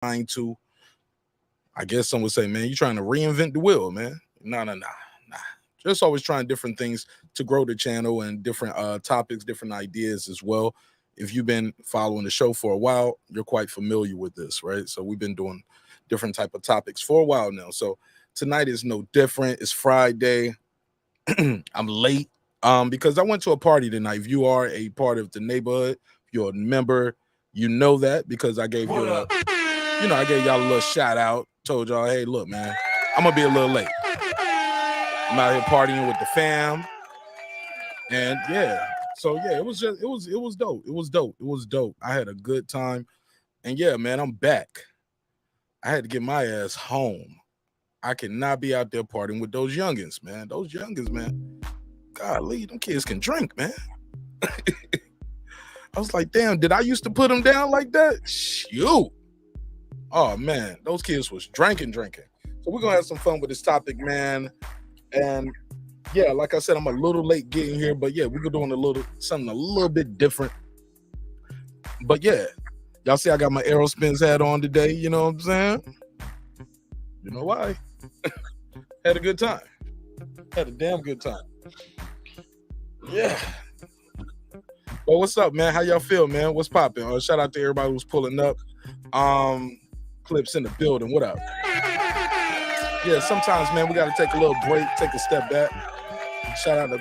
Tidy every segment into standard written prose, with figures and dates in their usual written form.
trying to, I guess some would say, man, you're trying to reinvent the wheel, man. No, no, no, nah. Just always trying different things to grow the channel and different topics, different ideas as well. If you've been following the show for a while, you're quite familiar with this, right? So we've been doing different type of topics for a while now. So tonight is no different. It's Friday. I'm late because I went to a party tonight. If you are a part of the neighborhood, if you're a member, you know that because I gave I gave y'all a little shout out. Told y'all, hey, look, man, I'm gonna be a little late. I'm out here partying with the fam, and it was dope. It was dope. I had a good time, and yeah, man, I'm back. I had to get my ass home. I cannot be out there partying with those youngins, man. Those youngins, man. Golly, them kids can drink, man. I was like, damn, did I used to put them down like that? Shoot. Oh, man, those kids was drinking. So we're going to have some fun with this topic, man. And, yeah, like I said, I'm a little late getting here. But, yeah, we're doing something a little bit different. But, yeah, y'all see I got my Aerospins hat on today. You know what I'm saying? You know why? Had a good time. Had a damn good time. Yeah. Well, what's up, man? How y'all feel, man? What's popping? Shout out to everybody who's pulling up. Clips in the building. What up? Yeah, sometimes, man, we got to take a little break, take a step back. Shout out to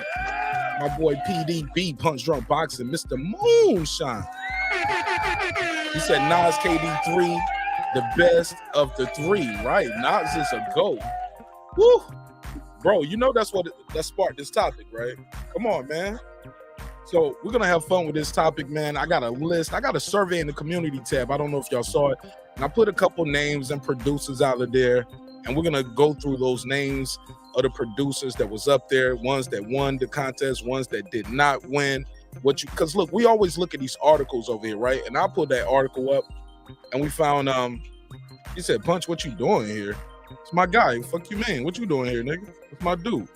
my boy PDB, Punch Drunk Boxing, Mr. Moonshine. He said Nas KD3, the best of the three, right? Nas is a GOAT. Woo! Bro, you know that sparked this topic, right? Come on, man. So we're going to have fun with this topic, man. I got a list. I got a survey in the community tab. I don't know if y'all saw it. And I put a couple names and producers out of there. And we're going to go through those names of the producers that was up there, ones that won the contest, ones that did not win. Because look, we always look at these articles over here, right? And I put that article up and we found, he said, Punch, what you doing here? It's my guy. Fuck you, man. What you doing here, nigga? It's my dude.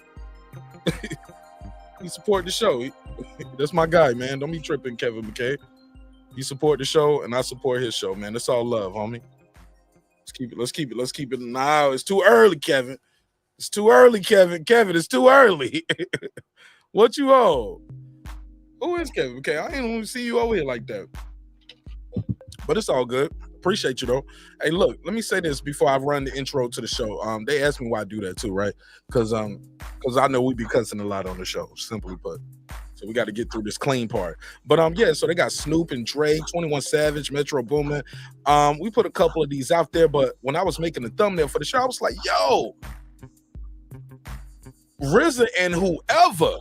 He support the show. That's my guy, man. Don't be tripping, Kevin McKay. He support the show, and I support his show, man. That's all love, homie. Let's keep it. Now it's too early, Kevin. It's too early, Kevin. Kevin, it's too early. What you owe? Who is Kevin McKay? I ain't even see you over here like that. But it's all good. Appreciate you though. Hey, look, let me say this before I run the intro to the show. They asked me why I do that too, right? Because I know we be cussing a lot on the show, simply put. So we got to get through this clean part. But so they got Snoop and Dre, 21 Savage, Metro Boomin. We put a couple of these out there, but when I was making the thumbnail for the show, I was like, yo, RZA and whoever,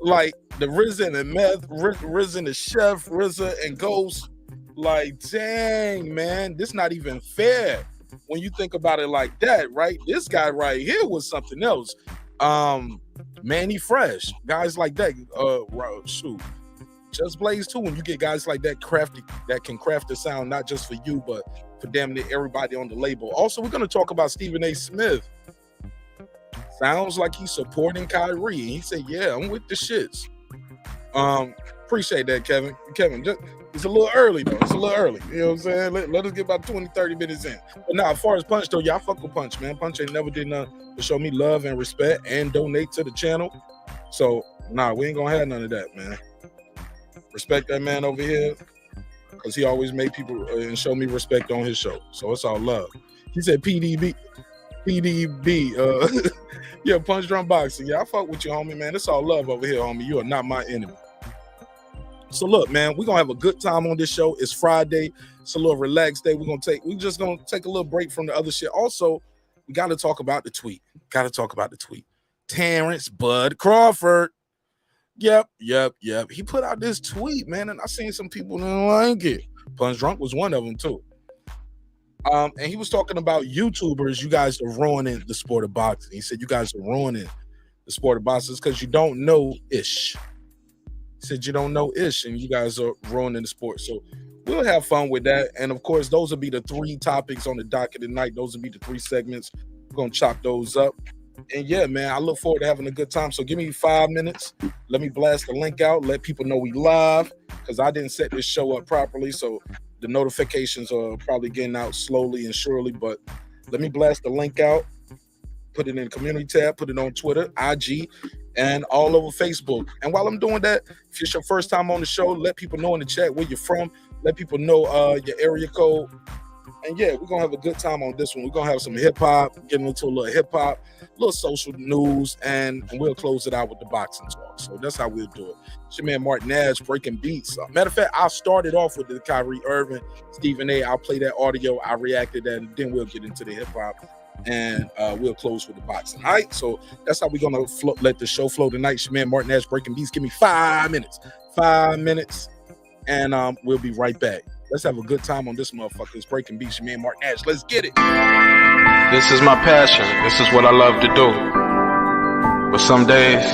like the RZA and the Meth, RZA and the Chef, RZA and Ghost. Like, dang, man, this not even fair when you think about it like that, right? This guy right here was something else. Manny Fresh, guys like that. Shoot, Just Blaze too. When you get guys like that that can craft the sound not just for you, but for damn near everybody on the label. Also, we're gonna talk about Stephen A. Smith. Sounds like he's supporting Kyrie. And he said, "Yeah, I'm with the shits." Appreciate that, Kevin. Kevin, it's a little early, though. It's a little early. You know what I'm saying? Let us get about 20, 30 minutes in. But now, as far as Punch, though, y'all fuck with Punch, man. Punch ain't never did nothing to show me love and respect and donate to the channel. So, we ain't gonna have none of that, man. Respect that man over here, because he always made people and show me respect on his show. So, it's all love. He said PDB. Yeah, Punch Drunk Boxing. Yeah, I fuck with you, homie, man. It's all love over here, homie. You are not my enemy. So look, man, we're gonna have a good time on this show. It's Friday. It's a little relaxed day. We're just gonna take a little break from the other shit. Also, we gotta talk about the tweet. Terrence Bud Crawford. Yep. He put out this tweet, man, and I seen some people didn't like it. Punch Drunk was one of them too. And he was talking about YouTubers. You guys are ruining the sport of boxing. He said you guys are ruining the sport of boxing because you don't know Ish. He said you don't know Ish, and you guys are ruining the sport. So we'll have fun with that. And of course, those will be the three topics on the docket tonight. Those will be the three segments. We're gonna chop those up. And yeah, man, I look forward to having a good time. So give me 5 minutes. Let me blast the link out. Let people know we live, because I didn't set this show up properly. So The notifications are probably getting out slowly and surely, but let me blast the link out, put it in the community tab, put it on Twitter, IG, and all over Facebook. And while I'm doing that, if it's your first time on the show, let people know in the chat where you're from. Let people know your area code. And yeah, we're going to have a good time on this one. We're going to have some hip-hop, getting into a little hip-hop, a little social news, and we'll close it out with the boxing talk. So that's how we'll do it. It's your man Marq Nash, breaking beats. Matter of fact, I started off with the Kyrie Irving, Stephen A. I'll play that audio. I reacted that, and then we'll get into the hip-hop, and we'll close with the boxing. All right, so that's how we're going to let the show flow tonight. It's your man Marq Nash, breaking beats. Give me 5 minutes. 5 minutes, and we'll be right back. Let's have a good time on this motherfucker. It's breaking beats, your man Marq Nash. Let's get it. This is my passion. This is what I love to do. But some days,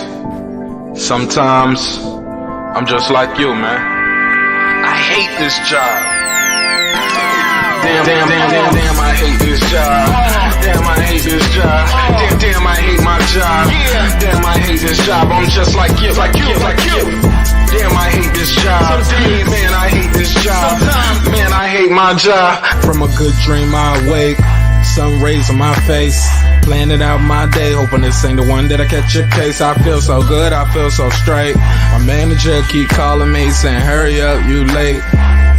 sometimes, I'm just like you, man. I hate this job. Damn, I hate this job. Damn, I hate this job. Damn, I hate my job. Damn, I hate this job. I'm just like you, like you, like you. Damn, I hate this job. Man, I hate this job. Man, I hate my job. From a good dream I wake, sun rays on my face, planning out my day, hoping this ain't the one that I catch a case. I feel so good, I feel so straight. My manager keep calling me saying, hurry up, you late.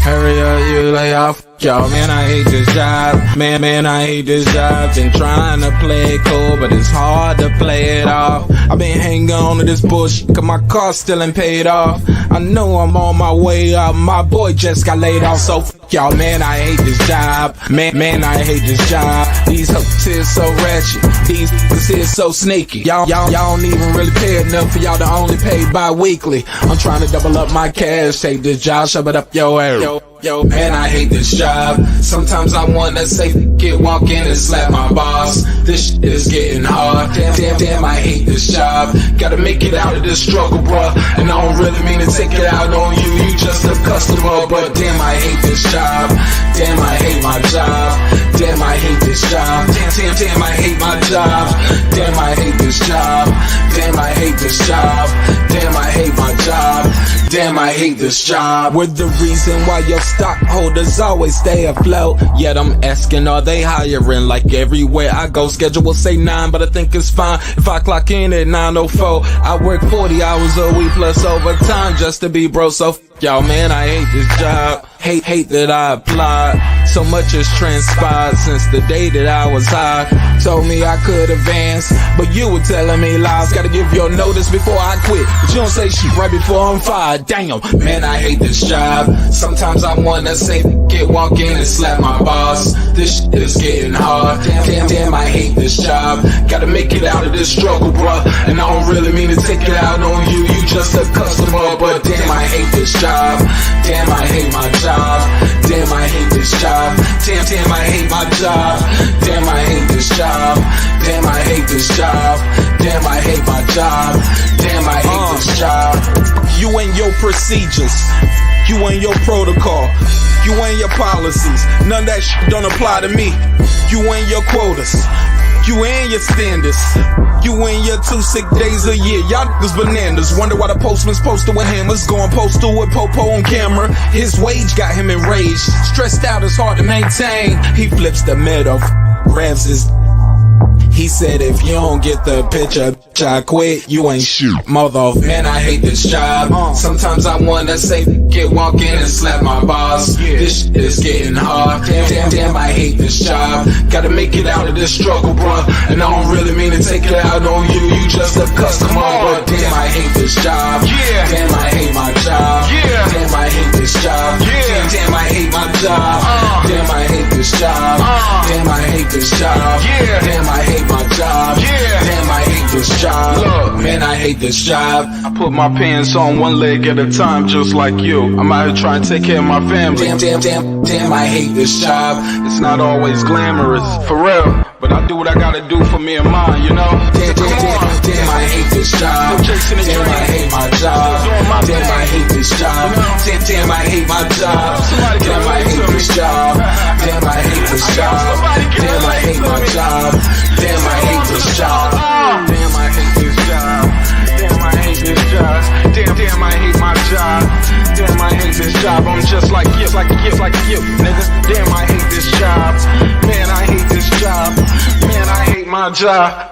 Hurry up, you lay off. Y'all, man, I hate this job. Man, I hate this job. Been trying to play it cool, but it's hard to play it off. I've been hanging on to this bullshit, cause my car still ain't paid off. I know I'm on my way up, my boy just got laid off, so y'all, man, I hate this job. Man, I hate this job. These hoes here so ratchet, these niggas here so sneaky. Y'all don't even really pay enough for y'all to only pay bi-weekly. I'm trying to double up my cash, take this job, shove it up your ass. Yo, man, I hate this job. Sometimes I wanna say, walk in and slap my boss. This shit is getting hard. Damn, I hate this job. Gotta make it out of this struggle, bruh. And I don't really mean to take it out on you. You just a customer, but damn, I hate this job. Damn, I hate my job. Damn, I hate this job. Damn, I hate my job. Damn, I hate this job. Damn, I hate this job. Damn, I hate my job. Damn, I hate this job. We're the reason why your stockholders always stay afloat. Yet I'm asking, are they hiring? Like everywhere I go, schedule will say 9, but I think it's fine if I clock in at 9:04. I work 40 hours a week plus overtime just to be bro. So y'all, man, I hate this job. Hate that I applied. So much has transpired since the day that I was high. Told me I could advance, but you were telling me lies. Gotta give your notice before I quit, but you don't say shit right before I'm fired. Damn, man, I hate this job. Sometimes I wanna say, walk in and slap my boss. This shit is getting hard. Damn, I hate this job. Gotta make it out of this struggle, bruh. And I don't really mean to take it out on you. You just a customer, but damn, I hate this job. Damn, I hate my job. Damn, I hate this job. Damn, I hate my job. Damn, I hate this job. Damn, I hate this job. Damn, I hate my job. Damn, I hate this job. You and your procedures, you and your protocol, you and your policies, none of that shit don't apply to me. You and your quotas, you and your standards, you and your 2 sick days a year. Y'all niggas bananas. Wonder why the postman's posted with hammers, going postal with Popo on camera. His wage got him enraged, stressed out, it's hard to maintain. He flips the middle, grabs his. He said, if you don't get the picture, I quit, you ain't shoot. Mother, man, I hate this job. Sometimes I wanna say, walk in and slap my boss. This shit is getting hard. Damn, I hate this job. Gotta make it out of this struggle, bruh. And I don't really mean to take it out on you. You just a customer, but damn, I hate this job. Damn, I hate my job. Damn, I hate this job. Damn, I hate my job. Damn, I hate this job. Damn, I hate this job. Damn, I hate my job. Damn, I hate this job. Look, man, I hate this job. I put my pants on one leg at a time, just like you. I'm out here trying to take care of my family. Damn, I hate this job. It's not always glamorous, for real, but I do what I gotta do for me and mine, you know? Damn, I hate this job. Damn, I hate my job. Damn, I hate this job. Damn, I hate my job. Damn, I hate this job. Damn, I hate this job. Damn, I hate my job. Damn, I hate this job. Damn, I hate this job. Damn, I hate this job. Damn, I hate my job. Damn, I hate this job. I'm just like you, like you, like you. my job.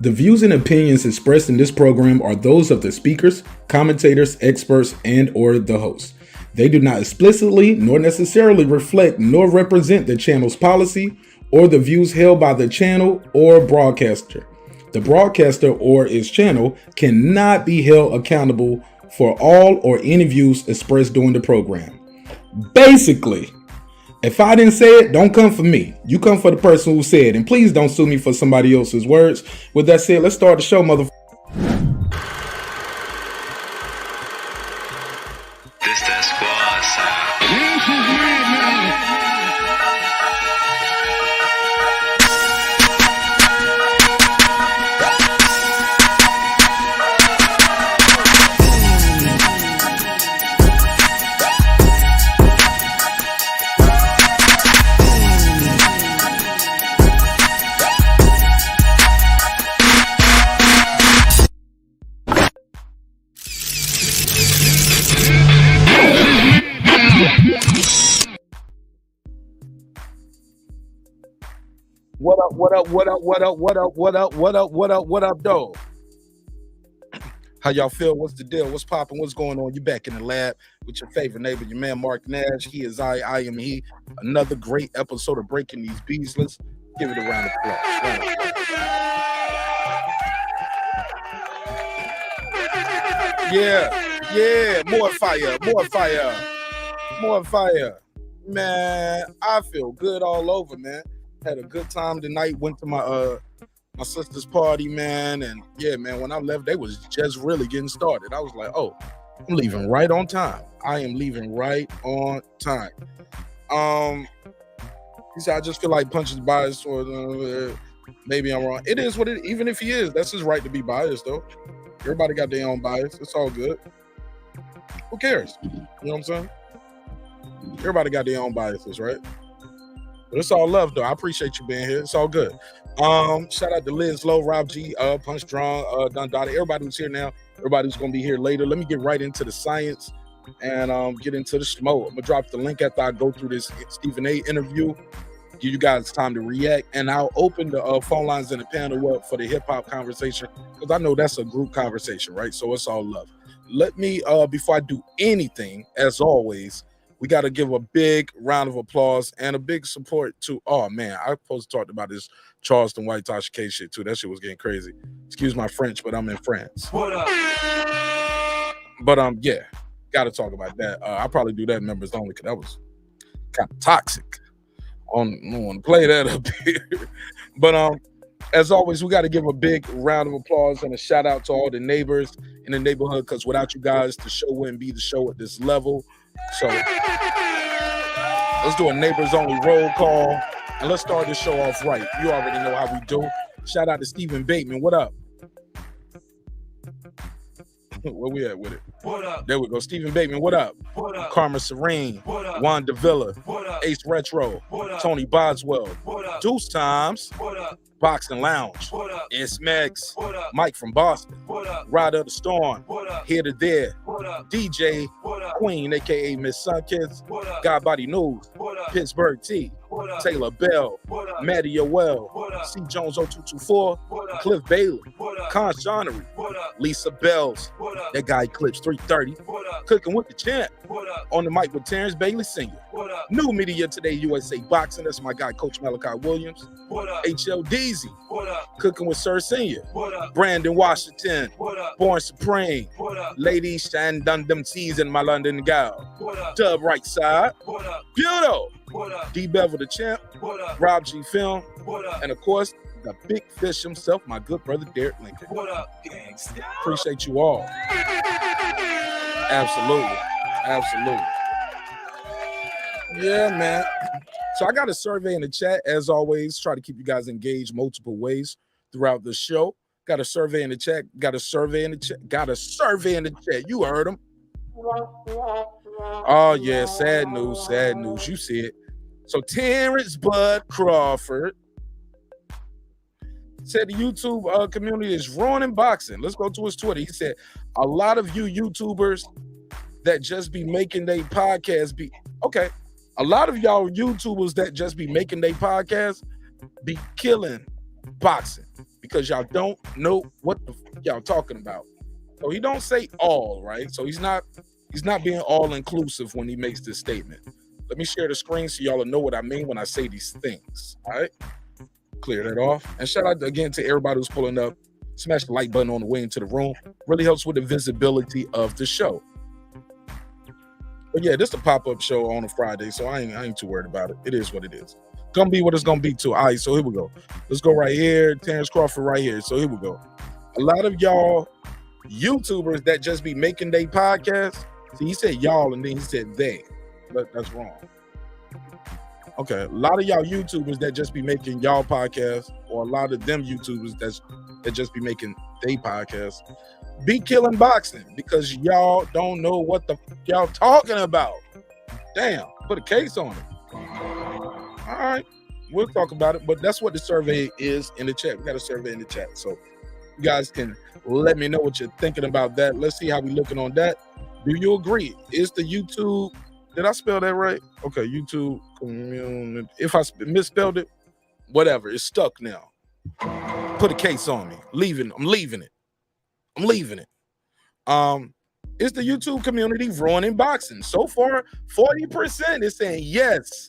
The views and opinions expressed in this program are those of the speakers, commentators, experts, and or the hosts. They do not explicitly nor necessarily reflect nor represent the channel's policy or the views held by the channel or broadcaster. The broadcaster or its channel cannot be held accountable for all or any views expressed during the program. Basically, if I didn't say it, don't come for me. You come for the person who said it. And please don't sue me for somebody else's words. With that said, let's start the show, motherfucker. This that squad side. What up, dog? How y'all feel? What's the deal? What's popping? What's going on? You back in the lab with your favorite neighbor, your man Marq Nash. He is I am he. Another great episode of Breaking These Beats. Let's give it a round of applause. Yeah, more fire. Man, I feel good all over, man. Had a good time tonight. Went to my sister's party, man, and yeah, man. When I left, they was just really getting started. I was like, oh, I'm leaving right on time. I am leaving right on time. He said, I just feel like Punch's biased, or maybe I'm wrong. It is what it. Even if he is, that's his right to be biased, though. Everybody got their own bias. It's all good. Who cares? You know what I'm saying? Everybody got their own biases, right? But it's all love, though. I appreciate you being here. It's all good. Shout out to Liz Low, Rob G, Punch Strong, Dundada, everybody who's here now, everybody who's gonna be here later. Let me get right into the science and get into the smoke. I'm gonna drop the link after I go through this Stephen A interview, give you guys time to react, and I'll open the phone lines and the panel up for the hip-hop conversation, because I know that's a group conversation, right? So it's all love. Let me, before I do anything, as always, we got to give a big round of applause and a big support to, oh man, I supposed to talk about this Charleston White Tosh K shit too. That shit was getting crazy. Excuse my French, but I'm in France. What up? But yeah, got to talk about that. I'll probably do that in members only, because that was kind of toxic. I don't want to play that up here. But as always, we got to give a big round of applause and a shout out to all the neighbors in the neighborhood, because without you guys, the show wouldn't be the show at this level. So let's do a neighbors only roll call and let's start this show off right. You already know how we do. Shout out to Stephen Bateman. What up? Where we at with it? What up? There we go. Stephen Bateman. What up? What up? Karma Serene. What up? Juan Davila. What up? Ace Retro. What up? Tony Boswell. What up? Deuce Times. What up? Boxing Lounge. What up? It's Megs. What up? Mike from Boston. What up? Rider of the Storm. What up? Here to There. What up? DJ What up? Queen, aka Miss Sunkiss. What up? God Body News. What up? Pittsburgh T. What up? Taylor Bell. What up? Maddie Yoel. What up? C. Jones 0224. What up? Cliff Bailey. What up? Con Jonery. What up? Lisa Bells. What up? That guy Eclipse 330. What up? Cooking with the Champ. What up? On the mic with Terrence Bailey Sr. What up? New Media Today USA Boxing. That's my guy, Coach Malachi Williams. What up? HL Deezy. What up? Cooking with Sir Senior. What up? Brandon Washington. What up? Born Supreme. What up? Lady Shan Dun Them Season, my London gal. What up? Dub Right Side. What up? Beautiful. What up? D Bevel the Champ. What up? Rob G Film. What up? And of course, the big fish himself, my good brother Derek Lincoln. What up, gangsta? Appreciate you all. Absolutely. Yeah, man. So I got a survey in the chat, as always. Try to keep you guys engaged multiple ways throughout the show. Got a survey in the chat. Got a survey in the chat. Got a survey in the chat. You heard them. Oh, yeah. Sad news. Sad news. You see it. So Terrence Bud Crawford said the YouTube community is ruining boxing. Let's go to his Twitter. He said, a lot of you YouTubers that just be making their podcasts be... Okay. A lot of y'all YouTubers that just be making their podcasts be killing boxing because y'all don't know what the fuck y'all talking about. So he don't say all, right? So he's not being all inclusive when he makes this statement. Let me share the screen so y'all know what I mean when I say these things. All right. Clear that off. And shout out again to everybody who's pulling up. Smash the like button on the way into the room. Really helps with the visibility of the show. But yeah, this is a pop-up show on a Friday, so I ain't too worried about it. It is what it is. Gonna be what it's gonna be too. All right, so here we go. Let's go right here. Terrence Crawford right here. So here we go. A lot of y'all YouTubers that just be making their podcasts. See, he said y'all and then he said they. But that's wrong. Okay, a lot of y'all YouTubers that just be making y'all podcasts, or a lot of them YouTubers that just be making they podcasts, be killing boxing because y'all don't know what the fuck y'all talking about. Damn, put a case on it. All right, we'll talk about it, but that's what the survey is in the chat. We got a survey in the chat, so you guys can let me know what you're thinking about that. Let's see how we looking on that. Do you agree? Is the YouTube... Did I spell that right? Okay, YouTube community. If I misspelled it, whatever. It's stuck now. Put a case on me. I'm leaving it. Is the YouTube community ruining boxing? So far, 40% is saying yes.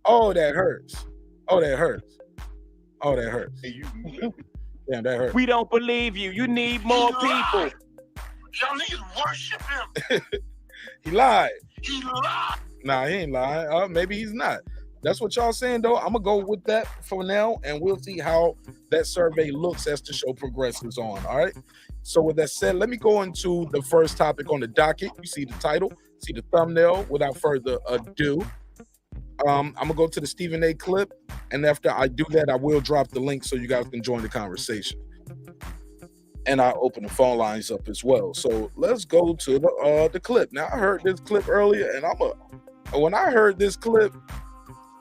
Oh, that hurts. Damn, that hurts. We don't believe you. You need more people. Y'all niggas worship him. He lied. He lied. Nah, he ain't lying. Maybe he's not. That's what y'all saying, though. I'm going to go with that for now, and we'll see how that survey looks as the show progresses on, all right? So with that said, let me go into the first topic on the docket. You see the title, see the thumbnail. Without further ado, I'm going to go to the Stephen A. clip, and after I do that, I will drop the link so you guys can join the conversation. And I open the phone lines up as well. So let's go to the clip. Now, I heard this clip earlier, and when I heard this clip,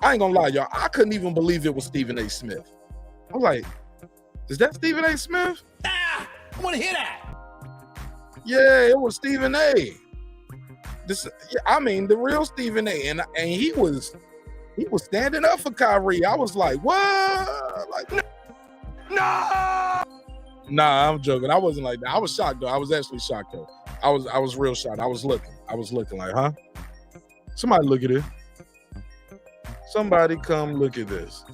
I ain't gonna lie, y'all, I couldn't even believe it was Stephen A. Smith. I was like, is that Stephen A. Smith? I want to hear that. Yeah, it was Stephen A. The real Stephen A. And he was standing up for Kyrie. I was like, what? Like, no. Nah, I'm joking. I wasn't like that. I was shocked though. I was actually shocked though. I was real shocked. I was looking like, huh? Somebody look at it. Somebody come look at this.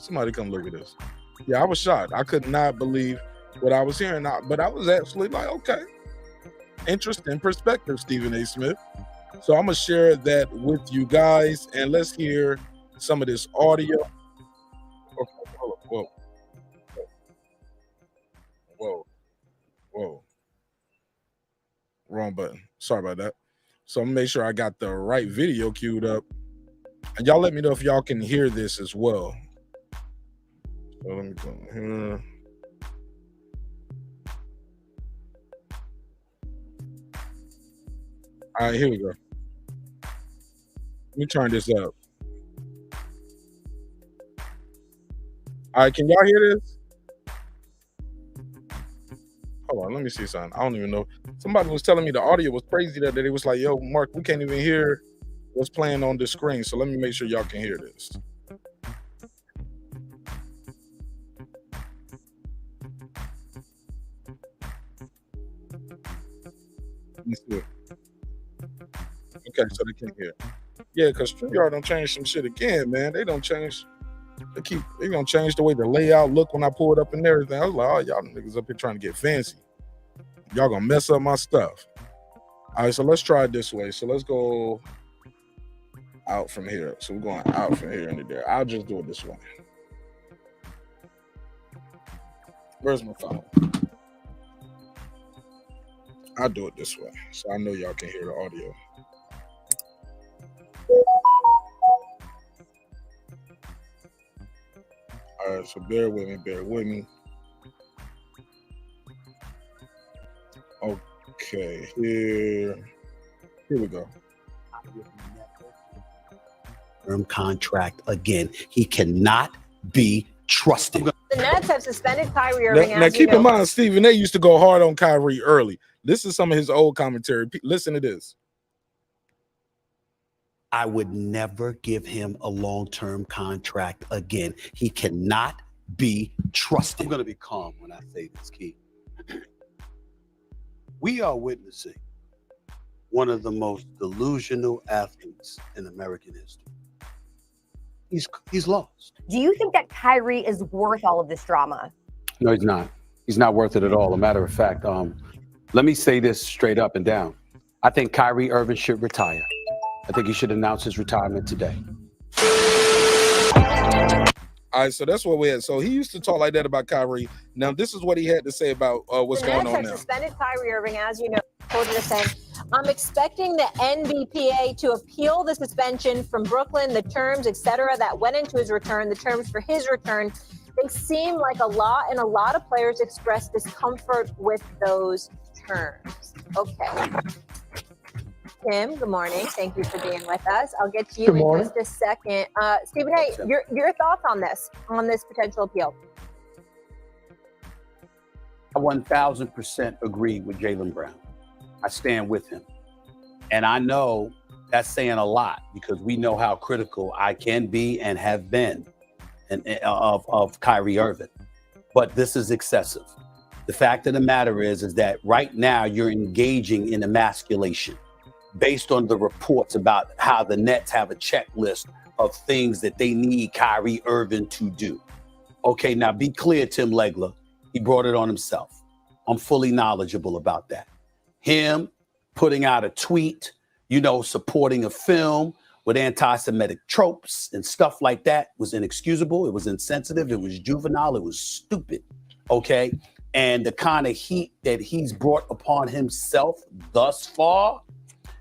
Yeah, I was shocked. I could not believe what I was hearing. But I was actually like, okay. Interesting perspective, Stephen A. Smith. So I'm going to share that with you guys. And let's hear some of this audio. Okay, Whoa. Wrong button. Sorry about that. So I'm going to make sure I got the right video queued up. And y'all let me know if y'all can hear this as well. So let me go here. All right, here we go. Let me turn this up. All right, can y'all hear this? Hold on, let me see something. I don't even know. Somebody was telling me the audio was crazy that day. It was like, yo, Mark, we can't even hear what's playing on the screen. So let me make sure y'all can hear this. Let me see it. Okay, so they can't hear. Yeah, because StreamYard don't change some shit again, man. They don't change. They gonna change the way the layout look when I pull it up and everything. I was like, oh, y'all niggas up here trying to get fancy. Y'all gonna mess up my stuff. All right, so let's try it this way. So let's go out from here. So we're going out from here into there. I'll just do it this way. Where's my phone? I'll do it this way. So I know y'all can hear the audio. All right, so bear with me. Okay, here we go. Term contract again. He cannot be trusted. The Nets have suspended Kyrie Irving. Now keep in mind, Steven, they used to go hard on Kyrie early. This is some of his old commentary. Listen to this. I would never give him a long-term contract again. He cannot be trusted. I'm going to be calm when I say this, Keith. We are witnessing one of the most delusional athletes in American history. He's lost. Do you think that Kyrie is worth all of this drama? No, he's not. He's not worth it at all. A matter of fact, let me say this straight up and down. I think Kyrie Irving should retire. I think he should announce his retirement today. All right, so that's what we had. So he used to talk like that about Kyrie. Now, this is what he had to say about what's going on now. The Nets have suspended Kyrie Irving, as you know. Quoted as saying, I'm expecting the NBPA to appeal the suspension from Brooklyn, the terms, etc., that went into his return, the terms for his return. They seem like a lot, and a lot of players express discomfort with those terms. Okay. Tim, good morning. Thank you for being with us. I'll get to you in just a second. Stephen, hey, your thoughts on this potential appeal? I 1,000% agree with Jaylen Brown. I stand with him. And I know that's saying a lot because we know how critical I can be and have been of Kyrie Irving. But this is excessive. The fact of the matter is that right now you're engaging in emasculation based on the reports about how the Nets have a checklist of things that they need Kyrie Irving to do. Okay, now be clear, Tim Legler. He brought it on himself. I'm fully knowledgeable about that. Him putting out a tweet, supporting a film with anti-Semitic tropes and stuff like that was inexcusable. It was insensitive. It was juvenile. It was stupid. Okay. And the kind of heat that he's brought upon himself thus far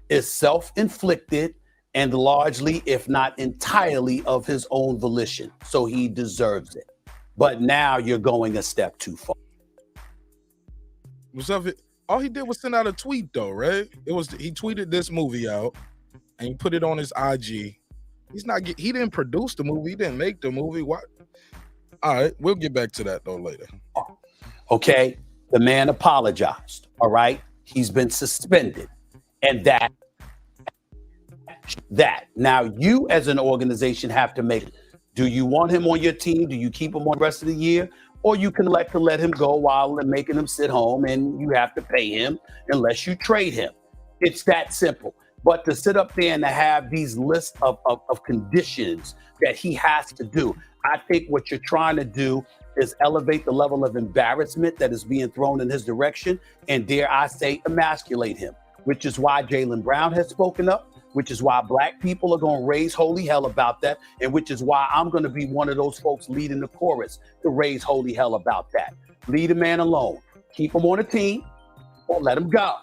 is self-inflicted and largely, if not entirely, of his own volition. So he deserves it. But now you're going a step too far. All he did was send out a tweet, though, right? He tweeted this movie out and he put it on his IG. He didn't produce the movie. He didn't make the movie. What? All right, we'll get back to that though later. Okay, the man apologized. All right, he's been suspended, and that. Now you as an organization have to make. Do you want him on your team? Do you keep him on the rest of the year? Or you can let him go while they're making him sit home and you have to pay him unless you trade him. It's that simple. But to sit up there and to have these lists of conditions that he has to do, I think what you're trying to do is elevate the level of embarrassment that is being thrown in his direction and, dare I say, emasculate him, which is why Jaylen Brown has spoken up, which is why black people are going to raise holy hell about that, and which is why I'm going to be one of those folks leading the chorus to raise holy hell about that. Leave a man alone. Keep him on a team or let him go.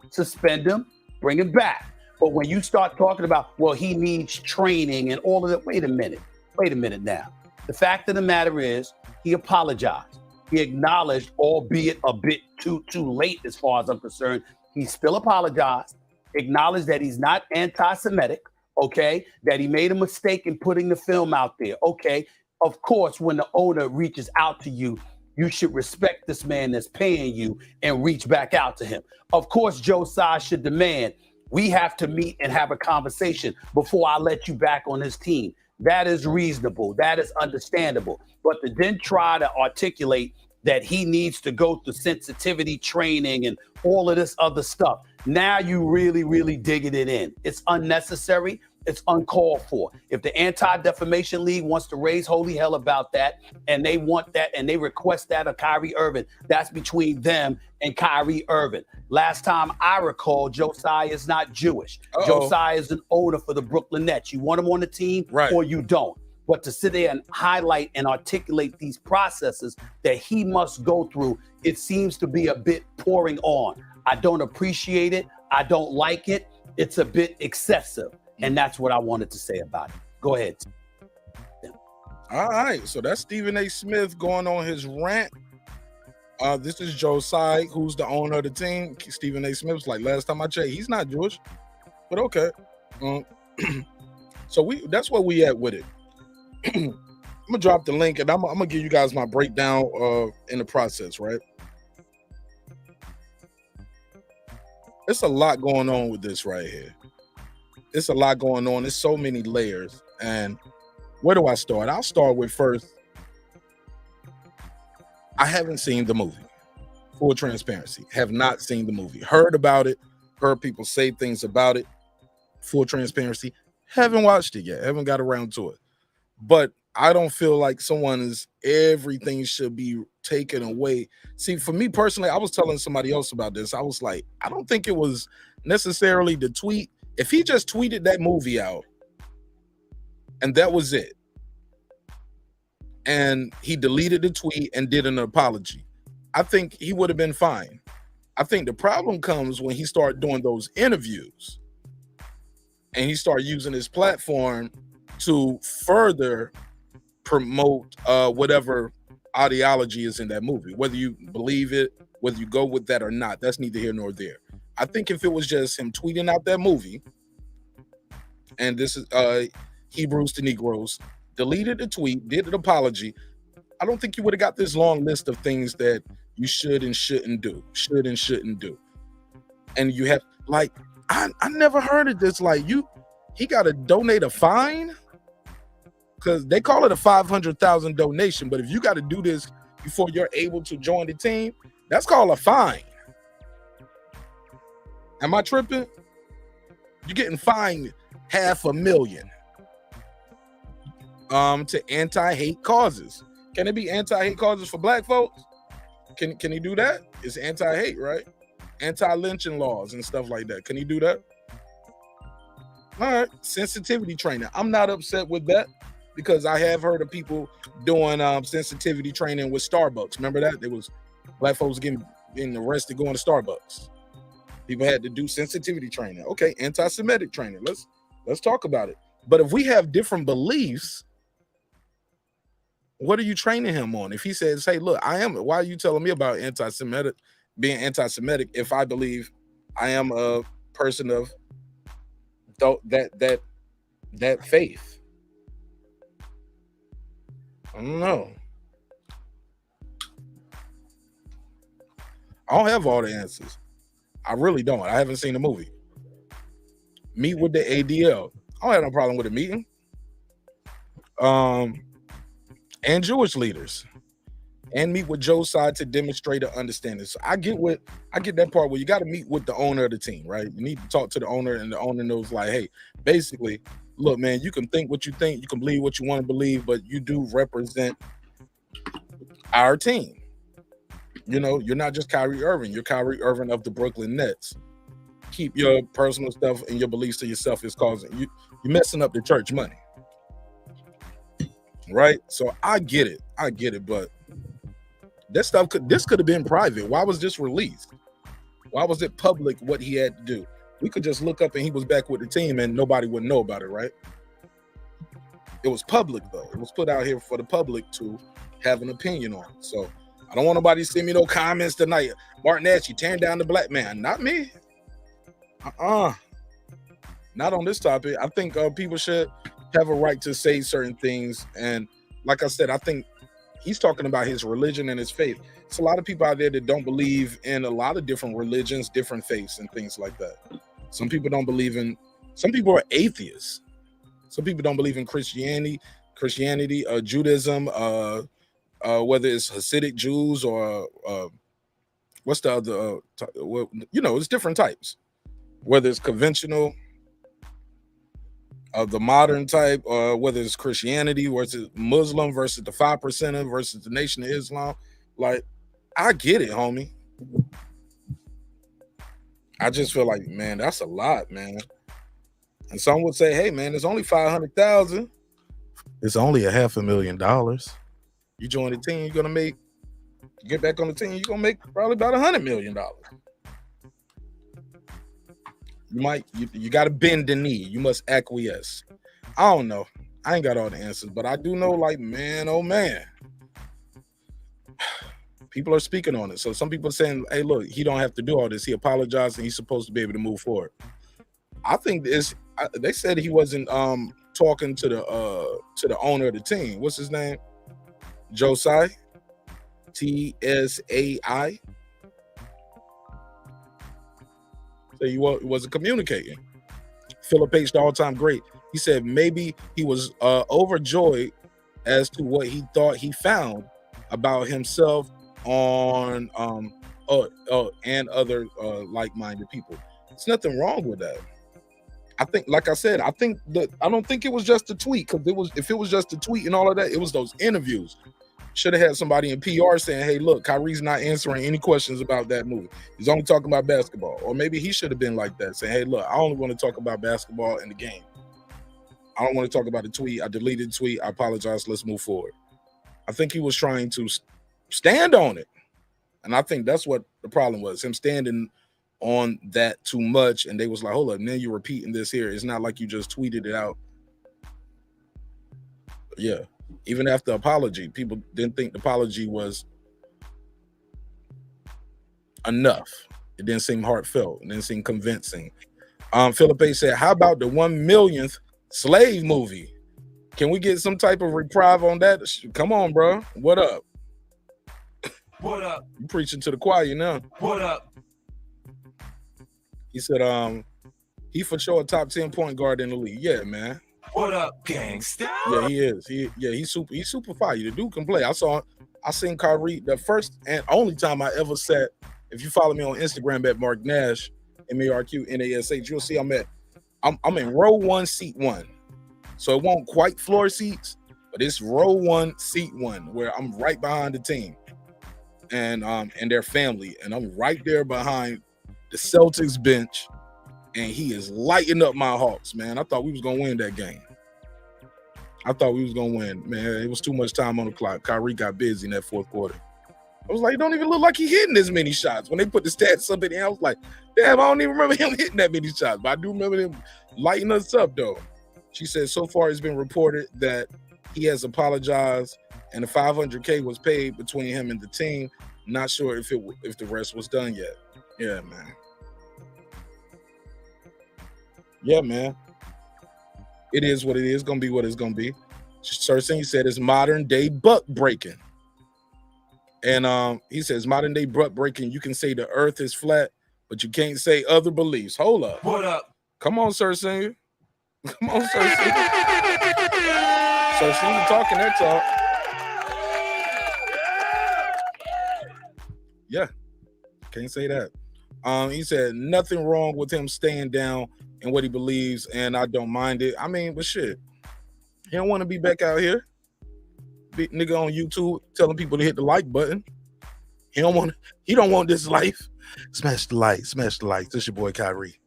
Suspend him, bring him back. But when you start talking about, well, he needs training and all of that, wait a minute now. The fact of the matter is he apologized. He acknowledged, albeit a bit too late as far as I'm concerned, he still apologized. Acknowledge that he's not anti-Semitic, okay, that he made a mistake in putting the film out there, okay. Of course, when the owner reaches out to you, you should respect this man that's paying you and reach back out to him. Of course, Joe Tsai should demand, we have to meet and have a conversation before I let you back on his team. That is reasonable. That is understandable. But to then try to articulate that he needs to go through sensitivity training and all of this other stuff, now you really digging it in. It's unnecessary. It's uncalled for. If the Anti-Defamation League wants to raise holy hell about that, and they want that, and they request that of Kyrie Irving, that's between them and Kyrie Irving. Last time I recall, Josiah is not Jewish. Josiah is an owner for the Brooklyn Nets. You want him on the team, right, or you don't. But to sit there and highlight and articulate these processes that he must go through, it seems to be a bit pouring on. I don't appreciate it. I don't like it. It's a bit excessive. And that's what I wanted to say about it. Go ahead. All All right, so that's Stephen A. Smith going on his rant. This is Joe Tsai, who's the owner of the team. Stephen A. Smith's like, last time I checked, he's not Jewish, but okay. So that's where we at with it. I'm gonna drop the link and I'm gonna give you guys my breakdown in the process, right? It's a lot going on with this right here. It's a lot going on. There's so many layers. And where do I start? I'll start with first. I haven't seen the movie. Full transparency. Have not seen the movie. Heard about it. Heard people say things about it. Full transparency. Haven't watched it yet. Haven't got around to it. But I don't feel like everything should be taken away. See, for me personally, I was telling somebody else about this. I was like, I don't think it was necessarily the tweet. If he just tweeted that movie out and that was it, and he deleted the tweet and did an apology, I think he would have been fine. I think the problem comes when he started doing those interviews and he started using his platform to further promote whatever ideology is in that movie, whether you believe it, whether you go with that or not. That's neither here nor there. I think if it was just him tweeting out that movie, and this is Hebrews to Negroes, deleted the tweet, did an apology, I don't think you would have got this long list of things that you should and shouldn't do. And you have, like, I never heard of this. Like, he got to donate a fine? Because they call it a $500,000 donation, but if you got to do this before you're able to join the team, that's called a fine. Am I tripping? You're getting fined $500,000 to anti-hate causes. Can it be anti-hate causes for black folks? Can he do that? It's anti-hate, right? Anti-lynching laws and stuff like that. Can he do that? All right, sensitivity training. I'm not upset with that because I have heard of people doing sensitivity training with Starbucks. Remember that? There was black folks getting arrested going to Starbucks. People had to do sensitivity training. Okay, anti-Semitic training. Let's talk about it. But if we have different beliefs, what are you training him on? If he says, hey, look, why are you telling me about being anti-Semitic if I believe I am a person of that faith? I don't know. I don't have all the answers. I really don't. I haven't seen the movie. Meet with the ADL. I don't have no problem with a meeting. And Jewish leaders. And meet with Joe's side to demonstrate an understanding. So I get that part where you got to meet with the owner of the team, right? You need to talk to the owner, and the owner knows, like, hey, basically, look, man, you can think what you think, you can believe what you want to believe, but you do represent our team. You know, you're not just Kyrie Irving. You're Kyrie Irving of the Brooklyn Nets. Keep your personal stuff and your beliefs to yourself. Is causing you're messing up the church money, right? So I get it, but this could have been private. Why was this released? Why was it public what he had to do? We could just look up and he was back with the team and nobody would know about it, right? It was public though. It was put out here for the public to have an opinion on. So I don't want nobody to send me no comments tonight. Marq Nash, you tearing down the black man. Not me. Not on this topic. I think people should have a right to say certain things. And like I said, I think he's talking about his religion and his faith. It's a lot of people out there that don't believe in a lot of different religions, different faiths and things like that. Some people don't believe in, some people are atheists. Some people don't believe in Christianity, Judaism, whether it's Hasidic Jews or what's the other, it's different types. Whether it's conventional, of the modern type, or whether it's Christianity versus Muslim versus the 5%er versus the Nation of Islam. Like, I get it, homie. I just feel like, man, that's a lot, man. And some would say, hey, man, it's only $500,000. It's only $500,000. You join the team, you're gonna get back on the team, you're gonna make probably about $100 million. You got to bend the knee. You must acquiesce. I don't know. I ain't got all the answers, but I do know, like, man, oh man, people are speaking on it. So some people are saying, hey, look, he don't have to do all this. He apologized and he's supposed to be able to move forward. I think they said he wasn't talking to the owner of the team. What's his name? Josai, Tsai. So he wasn't communicating. Philip H, the all-time great. He said maybe he was overjoyed as to what he thought he found about himself on and other like-minded people. There's nothing wrong with that. I think, like I said, I don't think it was just a tweet, because if it was just a tweet and all of that, it was those interviews. Should have had somebody in PR saying, hey, look, Kyrie's not answering any questions about that movie. He's only talking about basketball. Or maybe he should have been like that, saying, hey, look, I only want to talk about basketball in the game. I don't want to talk about the tweet. I deleted the tweet. I apologize. Let's move forward. I think he was trying to stand on it. And I think that's what the problem was, him standing on that too much. And they was like, hold up, man, you're repeating this here. It's not like you just tweeted it out. Yeah. Even after apology, people didn't think the apology was enough. It didn't seem heartfelt. It didn't seem convincing. Philip A said, how about the 1 millionth slave movie? Can we get some type of reprieve on that? Come on, bro. What up? What up? You preaching to the choir now. What up? He said, he for sure a top 10 point guard in the league. Yeah, man. What up, gangsta? Yeah, he is. He's super fire. The dude can play. I seen Kyrie the first and only time I ever sat. If you follow me on Instagram at Marq Nash, MARQNASH, you'll see I'm in row 1, seat 1. So it won't quite floor seats, but it's row 1, seat 1, where I'm right behind the team and their family, and I'm right there behind the Celtics bench. And he is lighting up my Hawks, man. I thought we was going to win that game. I thought we was going to win, man. It was too much time on the clock. Kyrie got busy in that fourth quarter. I was like, it don't even look like he hitting as many shots. When they put the stats up in there, I was like, damn, I don't even remember him hitting that many shots. But I do remember him lighting us up, though. She said, so far it's been reported that he has apologized and the $500K was paid between him and the team. Not sure if the rest was done yet. Yeah, man. Yeah, man. It is what it is. Gonna be what it's gonna be. Cersei said it's modern day buck breaking. And he says modern day buck breaking, you can say the earth is flat, but you can't say other beliefs. Hold up. What up? Come on, Cersei. Come on, Cersei. Cersei, you talking that talk. Yeah. Can't say that. He said nothing wrong with him staying down and what he believes, and I don't mind it. I mean, but shit, he don't want to be back out here, nigga on YouTube telling people to hit the like button. He don't want this life. Smash the like. This your boy Kyrie.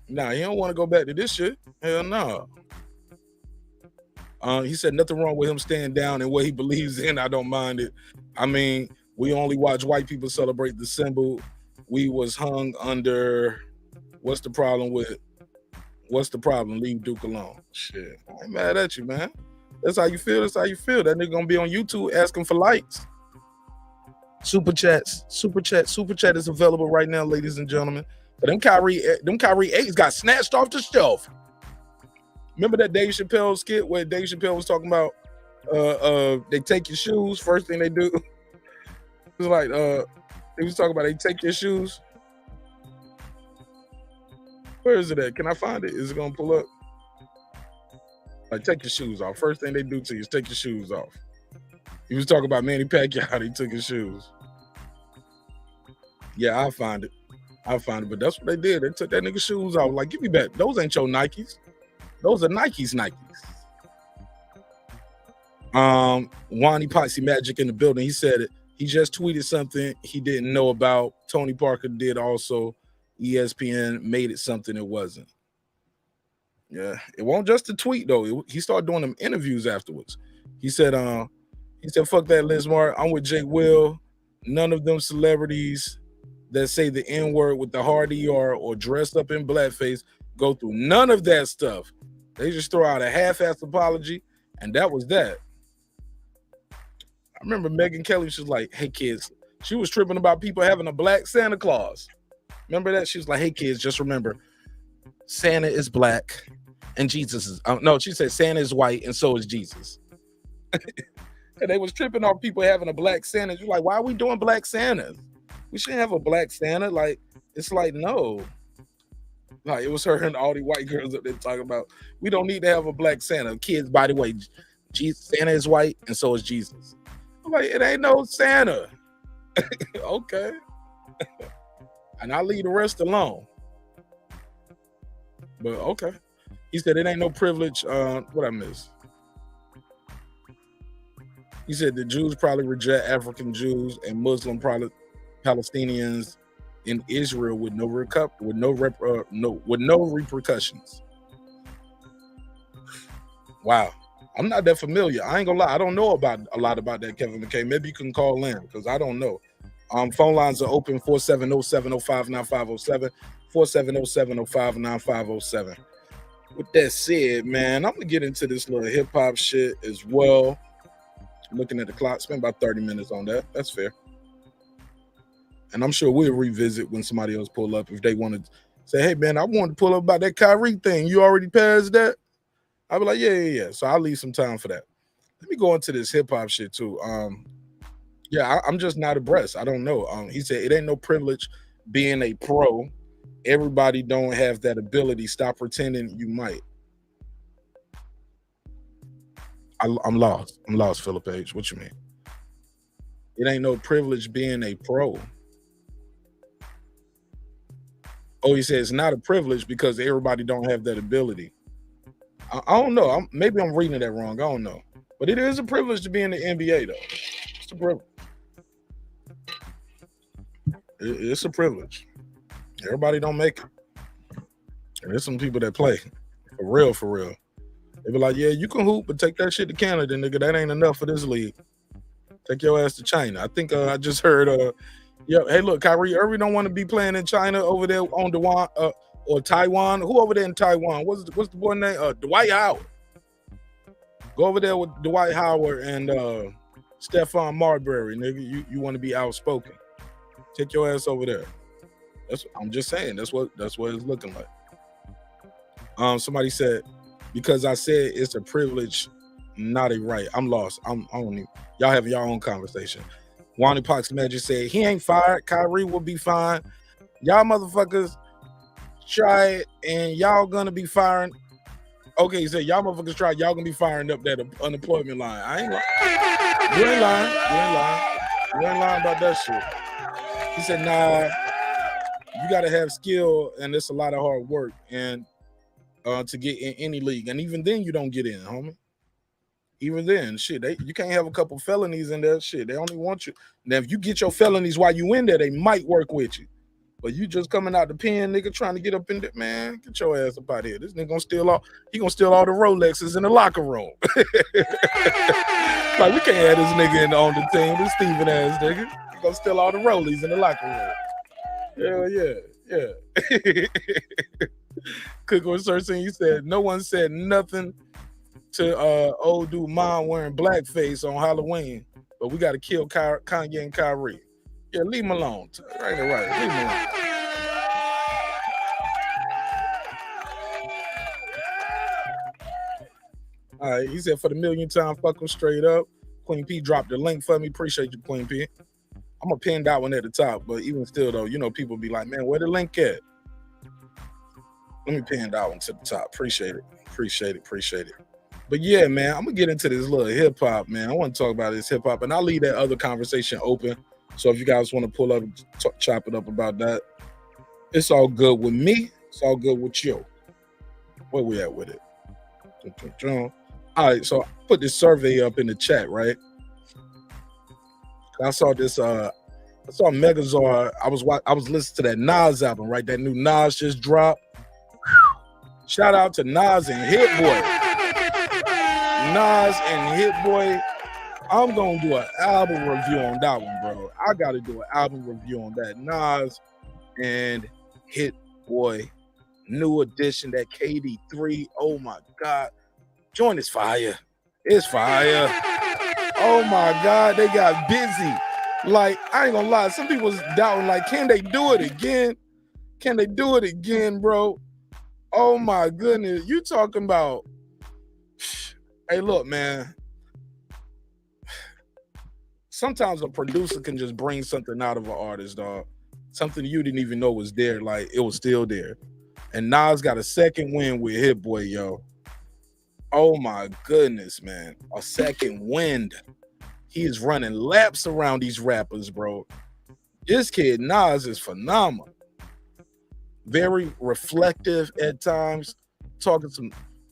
Nah, he don't want to go back to this shit. Hell no. He said nothing wrong with him staying down and what he believes in. I don't mind it. I mean, we only watch white people celebrate the symbol. We was hung under. What's the problem? Leave Duke alone. Shit. I ain't mad at you, man. That's how you feel. That nigga gonna be on YouTube asking for likes. Super chat is available right now, ladies and gentlemen. But them Kyrie 8s got snatched off the shelf. Remember that Dave Chappelle skit where Dave Chappelle was talking about they take your shoes, first thing they do. It was like they was talking about they take your shoes. Where is it at? Can I find it? Is it gonna pull up? Like, take your shoes off. First thing they do to you is take your shoes off. He was talking about Manny Pacquiao. He took his shoes. Yeah, I'll find it. But that's what they did. They took that nigga's shoes off. Like, give me back. Those ain't your Nikes. Those are Nikes. Wani Potsy Magic in the building. He said it. He just tweeted something he didn't know about. Tony Parker did also. ESPN made it something it wasn't. Yeah, it won't just a tweet though. He started doing them interviews afterwards. He said, fuck that, Liz Mark. I'm with Jake Will. None of them celebrities that say the N-word with the hard ER or dressed up in blackface go through none of that stuff. They just throw out a half-ass apology, and that was that. I remember Megyn Kelly, she was like, hey, kids. She was tripping about people having a black Santa Claus. Remember that? She was like, hey, kids, just remember, Santa is black and Jesus is... no, she said Santa is white and so is Jesus. And they was tripping off people having a black Santa. You're like, why are we doing black Santas? We shouldn't have a black Santa. Like, it's like, no. Like, it was her and all the white girls up there talking about, we don't need to have a black Santa. Kids, by the way, Santa is white and so is Jesus. I'm like, it ain't no Santa. Okay. And I'll leave the rest alone. But okay. He said it ain't no privilege. What I missed? He said the Jews probably reject African Jews and Muslim Palestinians in Israel with no repercussions. Wow. I'm not that familiar. I ain't gonna lie. I don't know about a lot about that, Kevin McKay. Maybe you can call in because I don't know. Phone lines are open 470-705-9507, 470-705-9507. With that said, man, I'm gonna get into this little hip hop shit as well. Looking at the clock, spend about 30 minutes on that. That's fair. And I'm sure we'll revisit when somebody else pull up if they want to say, hey man, I wanted to pull up about that Kyrie thing. You already passed that? I'll be like, yeah. So I'll leave some time for that. Let me go into this hip hop shit too. I'm just not abreast. I don't know. He said it ain't no privilege being a pro. Everybody don't have that ability. Stop pretending you might. I'm lost. I'm lost, Philip H. What you mean? It ain't no privilege being a pro. Oh, he said it's not a privilege because everybody don't have that ability. I don't know. Maybe I'm reading that wrong. I don't know. But it is a privilege to be in the NBA, though. It's a privilege. It's a privilege. Everybody don't make it. And there's some people that play. For real, for real. They be like, yeah, you can hoop, but take that shit to Canada, nigga. That ain't enough for this league. Take your ass to China. I think I just heard, hey, look, Kyrie Irving don't want to be playing in China over there on Taiwan, or Taiwan. Who over there in Taiwan? What's the boy name? Dwight Howard. Go over there with Dwight Howard and Stephon Marbury, nigga. You want to be outspoken. Take your ass over there. I'm just saying, that's what it's looking like. Somebody said, because I said it's a privilege, not a right. I'm lost. I don't even. Y'all have your own conversation. Wani Pox Magic said he ain't fired. Kyrie will be fine. Y'all motherfuckers try it, and y'all gonna be firing. Okay, he said y'all motherfuckers try. Y'all gonna be firing up that unemployment line. I ain't lying. You ain't lying. You ain't lying about that shit. He said, nah. You gotta have skill, and it's a lot of hard work, and to get in any league, and even then you don't get in, homie. Even then, shit, you can't have a couple felonies in there. Shit, they only want you. Now, if you get your felonies while you in there, they might work with you. But you just coming out the pen, nigga, trying to get up in there, man. Get your ass up out here. This nigga gonna steal all the Rolexes in the locker room. Like we can't have this nigga on the team. This Steven ass nigga. He gonna steal all the Rollies in the locker room. Hell yeah. Cook on Cersei, you said no one said nothing to old dude mom wearing blackface on Halloween, but we gotta kill Kanye and Kyrie. Yeah, leave him alone. Right. Leave him alone. All right, he said for the millionth time, fuck him straight up. Queen P dropped the link for me. Appreciate you, Queen P. I'm gonna pin that one at the top, but even still though, you know, people be like, man, where the link at? Let me pin that one to the top. Appreciate it. But yeah, man, I'm gonna get into this little hip hop, man. I want to talk about this hip hop, and I'll leave that other conversation open. So if you guys want to pull up and chop it up about that, it's all good with me. It's all good with you. Where we at with it? All right, so I put this survey up in the chat, right? I saw this. I saw Megazord. I was listening to that Nas album, right? That new Nas just dropped. Shout out to Nas and Hit Boy. Nas and Hit Boy. I'm gonna do an album review on that one, bro. I gotta do an album review on that. Nas and Hit Boy New edition, that KD3. Oh my God. Joint is fire. It's fire. Oh my God, they got busy. Like, I ain't gonna lie, some people was doubting, like, can they do it again? Can they do it again, bro? Oh my goodness. You talking about, hey, look, man. Sometimes a producer can just bring something out of an artist, dog. Something you didn't even know was there, like it was still there. And Nas got a second win with Hit Boy, yo. Oh my goodness, man. A second wind. He is running laps around these rappers, bro. This kid, Nas, is phenomenal. Very reflective at times. Talking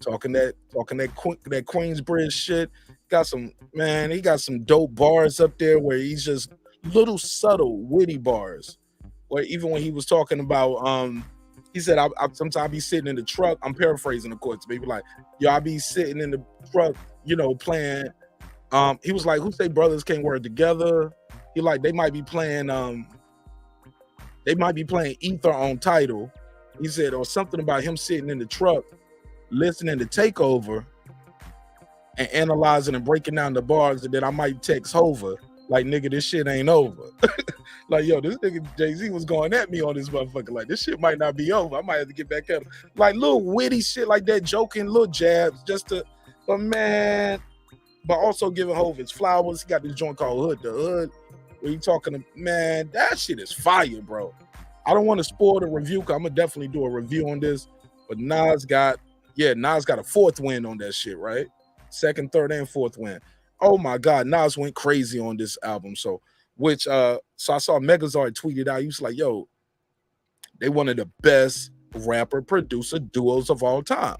that Queensbridge shit. Got some, man, he got some dope bars up there where he's just little subtle, witty bars. Or even when he was talking about, he said, I sometimes be sitting in the truck. I'm paraphrasing, of course. Maybe like, yo, I be sitting in the truck, you know, playing. He was like, who say brothers can't work together? He like, they might be playing Ether on Tidal. He said, or something about him sitting in the truck, listening to Takeover and analyzing and breaking down the bars, and then I might text Hova, like, nigga, this shit ain't over. Like, yo, this nigga Jay-Z was going at me on this motherfucker. Like, this shit might not be over. I might have to get back at him. Like, little witty shit like that, joking, little jabs, but man, but also giving Hova his flowers. He got this joint called Hood to Hood, where he talking to, man, that shit is fire, bro. I don't want to spoil the review, because I'm going to definitely do a review on this, but Nas got a fourth win on that shit, right? Second, third, and fourth win. Oh my God, Nas went crazy on this album. So I saw Megazord tweeted out. He was like, yo, they one of the best rapper producer duos of all time.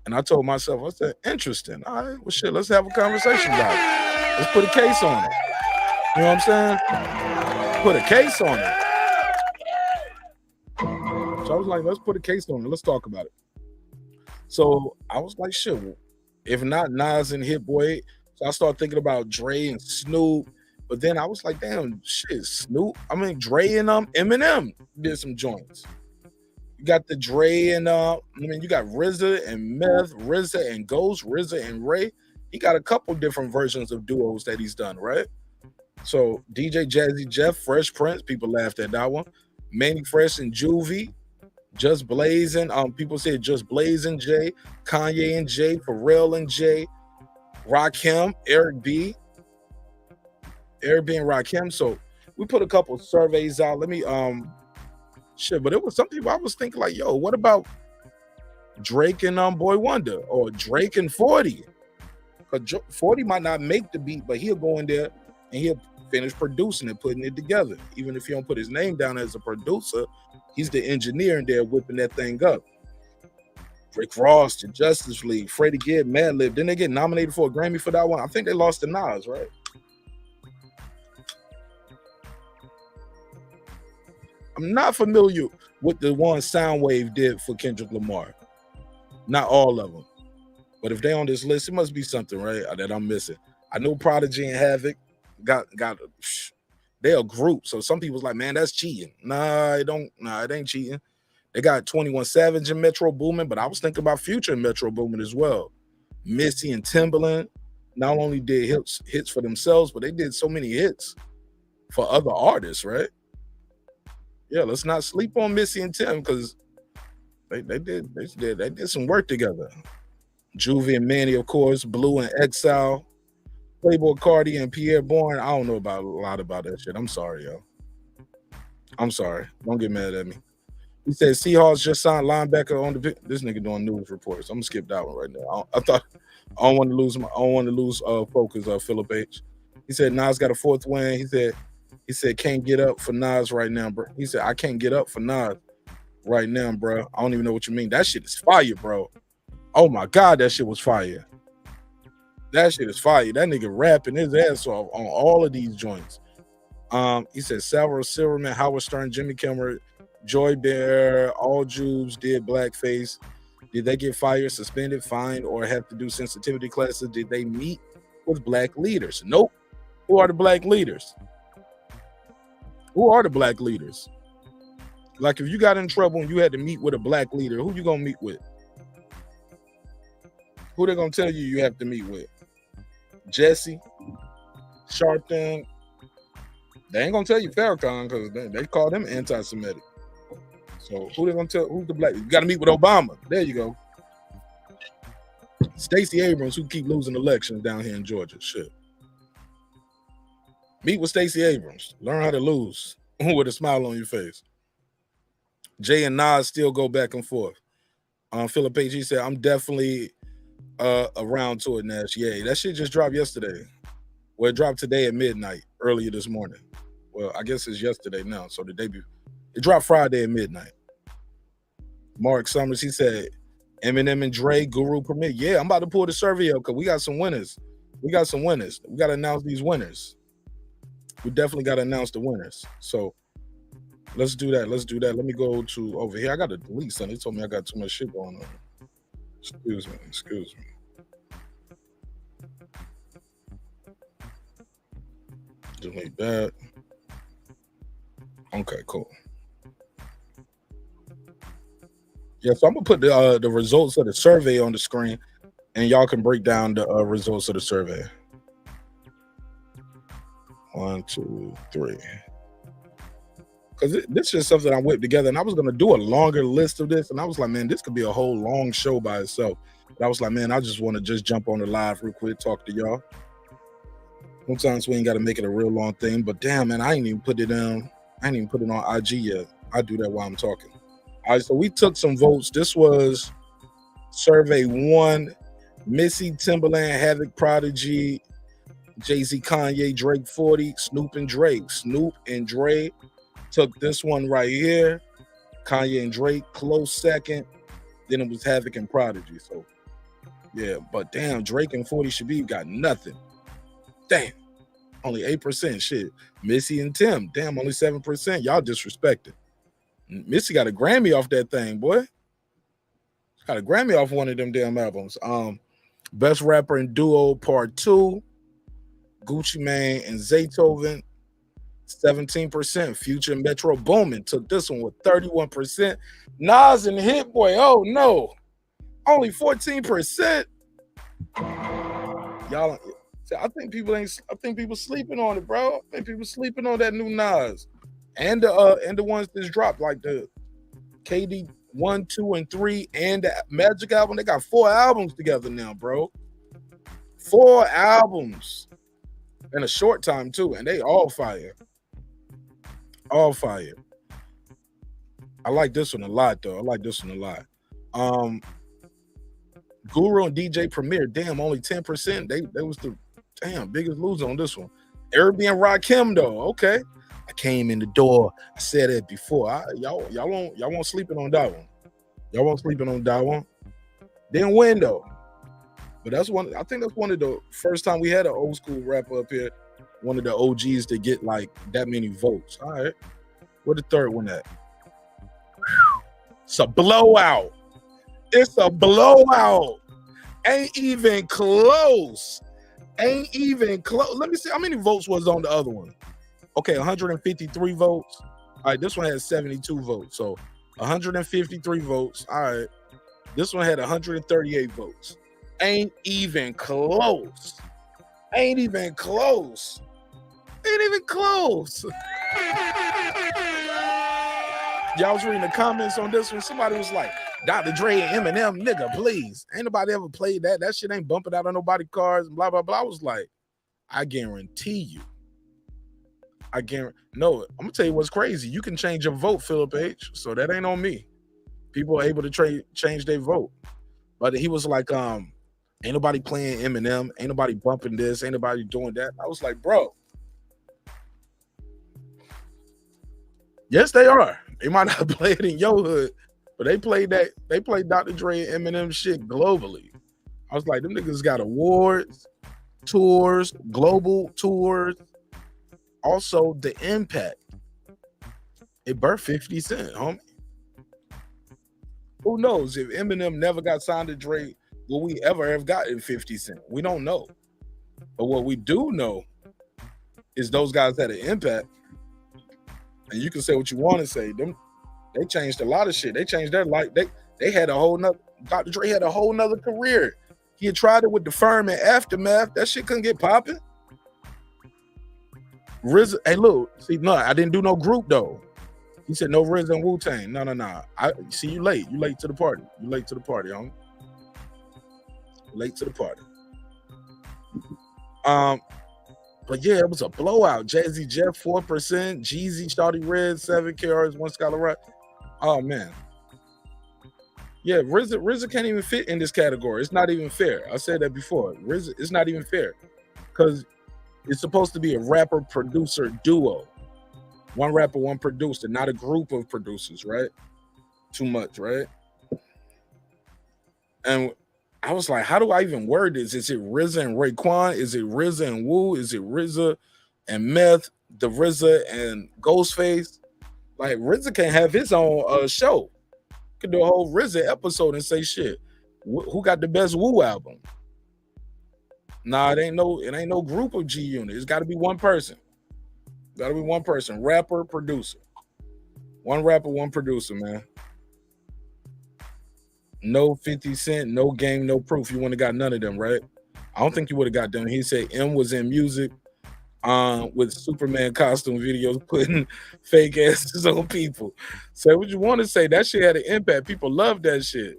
And I told myself, I said, interesting. All right, well, shit, let's have a conversation about it. Let's put a case on it. You know what I'm saying? Put a case on it. So I was like, let's put a case on it. Let's talk about it. So I was like, shit, if not Nas and Hit Boy. So I started thinking about Dre and Snoop. But then I was like, damn, shit, Dre and Eminem did some joints. You got the Dre and you got RZA and Meth, RZA and Ghost, RZA and Ray. He got a couple different versions of duos that he's done, right? So DJ Jazzy Jeff, Fresh Prince, people laughed at that one. Manny Fresh and Juvie, Just Blazing. People said Just Blazing Jay, Kanye and Jay, Pharrell and Jay, Rakim, Eric B and Rakim. So we put a couple surveys out. Let me but it was some people I was thinking like, yo, what about Drake and Boy Wonder, or Drake and 40? Because 40 might not make the beat, but he'll go in there and he'll finish producing and putting it together. Even if he don't put his name down as a producer, he's the engineer in there whipping that thing up. Rick Ross, the Justice League, Freddie Gibb, Madlib. Didn't they get nominated for a Grammy for that one? I think they lost to Nas, right? I'm not familiar with the one Soundwave did for Kendrick Lamar. Not all of them. But if they on this list, it must be something, right, that I'm missing. I know Prodigy and Havoc got they're a group. So some people's like, man, that's cheating. It ain't cheating. They got 21 Savage and Metro Boomin, but I was thinking about Future and Metro Boomin as well. Missy and Timbaland not only did hits for themselves, but they did so many hits for other artists, right? Yeah, let's not sleep on Missy and Tim, because they did some work together. Juvie and Manny, of course, Blue and Exile, Playboy Cardi and Pierre Bourne. I don't know a lot about that shit. I'm sorry, yo. I'm sorry. Don't get mad at me. He said Seahawks just signed linebacker on the. This nigga doing news reports. I'm gonna skip that one right now. I don't want to lose focus. Philip H. He said Nas got a fourth win. He said can't get up for Nas right now, bro. He said I can't get up for Nas right now, bro. I don't even know what you mean. That shit is fire, bro. Oh my God, that shit was fire. That shit is fire. That nigga rapping his ass off on all of these joints. He said Salvador Silverman, Howard Stern, Jimmy Kimmel, Joy Bear, all Jews did blackface. Did they get fired, suspended, fined, or have to do sensitivity classes? Did they meet with black leaders? Nope. Who are the black leaders? Who are the black leaders? Like if you got in trouble and you had to meet with a black leader, who you gonna meet with? Who they gonna tell you have to meet with? Jesse, Sharpton. They ain't gonna tell you Farrakhan because they call them anti-Semitic. So who they gonna tell? Who's the black? You got to meet with Obama. There you go. Stacey Abrams, who keep losing elections down here in Georgia. Shit. Meet with Stacey Abrams. Learn how to lose with a smile on your face. Jay and Nas still go back and forth. Philip H. He said, I'm definitely around to it, Nash. Yeah, that shit just dropped yesterday. Well, it dropped today at midnight, earlier this morning. Well, I guess it's yesterday now. So the debut. It dropped Friday at midnight. Mark Summers, he said, Eminem and Dre, Guru Permit. Yeah, I'm about to pull the survey up because we got some winners. We got to announce these winners. We definitely got to announce the winners. So let's do that. Let me go to over here. I got to delete something. They told me I got too much shit going on. Excuse me. Delete that. Okay, cool. Yeah, so I'm gonna put the results of the survey on the screen, and y'all can break down the results of the survey. 1, 2, 3. Because this is something I whipped together, and I was gonna do a longer list of this, and I was like, man, this could be a whole long show by itself. But I was like, man, I just want to jump on the live real quick, talk to y'all. Sometimes we ain't got to make it a real long thing, but damn, man, I ain't even put it on IG yet. I do that while I'm talking. All right, so we took some votes. This was survey 1. Missy, Timberland, Havoc, Prodigy, Jay-Z, Kanye, Drake, 40, Snoop and Drake. Snoop and Drake took this one right here. Kanye and Drake, close second. Then it was Havoc and Prodigy. So, yeah, but damn, Drake and 40 Shabib got nothing. Damn, only 8%. Shit. Missy and Tim, damn, only 7%. Y'all disrespected. Missy got a Grammy off that thing, boy. Got a Grammy off one of them damn albums. Best Rapper and Duo Part 2, Gucci Mane and Zaytoven, 17%. Future and Metro Boomin took this one with 31%. Nas and Hit Boy, oh no, only 14%. Y'all, I think people sleeping on it, bro. I think people sleeping on that new Nas. And the ones that's dropped, like the KD 1, 2, and 3, and the Magic album. They got 4 albums together now, bro. 4 albums in a short time too, and they all fire. All fire. I like this one a lot, though. Guru and DJ Premier, damn, only 10%. They was the biggest loser on this one. Airbnb and Rakim, though. Okay. I came in the door. I said it before. Y'all won't sleeping on that one. Y'all won't sleeping on that one. Didn't win though. But that's one. I think that's one of the first time we had an old school rapper up here. One of the OGs to get like that many votes. All right. Where the third one at? It's a blowout. Ain't even close. Let me see how many votes was on the other one. Okay, 153 votes. All right, this one has 72 votes. So 153 votes. All right. This one had 138 votes. Ain't even close. Y'all was reading the comments on this one. Somebody was like, Dr. Dre and Eminem, nigga, please. Ain't nobody ever played that. That shit ain't bumping out on nobody's cars and blah, blah, blah. I was like, I guarantee you. No, I'm gonna tell you what's crazy. You can change your vote, Philip H. So that ain't on me. People are able to change their vote. But he was like, ain't nobody playing Eminem, ain't nobody bumping this, ain't nobody doing that. I was like, bro. Yes, they are. They might not play it in your hood, but they played Dr. Dre and Eminem shit globally. I was like, them niggas got awards, tours, global tours. Also, the impact. It birthed 50 Cent, homie. Who knows if Eminem never got signed to Dre, will we ever have gotten 50 Cent? We don't know. But what we do know is those guys had an impact. And you can say what you want to say. They changed a lot of shit. They changed their life. They had a whole nother. Dr. Dre had a whole nother career. He had tried it with the Firm and Aftermath. That shit couldn't get popping. RZA, hey, look, see, no, I didn't do no group though. He said no RZA and Wu-Tang. No. I see you late. You late to the party. You late to the party, homie. Late to the party. But yeah, it was a blowout. Jazzy Jeff 4%, Jeezy, Shawty Red 7, KRS 1, Scholar Rock. Oh man. Yeah, RZA can't even fit in this category. It's not even fair. I said that before. RZA, it's not even fair because it's supposed to be a rapper producer duo. One rapper, one producer, not a group of producers, right? Too much, right? And I was like, how do I even word this? Is it RZA and Raekwon? Is it RZA and Wu? Is it RZA and Meth, the RZA and Ghostface? Like RZA can have his own show. Could do a whole RZA episode and say shit. Who got the best Wu album? Nah, it ain't no group of G Unit. It's got to be one person. Got to be one person. Rapper, producer. One rapper, one producer, man. No 50 Cent, no Game, no Proof. You wouldn't have got none of them, right? I don't think you would have got them. He said M was in music with Superman costume videos, putting fake asses on people. Say what you want to say. That shit had an impact. People love that shit.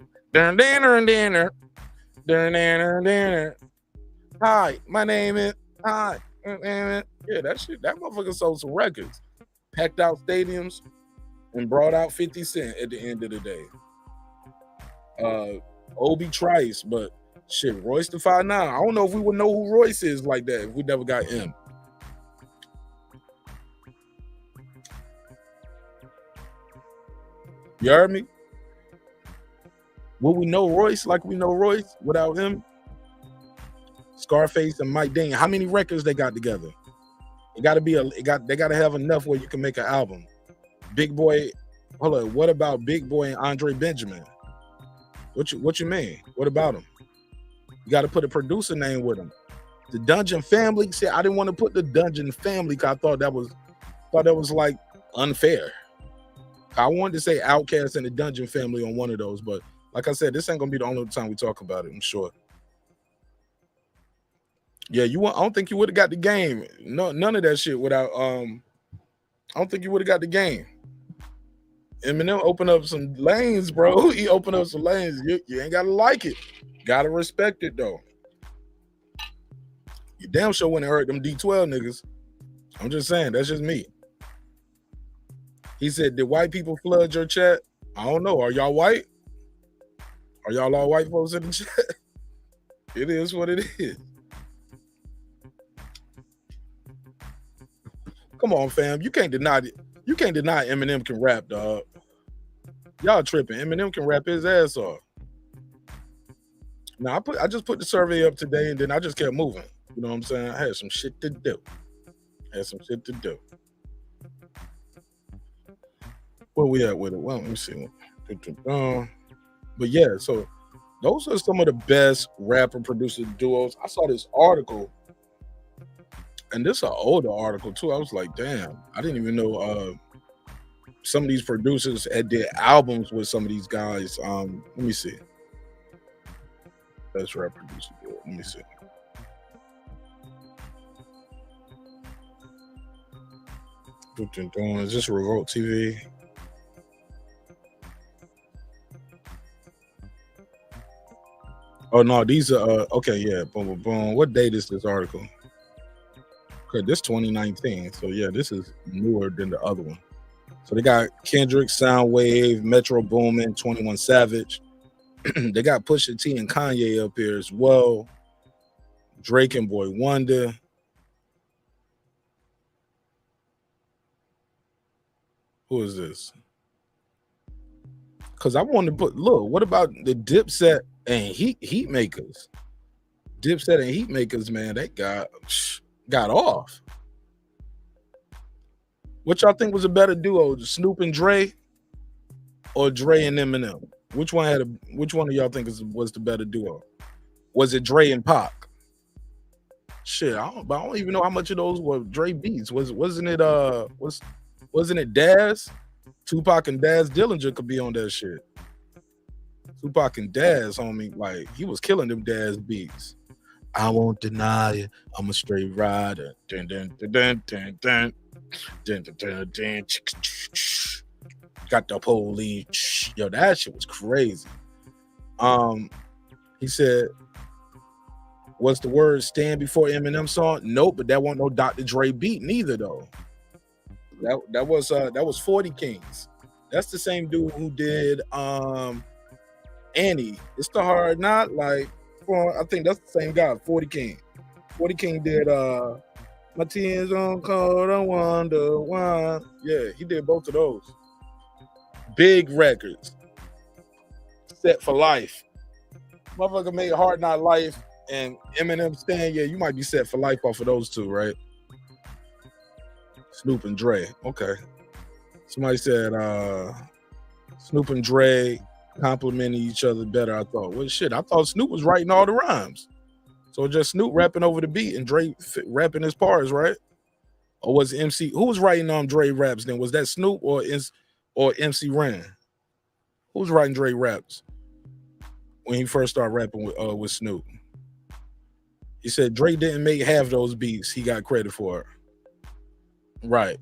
Hi, my name is. Hi. Yeah, that shit. That motherfucker sold some records. Packed out stadiums and brought out 50 Cent at the end of the day. Obi Trice, but shit, Royce the 5'9". I don't know if we would know who Royce is like that if we never got him. You heard me? Will we know Royce like we know Royce without him? Scarface and Mike Dean. How many records they got together? It got to be they got to have enough where you can make an album. Big Boy. Hold on. What about Big Boy and Andre Benjamin? What you mean? What about him? You got to put a producer name with him. The Dungeon Family. See, I didn't want to put the Dungeon Family because I thought that was like unfair. I wanted to say Outkast and the Dungeon Family on one of those, but like I said, this ain't gonna be the only time we talk about it. I'm sure. Yeah, I don't think you would have got the game. No, none of that shit without. I don't think you would have got the game. Eminem opened up some lanes, bro. He opened up some lanes. You ain't gotta like it. Gotta respect it though. You damn sure wouldn't hurt them D12 niggas. I'm just saying, that's just me. He said, did white people flood your chat? I don't know. Are y'all white? Are y'all all white folks in the chat? It is what it is. Come on, fam. You can't deny it. You can't deny Eminem can rap, dog. Y'all tripping. Eminem can rap his ass off. Now I just put the survey up today and then I just kept moving. You know what I'm saying? I had some shit to do. Where we at with it? Well, let me see. But yeah, so those are some of the best rapper producer duos. I saw this article, and this is an older article too. I was like, damn, I didn't even know some of these producers had did albums with some of these guys. Let me see. Best rap producer duo. Let me see. Is this Revolt TV? Oh no, these are okay. Yeah, boom, boom, boom. What date is this article? Okay, this 2019. So yeah, this is newer than the other one. So they got Kendrick, Soundwave, Metro Boomin, 21 Savage. They got Pusha T and Kanye up here as well. Drake and Boy Wonder. Who is this? Because I wanted to put, look, what about the Dipset and Heat Makers? Dipset and Heat Makers, man, they got off. What y'all think was a better duo, Snoop and Dre, or Dre and Eminem? Which one of y'all think was the better duo? Was it Dre and Pac? Shit, I don't even know how much of those were Dre beats. Wasn't it Daz? Tupac and Daz Dillinger could be on that shit. Tupac and Daz, homie, like he was killing them Daz beats. I won't deny it. I'm a straight rider. Dun, dun, dun, dun, dun, dun. Dun, dun, dun, dun. Got the police. Yo, that shit was crazy. He said, "What's the word? Stand before Eminem song?" Nope, but that wasn't no Dr. Dre beat neither though. That was 40 Kings. That's the same dude who did Annie. It's the Hard Knot. Like, I think that's the same guy. 40 King. 40 King did My Tears on Cold. I Wonder Why. Yeah, he did both of those. Big records. Set for life. Motherfucker made Hard Knot Life and Eminem Stand. Yeah, you might be set for life off of those two, right? Snoop and Dre. Okay. Somebody said Snoop and Dre complimenting each other better, I thought. Well, shit, I thought Snoop was writing all the rhymes. So just Snoop rapping over the beat and Dre rapping his parts, right? Or was MC, who was writing on Dre raps then? Was that Snoop or MC Ren? Who was writing Dre raps when he first started rapping with Snoop? He said Dre didn't make half those beats he got credit for it. Right.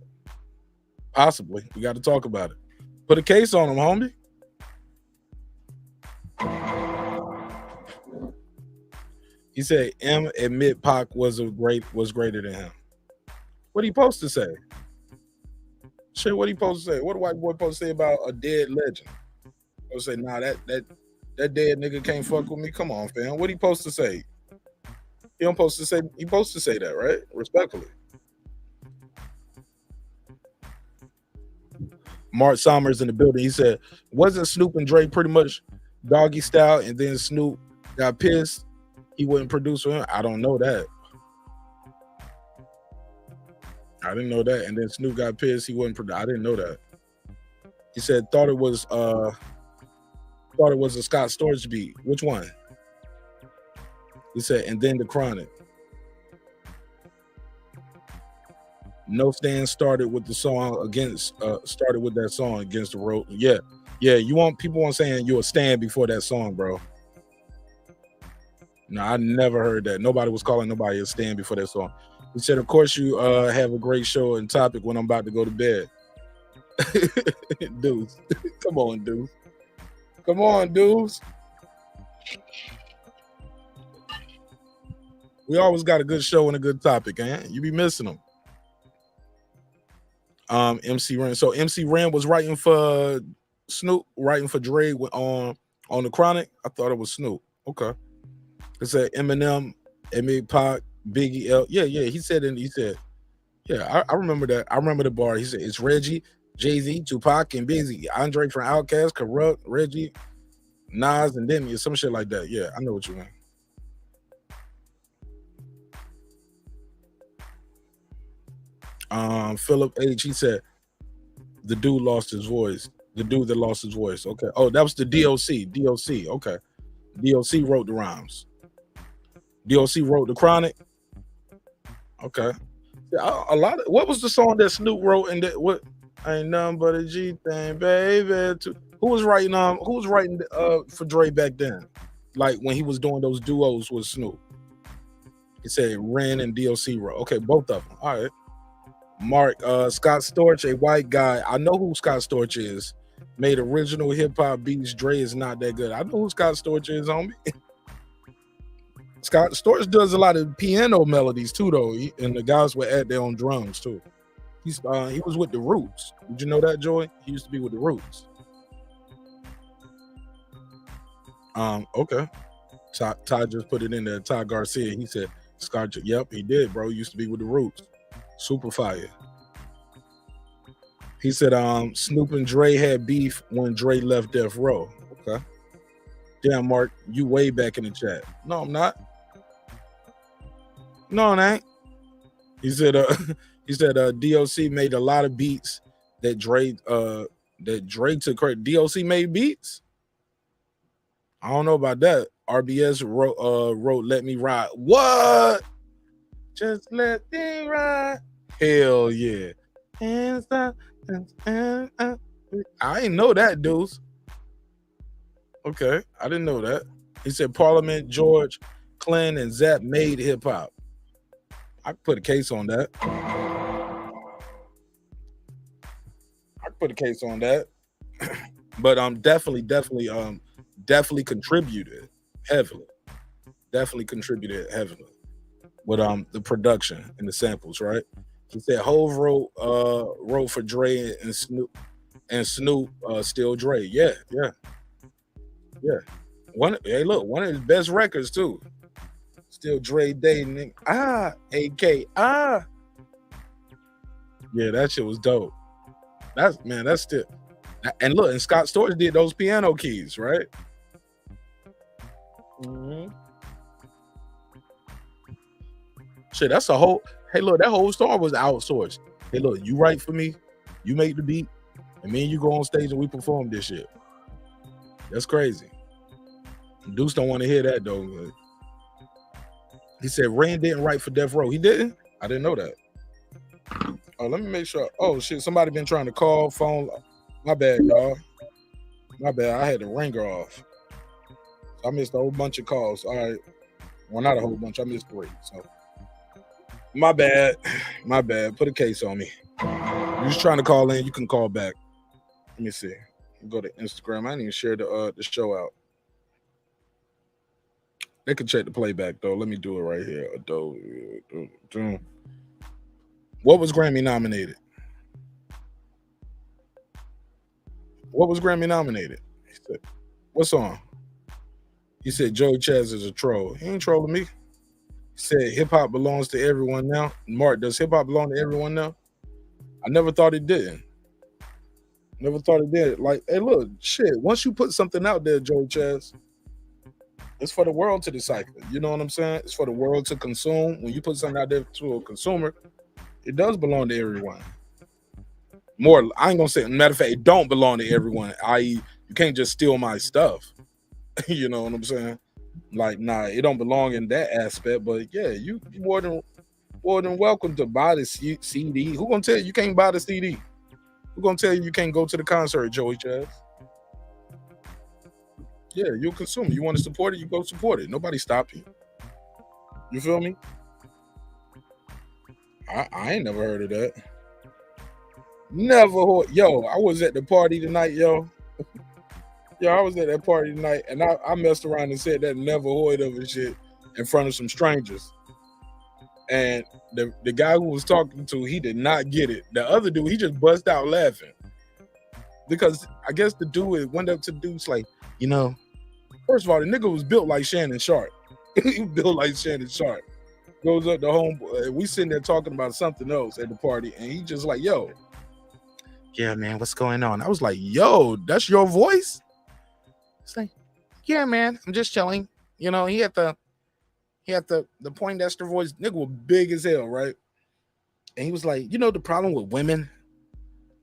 Possibly. We got to talk about it. Put a case on him, homie. He said M admit Pac was greater than him. What he supposed to say? Shit, what he supposed to say? What the white boy supposed to say about a dead legend? He'll say, nah, that dead nigga can't fuck with me. Come on, fam. What he supposed to say? He don't supposed to say. He supposed to say that, right? Respectfully. Mark Sommers in the building. He said, wasn't Snoop and Dre pretty much doggy style, and then Snoop got pissed? He wouldn't produce for him. I don't know that. I didn't know that. And then Snoop got pissed. He wouldn't produce. I didn't know that. He said thought it was a Scott Storch beat. Which one? He said, and then the Chronic. No Stand started with the song against started with that song against the road. Yeah. You want people on saying you a stand before that song, bro. No, I never heard that. Nobody was calling nobody a stand before that song. He said, of course you have a great show and topic when I'm about to go to bed. Dudes. Come on, dudes. Come on, dudes. We always got a good show and a good topic, eh? You be missing them. MC Ren. So MC Ren was writing for Snoop, writing for Dre on the Chronic. I thought it was Snoop. Okay. It said Eminem, M.A. Pac, Biggie L. Yeah. He said, yeah, I remember that. I remember the bar. He said it's Reggie, Jay-Z, Tupac, and Biggie. Andre from Outkast, Corrupt, Reggie, Nas, and Demi, or some shit like that. Yeah, I know what you mean. Philip H. He said the dude lost his voice. The dude that lost his voice. Okay. Oh, that was the DOC. DOC. Okay. DOC wrote the rhymes. DOC wrote the Chronic. Okay. A lot of what was the song that Snoop wrote and that what ain't nothing but a G thing, baby. Who was writing for Dre back then? Like when he was doing those duos with Snoop. He said Ren and DOC wrote. Okay, both of them. All right. Mark, Scott Storch, a white guy. I know who Scott Storch is. Made original hip hop beats. Dre is not that good. I know who Scott Storch is, homie. Scott Storch does a lot of piano melodies too, though, and the guys were at their own drums too. He was with the Roots. Did you know that, Joy? He used to be with the Roots. Okay. Ty just put it in there. Ty Garcia. He said Scott. Yep, he did, bro. He used to be with the Roots. Super fire. He said Snoop and Dre had beef when Dre left Death Row. Okay. Damn, Mark, you way back in the chat. No, I'm not. No, it ain't. He said DOC made a lot of beats that Dre took credit. DOC made beats? I don't know about that. RBS wrote Let Me Ride. What? Just let me ride. Hell yeah. I ain't know that, dudes. Okay, I didn't know that. He said Parliament, George, Clinton, and Zapp made hip hop. I could put a case on that. But definitely contributed heavily. With the production and the samples, right? He said Hove wrote for Dre and Snoop still Dre. Yeah. One of his best records too. Still Dre dating AK. Yeah, that shit was dope. That's still. And look, and Scott Storch did those piano keys, right? Mm-hmm. Shit, that's a whole. Hey, look, that whole song was outsourced. Hey, look, you write for me, you make the beat, and me and you go on stage and we perform this shit. That's crazy. Deuce don't want to hear that though. But he said Rain didn't write for Death Row. He didn't? I didn't know that. Oh, let me make sure. Oh shit, somebody been trying to call phone. My bad, y'all. My bad. I had the ringer off. I missed a whole bunch of calls. All right. Well, not a whole bunch. I missed 3. So my bad. Put a case on me. You're just trying to call in. You can call back. Let me see. Go to Instagram. I didn't even share the show out. They can check the playback though. Let me do it right here. What was Grammy nominated? He said, what song? He said Joey Chaz is a troll. He ain't trolling me. He said hip hop belongs to everyone now. Mark, does hip hop belong to everyone now? I never thought it didn't. Like, hey, look, shit. Once you put something out there, Joey Chaz, it's for the world to decipher. You know what I'm saying? It's for the world to consume. When you put something out there to a consumer, it does belong to everyone. More, I ain't gonna say. Matter of fact, it don't belong to everyone. I.e., you can't just steal my stuff. You know what I'm saying? Like, nah, it don't belong in that aspect. But yeah, you more than welcome to buy the CD. Who gonna tell you can't buy the CD? Who gonna tell you can't go to the concert, Joey Chaz? Yeah, you're a consumer. You want to support it, you go support it. Nobody stop you. You feel me? I ain't never heard of that. Never. Yo, I was at the party tonight, yo. I was at that party tonight, and I messed around and said that never heard of it shit in front of some strangers. And the guy who was talking to, he did not get it. The other dude, he just bust out laughing. Because I guess the dude went up to the dude's like, you know, first of all, the nigga was built like Shannon Sharp. He was built like Shannon Sharp. Goes up to homeboy. We sitting there talking about something else at the party, and he just like, yo, yeah, man, what's going on? I was like, yo, that's your voice? It's like, yeah, man, I'm just chilling. You know, he had the Poindexter voice. Nigga was big as hell, right? And he was like, you know, the problem with women,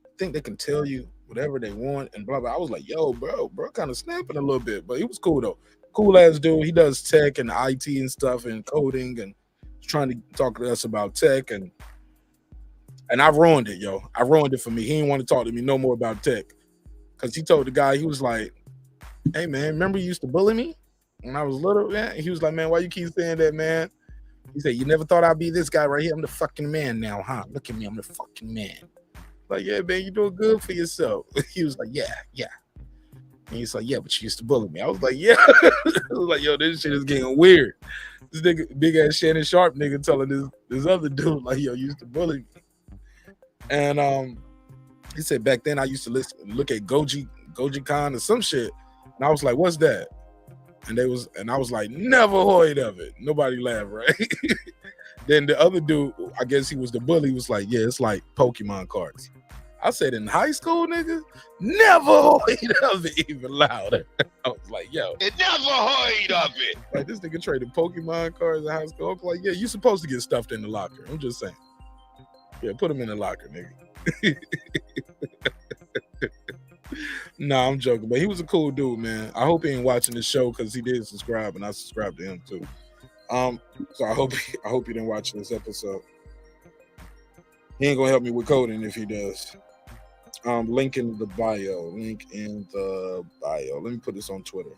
I think they can tell you whatever they want and blah, blah. I was like, yo, bro kind of snapping a little bit, but he was cool though. Cool ass dude. He does tech and IT and stuff and coding and trying to talk to us about tech and I ruined it, yo. I ruined it for me. He didn't want to talk to me no more about tech. Because he told the guy, he was like, hey man, remember you used to bully me when I was little? Yeah. And he was like, man, why you keep saying that, man? He said, you never thought I'd be this guy right here. I'm the fucking man now, huh? Look at me, I'm the fucking man. Like, yeah, man, you doing good for yourself. He was like, yeah. And he's like, yeah, but you used to bully me. I was like, yeah. I was like, yo, this shit is getting weird. This nigga, big ass Shannon Sharp nigga telling this other dude, like, yo, you used to bully me. And he said back then I used to look at Goji Khan or some shit. And I was like, what's that? And I was like, never heard of it. Nobody laughed, right? Then the other dude, I guess he was the bully, was like, yeah, it's like Pokemon cards. I said, in high school, nigga, never heard of it, even louder. I was like, yo, it never heard of it. Like, this nigga traded Pokemon cards in high school. I was like, yeah, you supposed to get stuffed in the locker. I'm just saying. Yeah, put him in the locker, nigga. Nah, I'm joking, but he was a cool dude, man. I hope he ain't watching the show because he did subscribe, and I subscribed to him too. So I hope he didn't watch this episode. He ain't gonna help me with coding if he does. Link in the bio. Link in the bio. Let me put this on Twitter.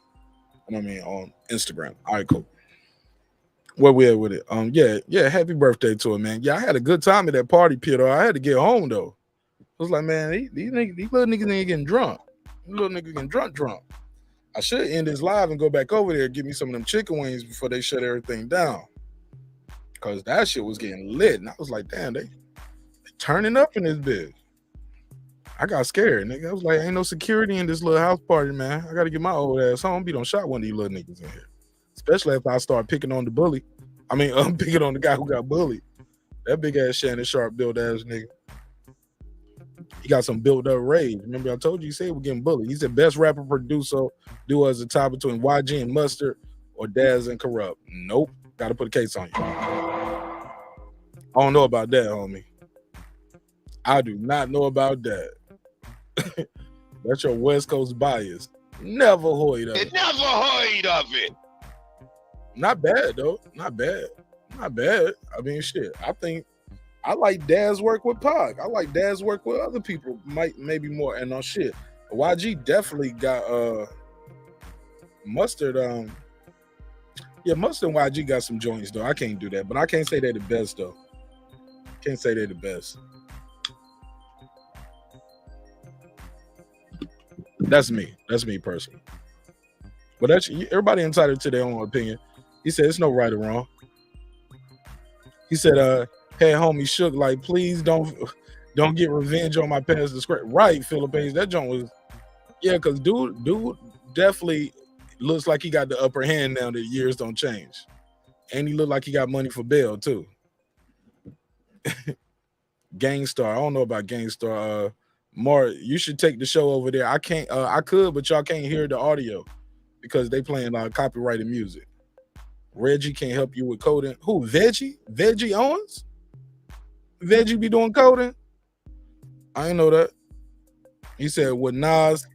And I mean on Instagram. All right, cool. Where we at with it? Yeah. Happy birthday to him, man. Yeah, I had a good time at that party, Peter. I had to get home though. I was like, man, these little niggas ain't getting drunk. These little niggas getting drunk. I should end this live and go back over there and give me some of them chicken wings before they shut everything down. Cause that shit was getting lit. And I was like, damn, they turning up in this bitch. I got scared, nigga. I was like, ain't no security in this little house party, man. I gotta get my old ass home. Be done shot one of these little niggas in here. Especially if I start picking on the bully. I mean, I'm picking on the guy who got bullied. That big ass Shannon Sharp built ass nigga. He got some built up rage. Remember, I told you he said we're getting bullied. He said best rapper producer duo as a tie between YG and Mustard or Daz and Corrupt. Nope. Gotta put a case on you. I don't know about that, homie. I do not know about that. That's your West Coast bias. Never heard of it. Never heard of it. Not bad though. Not bad. I mean, shit. I think I like Daz work with Pac. I like Daz work with other people. Maybe more. And on shit. YG definitely got Mustard. Yeah, Mustard and YG got some joints though. I can't do that, but I can't say they're the best though. Can't say they're the best. That's me personally. But that's everybody entitled to their own opinion. He said it's no right or wrong. He said, hey homie Shook, like please don't get revenge on my past disgrace. Right, Philippines. That joint was because dude definitely looks like he got the upper hand now that years don't change. And he looked like he got money for bail too. Gangstar. I don't know about Gangstar. Mark, you should take the show over there. I can't. I could, but y'all can't hear the audio because they playing copyrighted music. Reggie can't help you with coding. Who? Veggie? Veggie Owens? Veggie be doing coding? I didn't know that. He said, would Nas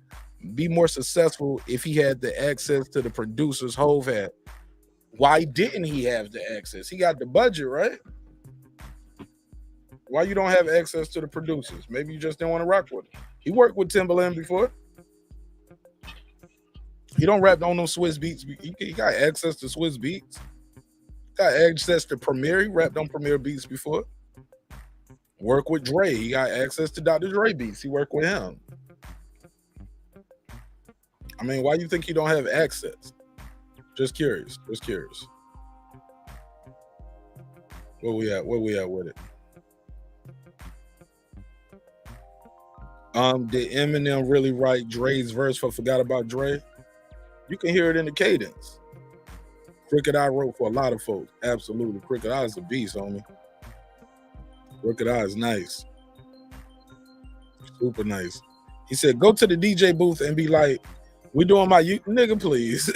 be more successful if he had the access to the producers Hove had? Why didn't he have the access? He got the budget, right? Why you don't have access to the producers? Maybe you just didn't want to rock with him. He worked with Timbaland before. He don't rap on those Swiss beats. He got access to Swiss beats. Got access to Premier. He rapped on Premier beats before. Work with Dre. He got access to Dr. Dre beats. He worked with him. I mean, why do you think he don't have access? Just curious. Where we at with it? Did Eminem really write Dre's verse for Forgot About Dre? You can hear it in the cadence. Crooked Eye wrote for a lot of folks. Absolutely. Crooked Eye is a beast, homie. Crooked Eye is nice. Super nice. He said, go to the DJ booth and be like, we doing my nigga, please.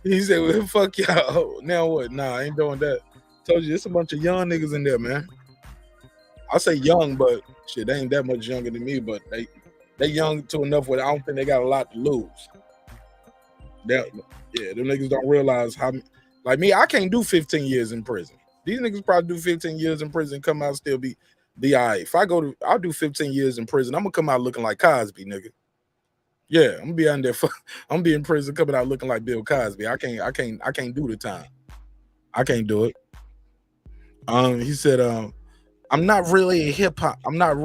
He said, well, fuck y'all. Now what? Nah, I ain't doing that. Told you, it's a bunch of young niggas in there, man. I say young, but shit, they ain't that much younger than me, but they young to enough where I don't think they got a lot to lose. Them niggas don't realize how, like me, I can't do 15 years in prison. These niggas probably do 15 years in prison, come out still be all right. If I'll do 15 years in prison, I'm gonna come out looking like Cosby, nigga. Yeah, I'm gonna be out there. I'm gonna be in prison coming out looking like Bill Cosby. I can't do the time. I can't do it. He said, I'm not really in hip hop, but I'm not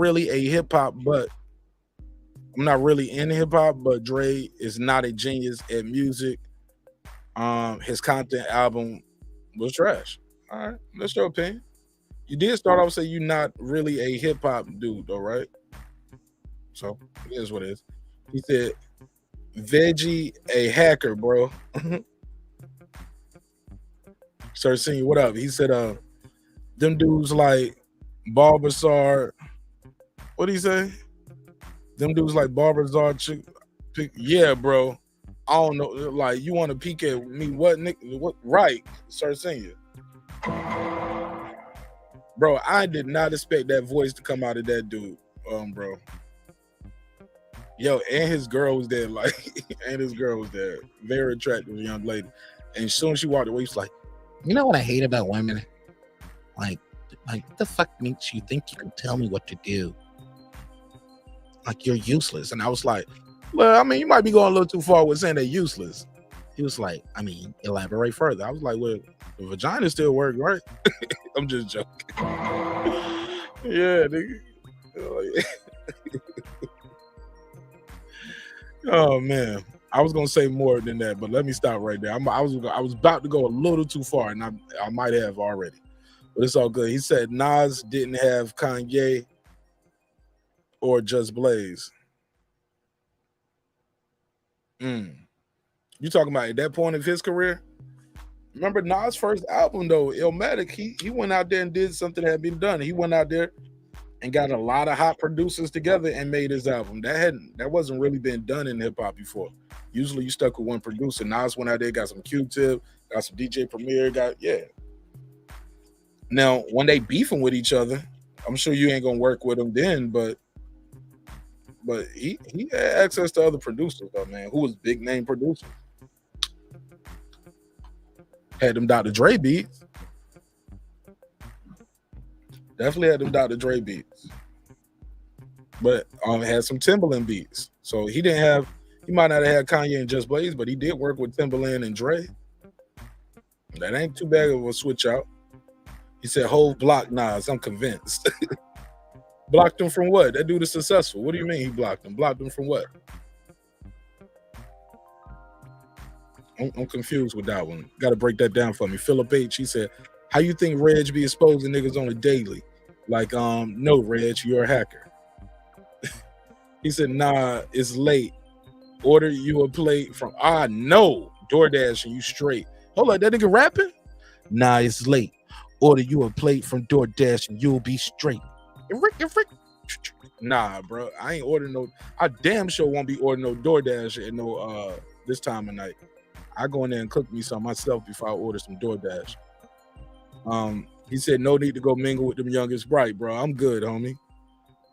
really in hip hop, but Dre is not a genius at music. His content album was trash. All right, that's your opinion. You did start off saying you're not really a hip hop dude, though, right? So it is what it is. He said, Veggie a hacker, bro. Sir Senior, what up? He said, them dudes like Barbazar. What did he say? Them dudes like Barbazar. Yeah, bro. I don't know. Like, you want to peek at me? What, Nick? What? Right, Sir Senior. Bro, I did not expect that voice to come out of that dude, bro. Yo, and his girl was there, very attractive young lady. And as soon as she walked away, she's like, you know what I hate about women? Like, what the fuck makes you think you can tell me what to do? like you're useless. And I was like, well, I mean, you might be going a little too far with saying they're useless. He was like, I mean, elaborate further. I was like, well, the vagina still works, right? I'm just joking. Yeah, nigga. Oh man, I was gonna say more than that, but let me stop right there. I was about to go a little too far, and I might have already, but it's all good. He said Nas didn't have Kanye or Just Blaze. You talking about at that point of his career? Remember Nas' first album though, Illmatic. He went out there and did something that had been done. He went out there and got a lot of hot producers together and made his album. That wasn't really been done in hip hop before. Usually you stuck with one producer. Nas went out there, got some Q-Tip, got some DJ Premier, Now, when they beefing with each other, I'm sure you ain't gonna work with them then, but he had access to other producers though, man, who was big name producers. Had them Dr. Dre beats. Definitely had them Dr. Dre beats. But had some Timbaland beats. So he might not have had Kanye and Just Blaze, but he did work with Timbaland and Dre. That ain't too bad of a switch out. He said, "Whole block Nas." I'm convinced. Blocked him from what? That dude is successful. What do you mean he blocked him? Blocked him from what? I'm confused with that one. Got to break that down for me. Philip H. He said, "How you think Reg be exposing niggas on a daily?" Like, no, Reg, you're a hacker. He said, "Nah, it's late. Order you a plate from no DoorDash and you straight." Hold on, that nigga rapping? "Nah, it's late. Order you a plate from DoorDash and you'll be straight." Nah, bro, I ain't ordering no. I damn sure won't be ordering no DoorDash and no this time of night. I go in there and cook me some myself before I order some DoorDash. He said, "No need to go mingle with them youngest bright, bro. I'm good, homie.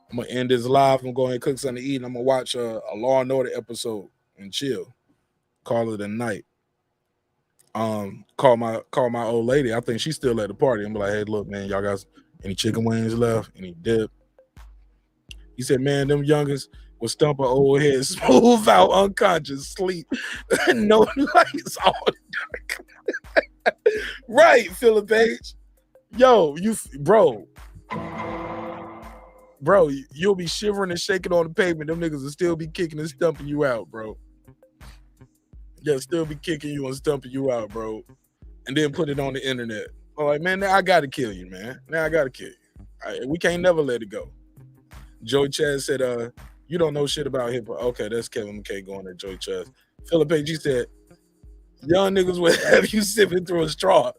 I'm gonna end this live. I'm gonna go ahead and cook something to eat, and I'm gonna watch a Law and Order episode and chill. Call it a night." Call my old lady. I think she's still at the party. I'm like, "Hey, look, man, y'all got any chicken wings left? Any dip?" He said, "Man, them youngest will stump her old head smooth out, unconscious, sleep, no lights, all dark." Right, Philip H. Yo, bro, you'll be shivering and shaking on the pavement. Them niggas will still be kicking and stumping you out, bro. Yeah, still be kicking you and stumping you out, bro. And then put it on the internet. I'm like, man, now I gotta kill you, man. Now I gotta kill you. We can't never let it go. Joey Chaz said, "You don't know shit about hip hop." Okay, that's Kevin McKay going there, Joey Chaz. Philip H. said, "Young niggas will have you sipping through a straw,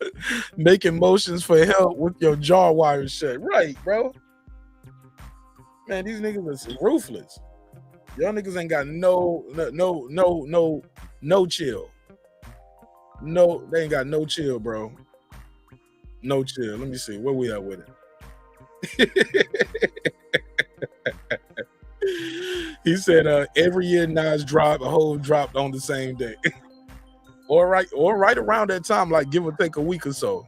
making motions for help with your jaw wire shut." Right, bro. Man, these niggas are ruthless. Y'all niggas ain't got no chill. No, they ain't got no chill, bro. No chill. Let me see. Where we at with it? He said, "Every year Nas drop, a whole dropped on the same day." or right around that time, like give or take a week or so.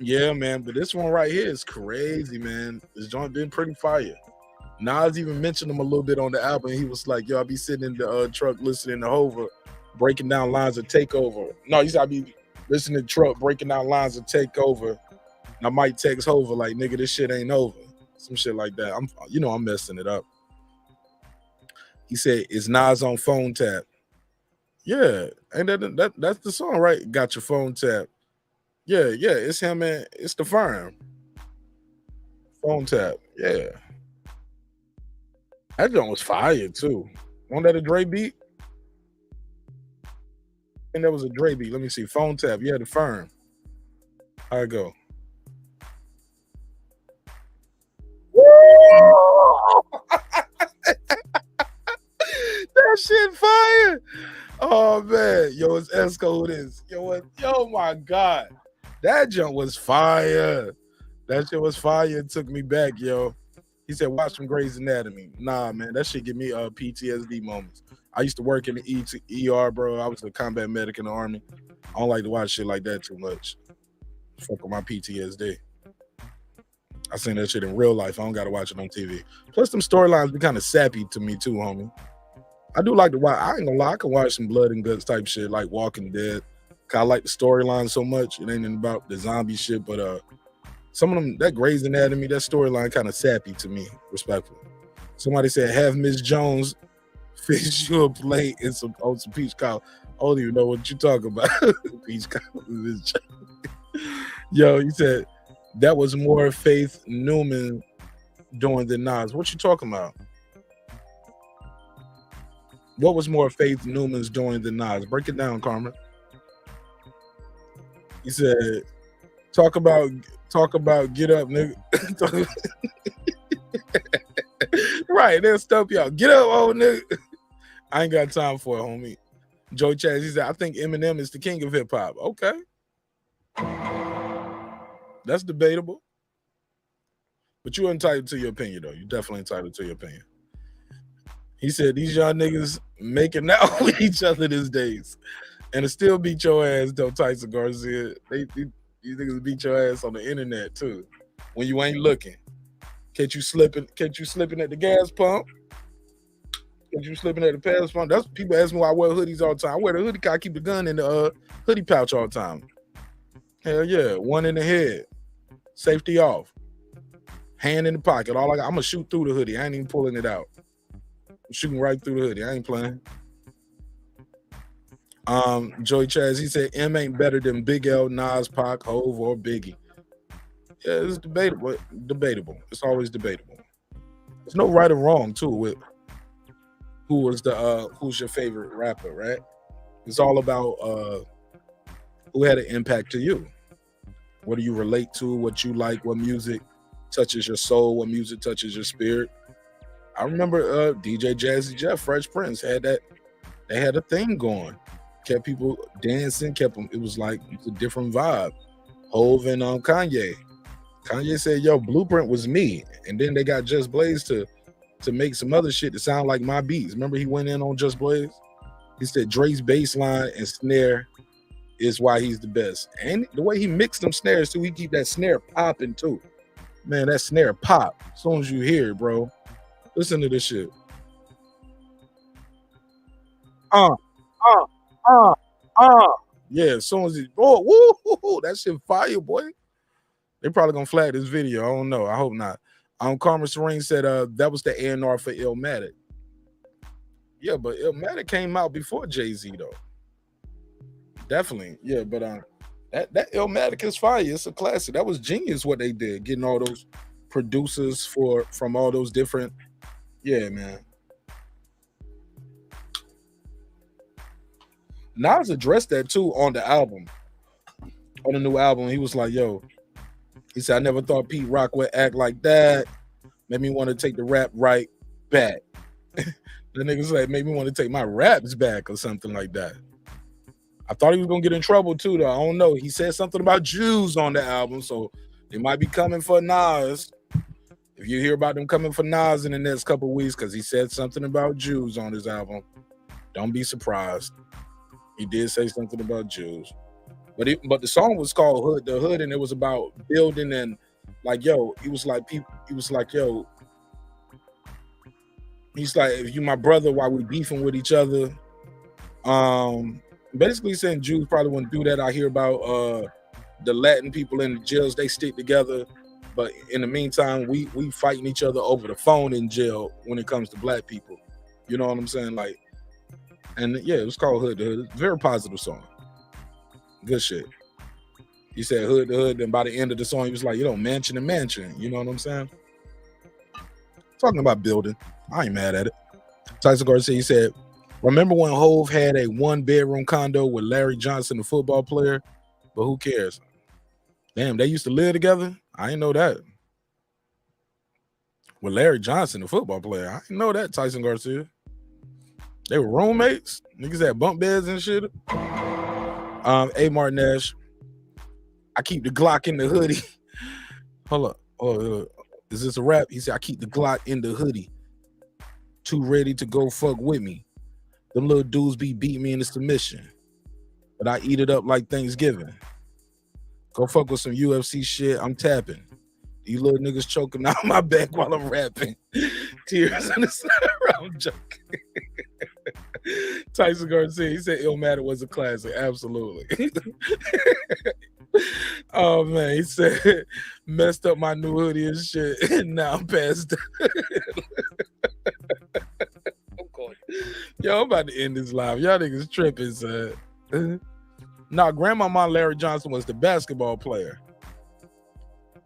Yeah, man. But this one right here is crazy, man. This joint been pretty fire. Nas even mentioned him a little bit on the album. He was like, "Yo, I be sitting in the truck listening to Hova, breaking down lines of Takeover." No, he said, "I be listening to the truck, breaking down lines of Takeover. And I might text Hova like, nigga, this shit ain't over." Some shit like that. I'm messing it up. He said, "Is Nas on phone tap?" Yeah, and that's the song, right? "Got your phone tap." Yeah, it's him and it's the firm. Phone tap. Yeah. That joint was fire too. Wasn't that a Dre beat? And that was a Dre beat. Let me see. Phone tap. Yeah, the firm. How it go? That shit fire. Oh man. Yo, it's Esco this. Yo, my God. That jump was fire. That shit was fire. It took me back, yo. He said, "Watch some Grey's Anatomy." Nah, man, that shit give me PTSD moments. I used to work in the ER, bro. I was a combat medic in the Army. I don't like to watch shit like that too much. Fuck with my PTSD. I seen that shit in real life. I don't gotta watch it on TV. Plus, them storylines be kind of sappy to me too, homie. I do like to watch. I ain't gonna lie, I can watch some blood and guts type shit like Walking Dead. Cause I like the storyline so much. It ain't about the zombie shit, but some of them, that Grey's Anatomy, that storyline kind of sappy to me, respectfully. Somebody said, have Miss Jones fix you a plate and some peach cobbler. I don't even know what you talking about. Peach cobbler. Yo, you said that was more Faith Newman doing than Nas. What you talking about? What was more Faith Newman's doing than Nas? Break it down, Carmen. He said, talk about get up, nigga. Right, they'll stump y'all. Get up, old nigga. I ain't got time for it, homie. Joe Chaz, he said, I think Eminem is the king of hip hop. Okay. That's debatable. But you're entitled to your opinion, though. You're definitely entitled to your opinion. He said, these young niggas making out with each other these days. And it still beat your ass, though, Tyson Garcia. These niggas beat your ass on the internet, too. When you ain't looking. Catch you slipping at the gas pump. Catch you slipping at the gas pump. That's people ask me why I wear hoodies all the time. I wear the hoodie because I keep the gun in the hoodie pouch all the time. Hell yeah. One in the head. Safety off. Hand in the pocket. I'm going to shoot through the hoodie. I ain't even pulling it out. I'm shooting right through the hoodie. I ain't playing. Joey Chaz, he said M ain't better than Big L, Nas, Pac, Hove, or Biggie. Yeah, it's debatable. It's always debatable. There's no right or wrong too with who's your favorite rapper, right? It's all about who had an impact to you. What do you relate to? What you like? What music touches your soul? What music touches your spirit? I remember DJ Jazzy Jeff, Fresh Prince had that. They had a thing going. Kept people dancing. Kept them. It was like it's a different vibe. Hove and Kanye. Kanye said, "Yo, Blueprint was me," and then they got Just Blaze to make some other shit to sound like my beats. Remember, he went in on Just Blaze. He said Dre's bass line and snare is why he's the best, and the way he mixed them snares too. He keep that snare popping too. Man, that snare pop as soon as you hear it, bro. Listen to this shit. Yeah, as soon as that shit fire, boy. They probably gonna flag this video. I don't know. I hope not. Carmen Serene said that was the A&R for Illmatic. Yeah, but Illmatic came out before Jay-Z though. Definitely. Yeah, but that Illmatic is fire. It's a classic. That was genius what they did, getting all those producers from all those different. Yeah, man. Nas addressed that too on the album. On the new album, he was like, yo, he said, I never thought Pete Rock would act like that. Made me want to take the rap right back. The niggas like, made me want to take my raps back or something like that. I thought he was going to get in trouble too, though. I don't know. He said something about Jews on the album, so they might be coming for Nas. If you hear about them coming for Nas in the next couple of weeks, because he said something about Jews on his album, don't be surprised. He did say something about Jews. But the song was called Hood the Hood, and it was about building and like, yo, he was like, yo, he's like, if you my brother, why we beefing with each other? Basically saying Jews probably wouldn't do that. I hear about the Latin people in the jails, they stick together, but in the meantime, we fighting each other over the phone in jail when it comes to black people. You know what I'm saying? Like, and yeah, it was called Hood to Hood. It's a very positive song. Good shit. He said Hood to Hood, and by the end of the song, he was like, mansion to mansion. You know what I'm saying? Talking about building. I ain't mad at it. Tyson Garcia, he said, remember when Hove had a 1-bedroom condo with Larry Johnson, the football player? But who cares? Damn, they used to live together? I didn't know that. With Larry Johnson, the football player. I didn't know that, Tyson Garcia. They were roommates. Niggas had bunk beds and shit. Marq Nash. I keep the Glock in the hoodie. Hold up. Oh, is this a rap? He said, I keep the Glock in the hoodie. Too ready to go fuck with me. Them little dudes be beating me into submission. But I eat it up like Thanksgiving. Go fuck with some UFC shit. I'm tapping. These little niggas choking out my back while I'm rapping. Tears on the side. I'm joking. Tyson Garcia, he said Illmatic was a classic. Absolutely. Oh man, he said messed up my new hoodie and shit. And now I'm past. I'm going. Yo, I'm about to end this live. Y'all niggas tripping, son. Nah, Grandmama Larry Johnson was the basketball player.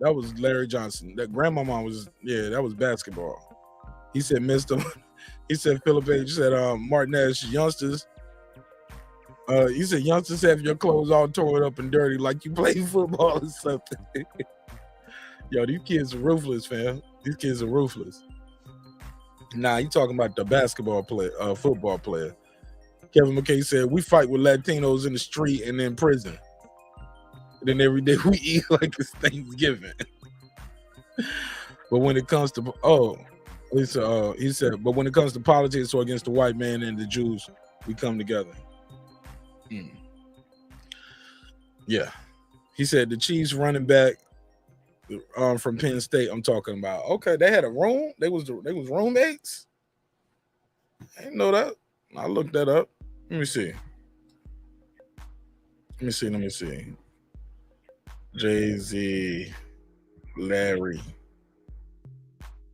That was Larry Johnson. That Grandmama was, yeah, that was basketball. He said messed up. He said Philip H. said Marq Nash, youngsters. He said youngsters have your clothes all torn up and dirty like you play football or something. Yo, these kids are ruthless, fam. These kids are ruthless. Nah, you talking about the basketball player, football player. Kevin McKay said, we fight with Latinos in the street and in prison. And then every day we eat like it's Thanksgiving. But when it comes to, he said, but when it comes to politics or against the white man and the Jews, we come together. Yeah. He said the Chiefs running back from Penn State I'm talking about. Okay, they had a room? They was roommates? I didn't know that. I looked that up. Let me see. Jay-Z, Larry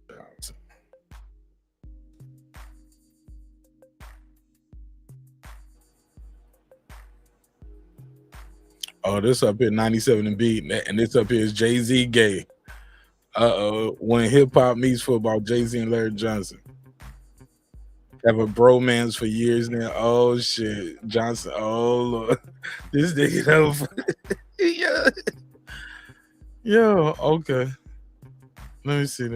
Johnson. Oh, this up here 97 and beat, and this up here is Jay-Z gay. When hip hop meets football, Jay-Z and Larry Johnson have a bromance for years now. Oh shit, Johnson. Oh Lord, this nigga over. Yeah. Yo, okay. Let me see.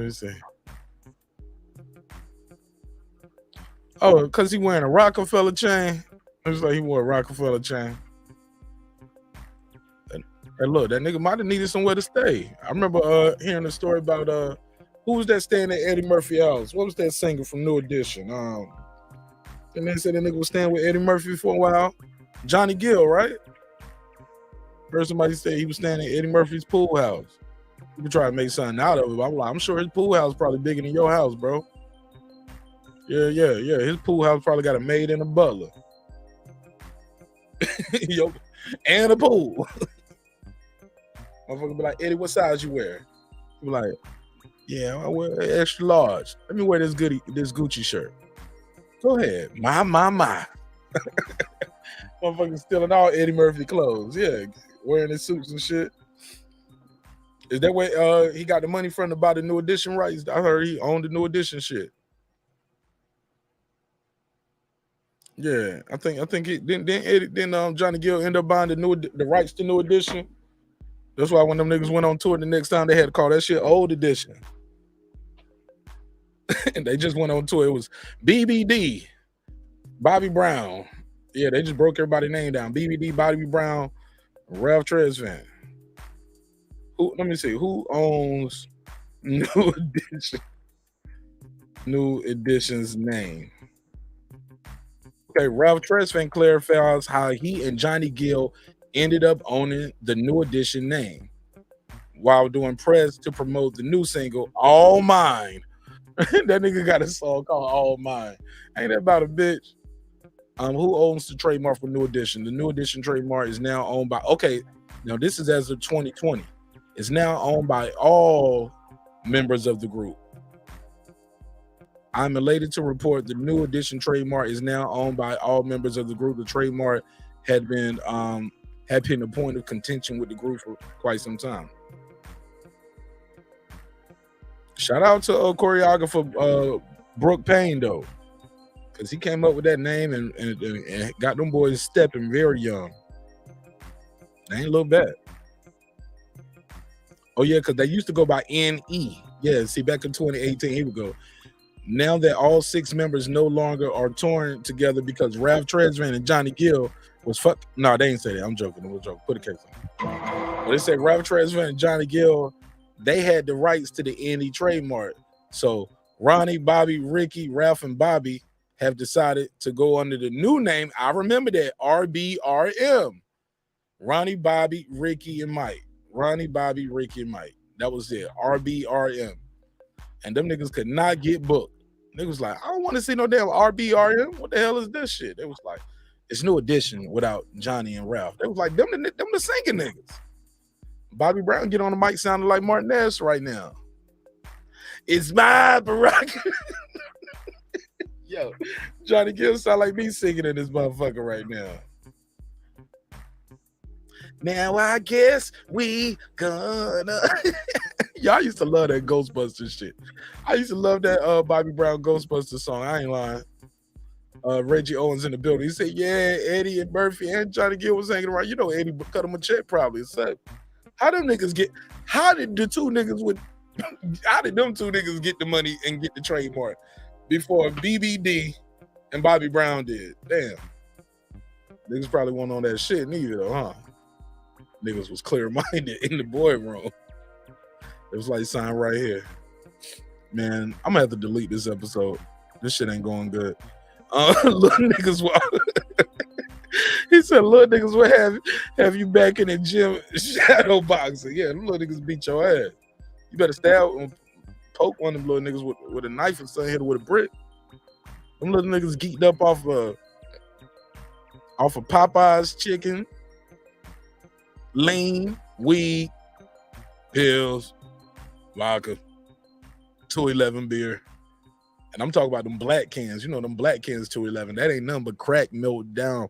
Oh, because he wearing a Rockefeller chain. Looks like he wore a Rockefeller chain. And look, that nigga might have needed somewhere to stay. I remember hearing a story about who was that staying at Eddie Murphy's house? What was that singer from New Edition? And they said that nigga was staying with Eddie Murphy for a while. Johnny Gill, right? Heard somebody say he was staying at Eddie Murphy's pool house. People try to make something out of it. I'm like, I'm sure his pool house is probably bigger than your house, bro. Yeah. His pool house probably got a maid and a butler. Yo, and a pool. Motherfucker be like, Eddie, what size you wear? He be like, yeah, I wear extra large. Let me wear this Gucci shirt. Go ahead. My. Motherfucker stealing all Eddie Murphy clothes. Yeah, wearing his suits and shit. Is that where he got the money from to buy the New Edition rights? I heard he owned the New Edition shit. Yeah, I think he didn't Johnny Gill end up buying the rights to New Edition. That's why when them niggas went on tour the next time, they had to call that shit Old Edition. And they just went on tour. It was BBD, Bobby Brown. Yeah, they just broke everybody's name down. BBD, Bobby Brown, Ralph Tresvant. Let me see. Who owns New Edition? New Edition's name. Okay, Ralph Tresvant clarifies how he and Johnny Gill ended up owning the New Edition name while doing press to promote the new single All Mine. That nigga got a song called All Mine. Ain't that about a bitch? Who owns the trademark for New Edition? The New Edition trademark is now owned by, okay, now this is as of 2020. It's now owned by all members of the group. I'm elated to report the New Edition trademark is now owned by all members of the group. The trademark had been a point of contention with the group for quite some time. Shout out to choreographer Brooke Payne though, because he came up with that name and got them boys stepping very young. They ain't look bad. Oh yeah, because they used to go by N.E. Yeah, see, back in 2018, here we go. Now that all 6 members no longer are torn together because Ralph Tresvant and Johnny Gill was fuck. No, they didn't say that. I'm joking. It was a joke. Put a case on. But they said Ralph Tresvant and Johnny Gill, they had the rights to the N.E. trademark. So Ronnie, Bobby, Ricky, Ralph, and Bobby have decided to go under the new name. I remember that, RBRM. Ronnie, Bobby, Ricky, and Mike. Ronnie, Bobby, Ricky, and Mike. That was it. RBRM. And them niggas could not get booked. Niggas like, I don't want to see no damn RBRM. What the hell is this shit? They was like, it's New Edition without Johnny and Ralph. They was like, them the singing niggas. Bobby Brown get on the mic sounding like Marq Nash right now. It's my prerogative. Yo, Johnny Gill sound like me singing in this motherfucker right now. Now I guess we gonna. Y'all used to love that Ghostbusters shit. I used to love that Bobby Brown Ghostbusters song. I ain't lying. Reggie Owens in the building. He said, yeah, Eddie and Murphy and Johnny Gill was hanging around. You know, Eddie cut him a check probably. So, how did them two niggas get the money and get the trademark before BBD and Bobby Brown did? Damn. Niggas probably weren't on that shit neither, though, huh? Niggas was clear-minded in the boardroom. It was like sign right here. Man, I'm gonna have to delete this episode. This shit ain't going good. Little niggas will. He said, little niggas will have you back in the gym shadow boxing. Yeah, them little niggas beat your ass. You better stab and poke one of them little niggas with a knife and something, hit it with a brick. Them little niggas geeked up off of Popeye's chicken, lean, weed, pills, vodka, 211 beer. And I'm talking about them black cans. You know, them black cans 211. That ain't nothing but crack melted down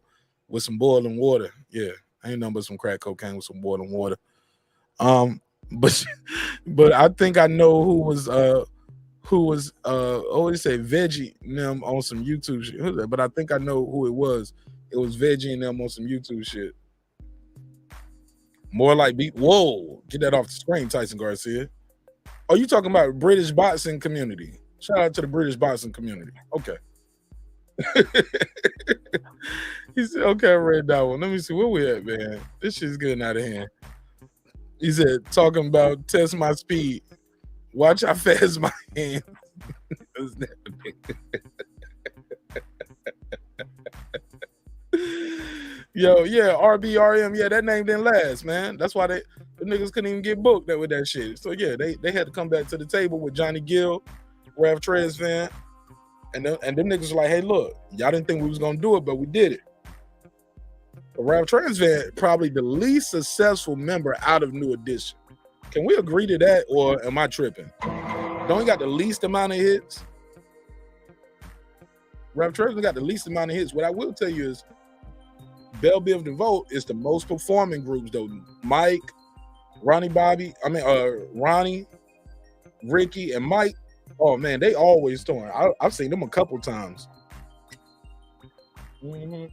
with some boiling water. Yeah, ain't nothing but some crack cocaine with some boiling water. But I think I know who was always say Veggie and them on some YouTube shit. But I think I know who it was. It was Veggie and them on some YouTube shit. More like whoa, get that off the screen, Tyson Garcia. Oh, you talking about British boxing community? Shout out to the British boxing community. Okay. He said, okay, I read that one. Let me see where we at, man. This shit's getting out of hand. He said, talking about test my speed. Watch how fast my hands. Yo, yeah, RBRM, yeah, that name didn't last, man. That's why the niggas couldn't even get booked with that shit. So yeah, they had to come back to the table with Johnny Gill, Ralph Tresvant, and them niggas were like, hey, look, y'all didn't think we was gonna do it, but we did it. But Ralph Tresvant probably the least successful member out of New Edition. Can we agree to that, or am I tripping? Don't he got the least amount of hits? Ralph Tresvant got the least amount of hits. What I will tell you is Belle Biv DeVoe is the most performing groups though. Mike, Ronnie, Ricky, and Mike. Oh man, they always touring. I've seen them a couple times. Mm-hmm.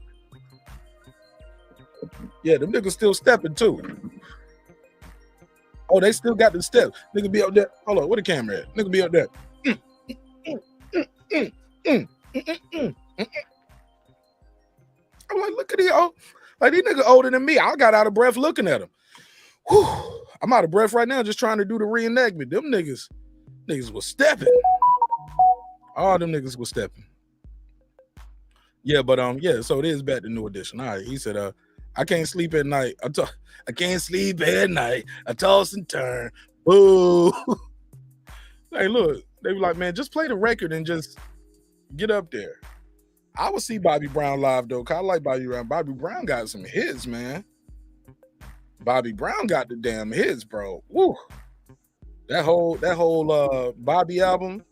Yeah, them niggas still stepping too. Oh, they still got the steps. Nigga be up there. Hold on, where the camera at? Nigga be up there. I'm like, look at these old, like these niggas older than me. I got out of breath looking at them. Whew, I'm out of breath right now just trying to do the reenactment. Them niggas was stepping. All them niggas was stepping. Yeah, but yeah, so it is back to New Edition. All right, he said, I can't sleep at night. I can't sleep at night. I toss and turn. Boo. Hey, look, they were like, man, just play the record and just get up there. I would see Bobby Brown live though, cause I like Bobby Brown. Bobby Brown got some hits, man. Bobby Brown got the damn hits, bro. Woo. That whole Bobby album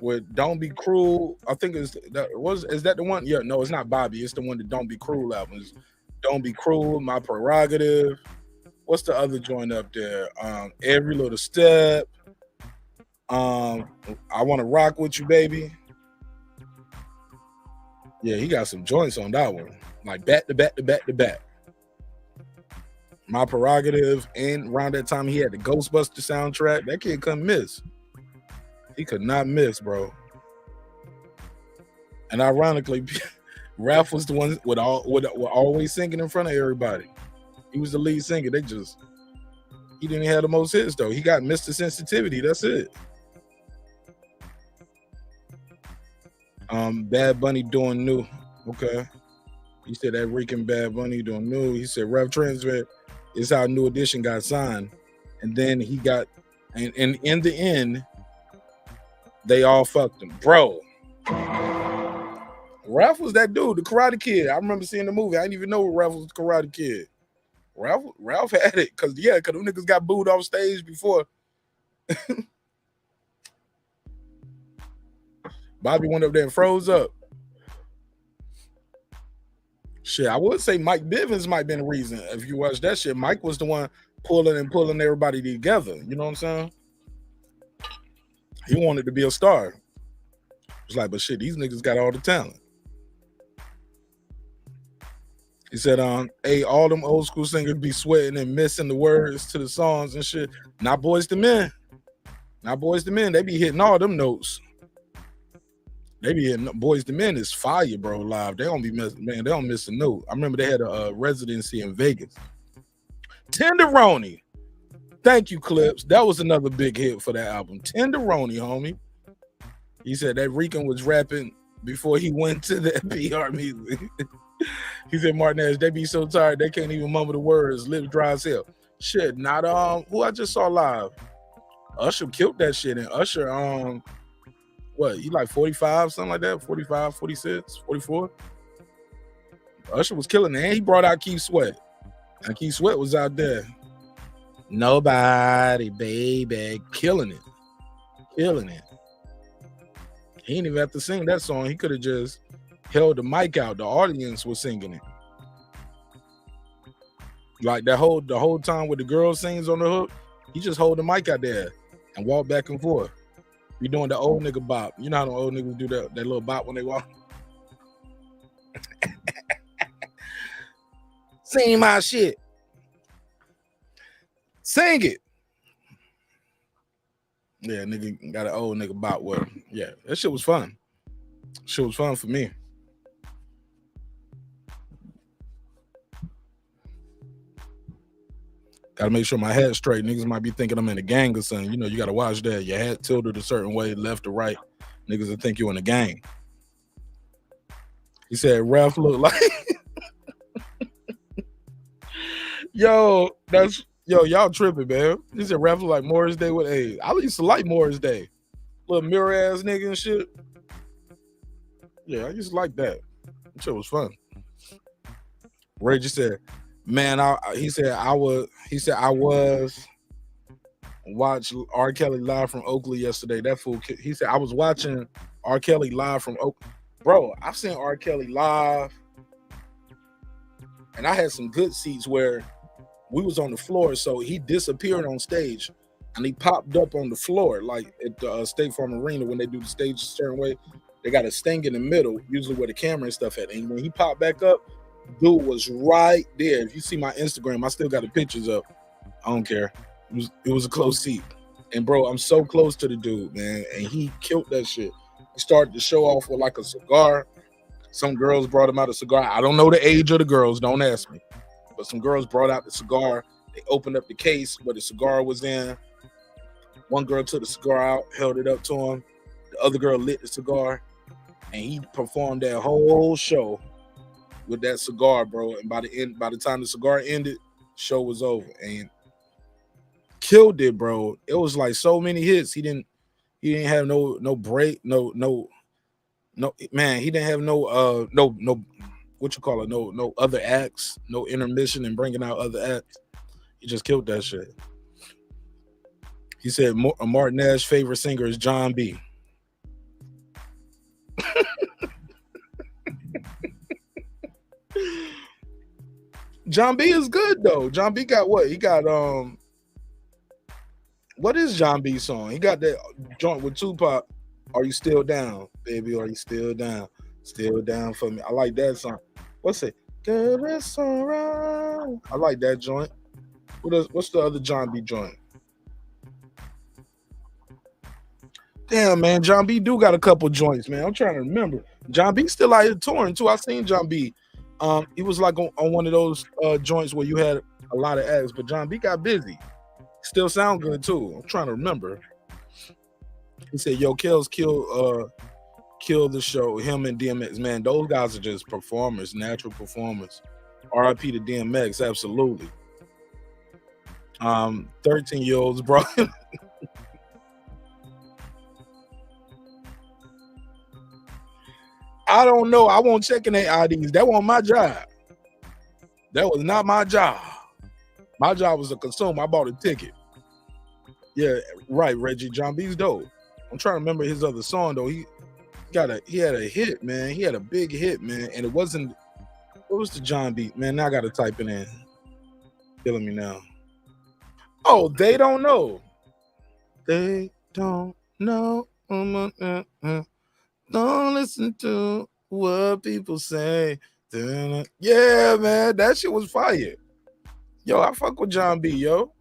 with Don't Be Cruel. I think is that the one? Yeah, no, it's not Bobby. It's the one that Don't Be Cruel album. It's Don't Be Cruel, My Prerogative. What's the other joint up there? Every Little Step. I Wanna Rock With You, Baby. Yeah, he got some joints on that one. Like back to back to back to back. My Prerogative, and around that time he had the Ghostbuster soundtrack. That kid couldn't miss. He could not miss, bro. And ironically, Ralph was the one with always singing in front of everybody. He was the lead singer. He didn't have the most hits though. He got Mr. Sensitivity. That's it. Bad Bunny doing new. Okay. He said that Rican Bad Bunny doing new. He said Ralph Tresvant is how New Edition got signed. and then he got, and in the end, they all fucked him, bro. Ralph was that dude, the Karate Kid. I remember seeing the movie. I didn't even know Ralph was the Karate Kid. Ralph had it, cause them niggas got booed off stage before. Bobby went up there and froze up. Shit, I would say Mike Bivens might have been the reason. If you watch that shit, Mike was the one pulling everybody together. You know what I'm saying? He wanted to be a star. It's like, but shit, these niggas got all the talent. He said, hey, all them old school singers be sweating and missing the words to the songs and shit. Not Boys to Men. Not Boys to Men. They be hitting all them notes. They be hitting Boys to Men is fire, bro, live. They don't be missing, man. They don't miss a note. I remember they had a residency in Vegas. Tenderoni. Thank you, Clips. That was another big hit for that album. Tenderoni, homie. He said that Rican was rapping before he went to that PR music. He said, Marq Nash, they be so tired they can't even mumble the words, lips dry as hell. Shit, not who I just saw live. Usher killed that shit, and Usher, what, he like 45, something like that, 45, 46, 44? Usher was killing it, and he brought out Keith Sweat. And Keith Sweat was out there. Nobody, baby, killing it. Killing it. He didn't even have to sing that song. He could have just held the mic out. The audience was singing it. Like the whole time with the girl sings on the hook, he just hold the mic out there and walk back and forth. Be doing the old nigga bop. You know how the old niggas do that little bop when they walk? Sing my shit. Sing it. Yeah, nigga got an old nigga bop with him. Yeah, that shit was fun. Shit was fun for me. Gotta make sure my head's straight. Niggas might be thinking I'm in a gang or something. You know, you gotta watch that. Your head tilted a certain way, left or right. Niggas will think you in a gang. He said, Ralph look like... Yo, y'all tripping, man. He said Ralph look like Morris Day with AIDS. I used to like Morris Day. Little mirror ass nigga and shit. Yeah, I used to like that. That shit was fun. Ray just said, man, I was watch R. Kelly live from Oakley yesterday. That fool, he said, I was watching R. Kelly live from Oakley. Bro, I've seen R. Kelly live, and I had some good seats where we was on the floor, so he disappeared on stage, and he popped up on the floor, like at the State Farm Arena when they do the stage a certain way. They got a sting in the middle, usually where the camera and stuff at. And when he popped back up, dude was right there. If you see my Instagram, I still got the pictures up. I don't care. It was a close seat. And bro, I'm so close to the dude, man. And he killed that shit. He started to show off with like a cigar. Some girls brought him out a cigar. I don't know the age of the girls. Don't ask me. But some girls brought out the cigar. They opened up the case where the cigar was in. One girl took the cigar out, held it up to him. The other girl lit the cigar. And he performed that whole show with that cigar, bro. And by the time the cigar ended, show was over. And killed it, bro. It was like so many hits. He didn't have no break, no man. He didn't have no what you call it, no other acts, no intermission and bringing out other acts. He just killed that shit. He said Marq Nash's favorite singer is John B. John B is good though. John B got what? He got what is John B's song? He got that joint with Tupac. Are you still down, baby? Are you still down? Still down for me. I like that song. What's it? Girl, it's alright. I like that joint. What's the other John B joint? Damn, man, John B do got a couple joints, man. I'm trying to remember. John B still out here touring too. I seen John B. He was like on one of those joints where you had a lot of acts, but John B got busy. Still sound good too. I'm trying to remember. He said, "Yo, Kells kill the show." Him and DMX, man, those guys are just performers, natural performers. R.I.P. to DMX, absolutely. 13-year-olds, bro. I don't know. I won't check in their IDs. That wasn't my job. That was not my job. My job was to consume. I bought a ticket. Yeah, right, Reggie. John B's dope. I'm trying to remember his other song though. He had a hit, man. He had a big hit, man. And it wasn't. What was the John B? Man, now I gotta type it in. Killing me now. Oh, they don't know. They don't know. Don't listen to what people say. Yeah, man, that shit was fire. Yo, I fuck with John B, yo.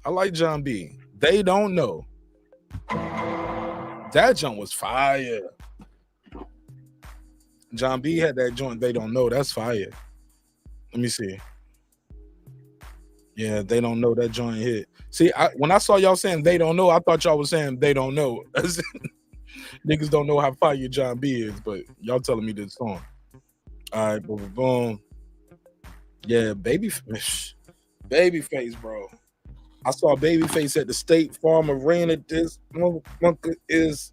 I like John B. They don't know. That joint was fire. John B had that joint. They don't know. That's fire. Let me see. Yeah, they don't know that joint hit. See, when I saw y'all saying they don't know, I thought y'all was saying they don't know. Niggas don't know how fire John B is, but y'all telling me this song. All right, boom, boom. Yeah, Babyface, bro. I saw Babyface at the State Farm Arena. This motherfucker is.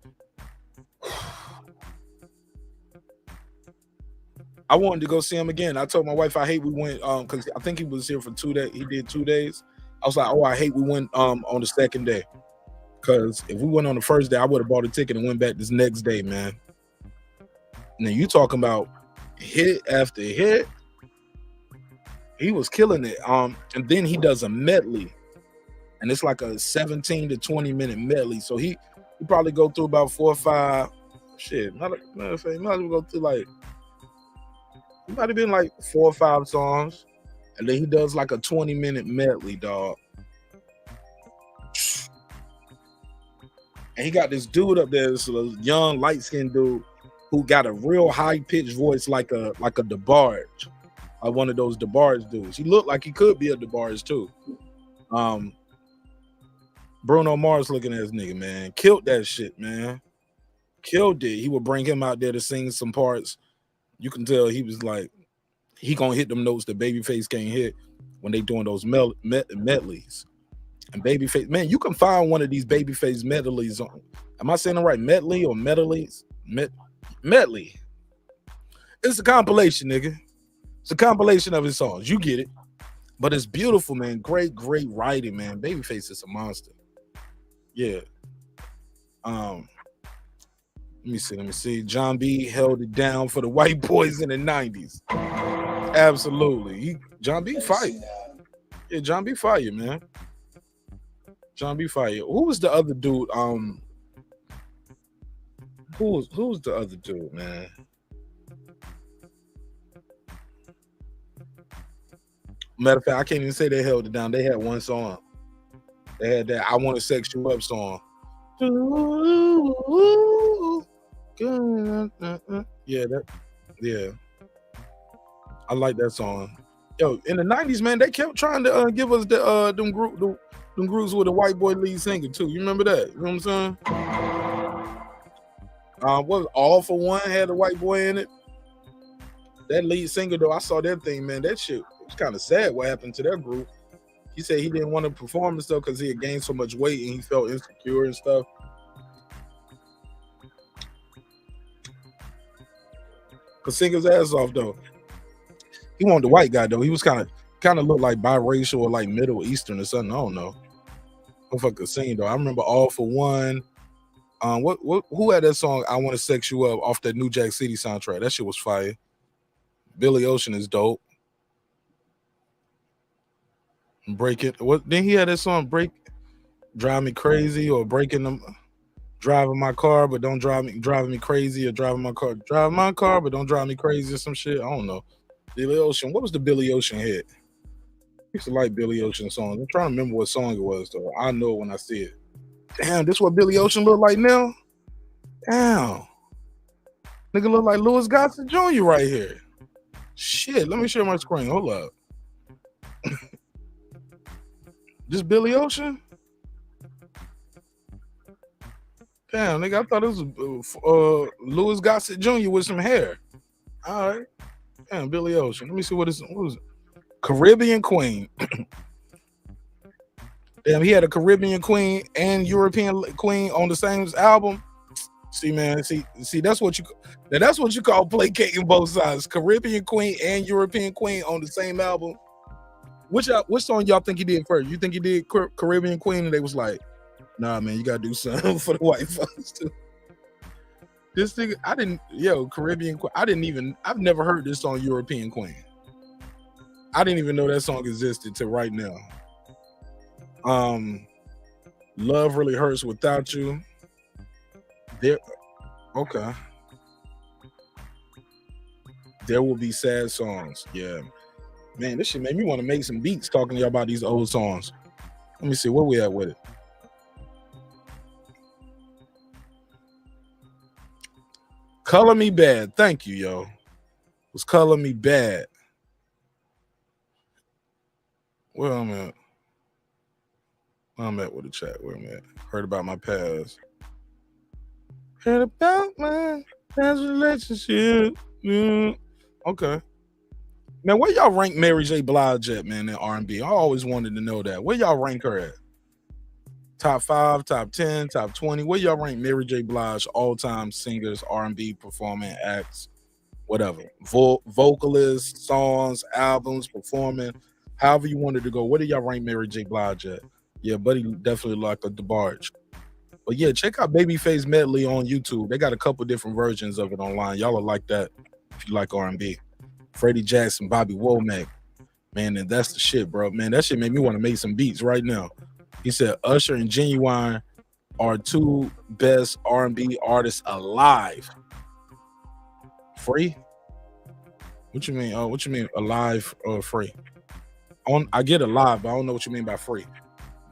I wanted to go see him again. I told my wife I hate we went because I think he was here for 2 days. He did 2 days. I was like, oh, I hate we went on the second day. Because if we went on the first day, I would have bought a ticket and went back this next day, man. Now you talking about hit after hit. He was killing it. And then he does a medley. And it's like a 17 to 20 minute medley. So he probably go through about 4 or 5. Shit. Might as well go through like. It might have been like 4 or 5 songs. And then he does like a 20-minute medley, dog. And he got this dude up there, this young, light-skinned dude who got a real high-pitched voice like a DeBarge. Like one of those DeBarge dudes. He looked like he could be a DeBarge too. Bruno Mars looking at his nigga, man. Killed that shit, man. Killed it. He would bring him out there to sing some parts. You can tell he was like, he gonna hit them notes that Babyface can't hit when they doing those medleys. And Babyface, man, you can find one of these Babyface medleys on. Am I saying it right? Medley or medleys? Medley. It's a compilation, nigga. It's a compilation of his songs. You get it. But it's beautiful, man. Great writing, man. Babyface is a monster. Yeah. Let me see. John B held it down for the white boys in the 90s. Absolutely. John B fire. Yeah, John B fire, man. John B fire. Who was the other dude? Who's the other dude, man? Matter of fact, I can't even say they held it down. They had one song. They had that I Want to Sex You Up song. Yeah, I like that song. Yo, in the 90s, man, they kept trying to give us them groups with a white boy lead singer too. You remember that? You know what I'm saying? What was All for One had a white boy in it? That lead singer though, I saw that thing, man. That shit was kind of sad what happened to that group. He said he didn't want to perform and stuff because he had gained so much weight and he felt insecure and stuff. Could sing his ass off though. He wanted the white guy though. He was kind of looked like biracial or like Middle Eastern or something. I don't know. I'm fucking sing though. I remember All for One. Who had that song I Want to Sex You Up off that New Jack City soundtrack? That shit was fire. Billy Ocean is dope. Break It. What then he had that song Drive Me Crazy or Driving My Car but don't driving me crazy or driving my car but don't drive me crazy or some shit. I don't know. Billy Ocean. What was the Billy Ocean hit? I used to like Billy Ocean songs. I'm trying to remember what song it was though. I know it when I see it. Damn, this what Billy Ocean look like now? Damn. Nigga look like Louis Gossett Jr. right here. Shit, let me share my screen. Hold up. This Billy Ocean? Damn, nigga, I thought it was Louis Gossett Jr. with some hair. All right. Damn, Billy Ocean. Let me see what was it? Caribbean Queen. Damn, he had a Caribbean queen and European queen on the same album. See, man, see, that's what you call placating both sides. Caribbean queen and European queen on the same album. Which song y'all think he did first? You think he did Caribbean queen and they was like, nah, man, you gotta do something for the white folks too. This thing, Caribbean queen. I've never heard this song European queen. I didn't even know that song existed till right now. Love Really Hurts Without You. Okay. There Will Be Sad Songs. Yeah. Man, this shit made me want to make some beats talking to y'all about these old songs. Let me see where we at with it. Color Me Bad. Thank you, yo. It was Color Me Bad. Where I'm at with the chat. Where I'm at. Heard about my past. Heard about my past relationship. Okay. Man, where y'all rank Mary J. Blige at, man, in R&B? I always wanted to know that. Where y'all rank her at? Top 5, top 10, top 20? Where y'all rank Mary J. Blige, all-time singers, R&B performing acts, whatever? Vocalists, songs, albums, performing, however you wanted to go. Where do y'all rank Mary J. Blige at? Yeah, buddy definitely like a DeBarge. But yeah, check out Babyface Medley on YouTube. They got a couple different versions of it online. Y'all will like that if you like R&B. Freddie Jackson, Bobby Womack. Man, and that's the shit, bro. Man, that shit made me want to make some beats right now. He said Usher and Genuine are two best R&B artists alive. Free? What you mean? What you mean alive or free? I get alive, but I don't know what you mean by free.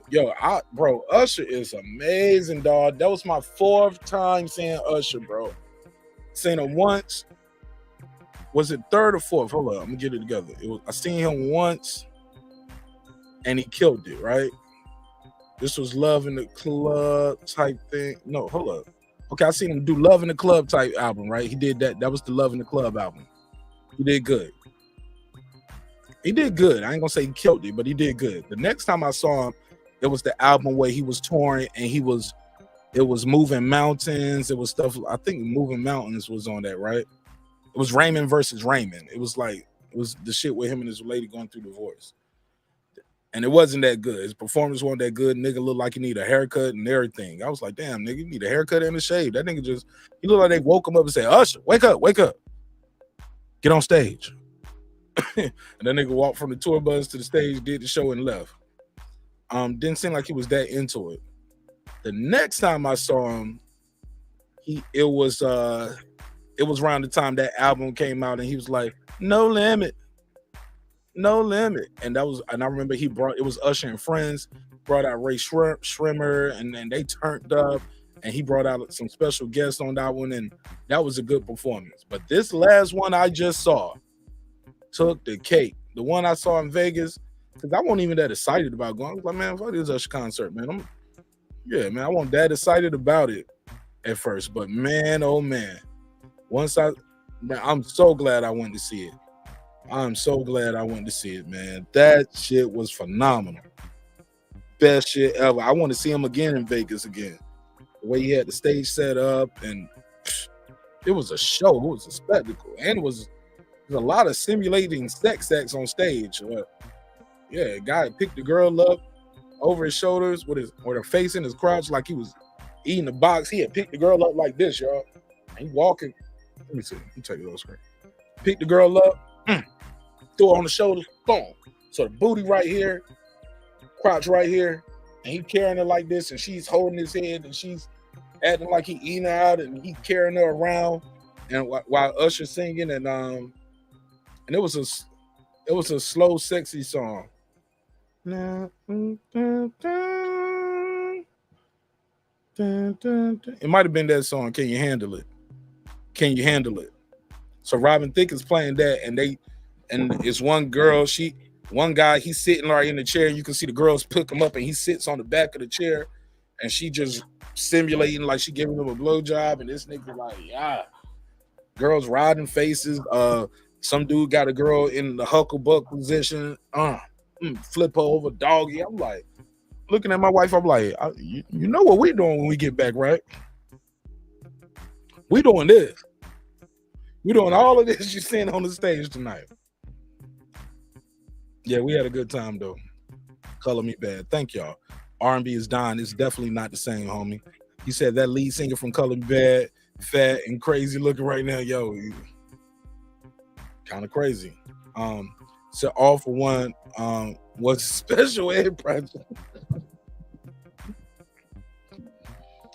Yo, Usher is amazing, dog. That was my 4th time seeing Usher, bro. Seen him once. Was it 3rd or 4th? Hold up, I'm gonna get it together. I seen him once, and he killed it. Right? This was Love in the Club type thing. No, hold up. Okay, I seen him do Love in the Club type album. Right? He did that. That was the Love in the Club album. He did good. He did good. I ain't gonna say he killed it, but he did good. The next time I saw him, it was the album where he was touring and it was Moving Mountains. It was stuff. I think Moving Mountains was on that, right? It was Raymond versus Raymond. It was the shit with him and his lady going through divorce. And it wasn't that good. His performance wasn't that good. Nigga looked like he need a haircut and everything. I was like, damn, nigga, you need a haircut and a shave. That nigga he looked like they woke him up and said, Usher, wake up. Get on stage. And that nigga walked from the tour bus to the stage, did the show and left. Didn't seem like he was that into it. The next time I saw him, it was around the time that album came out, and he was like, No Limit. And I remember it was Usher and Friends, brought out Ray Shrimmer, and they turned up, and he brought out some special guests on that one, and that was a good performance. But this last one I just saw took the cake. The one I saw in Vegas, because I wasn't even that excited about going. I was like, man, fuck this Usher concert, man. I wasn't that excited about it at first. But man, oh man. I'm so glad I went to see it. I'm so glad I went to see it, man. That shit was phenomenal. Best shit ever. I want to see him again in Vegas again. The way he had the stage set up, and it was a show. It was a spectacle. And it was a lot of simulating sex acts on stage. Yeah, a guy picked the girl up over his shoulders with her face in his crotch like he was eating a box. He had picked the girl up like this, y'all. And he walking. Let me see. Let me take it on screen. Picked the girl up, threw her on the shoulders, boom. So the booty right here, crotch right here, and he carrying her like this, and she's holding his head, and she's acting like he eating her out, and he carrying her around, and while Usher singing, and it was a slow, sexy song. It might have been that song, Can You Handle It? Can You Handle It? So Robin Thicke is playing that, and it's one girl, one guy, he's sitting right in the chair, and you can see the girls pick him up, and he sits on the back of the chair, and she just simulating like she giving him a blowjob, and this nigga like, yeah. Girls riding faces. Some dude got a girl in the hucklebuck position. Flip her over, doggy. I'm like, looking at my wife. I'm like, you know what we doing when we get back, right? We doing this. We doing all of this you're seeing on the stage tonight. Yeah, we had a good time though. Color Me Bad. Thank y'all. R&B is dying. It's definitely not the same, homie. He said that lead singer from Color Me Bad, fat and crazy looking right now. Yo, kind of crazy. So All For One was a special ed project.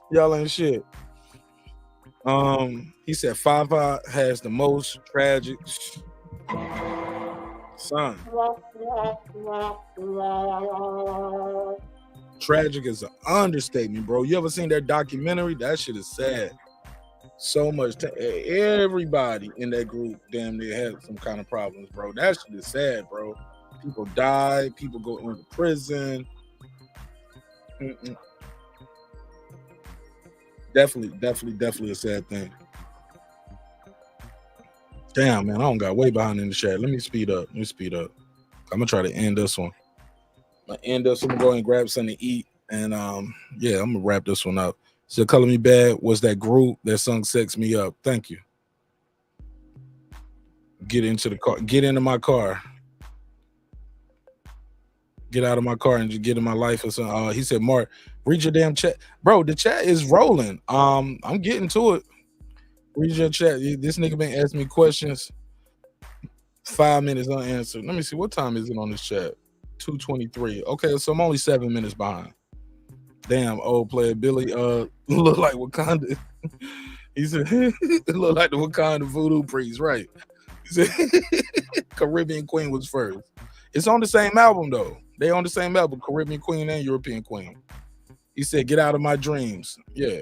Y'all ain't shit. He said Fafa has the most tragic son. Tragic is an understatement, bro. You ever seen that documentary? That shit is sad. So much. Everybody in that group damn near had some kind of problems, bro. That shit is sad, bro. People die. People go into prison. Definitely a sad thing. Damn, man, I don't got way behind in the chat. Let me speed up. I'm gonna try to end this one. I'm gonna go and grab something to eat, and yeah, I'm gonna wrap this one up. So Color Me Bad was that group that sung Sex Me Up. Thank you. Get into the car. Get into my car. Get out of my car and just get in my life or something. He said, Mark, read your damn chat. Bro, the chat is rolling. I'm getting to it. Read your chat. This nigga been asking me questions. 5 minutes unanswered. Let me see. What time is it on this chat? 2:23. Okay, so I'm only 7 minutes behind. Damn, old player Billy look like Wakanda. He said look like the Wakanda voodoo priest, right? He said Caribbean Queen was first. It's on the same album though. They on the same album, Caribbean Queen and European Queen. He said, "Get Out of My Dreams." Yeah,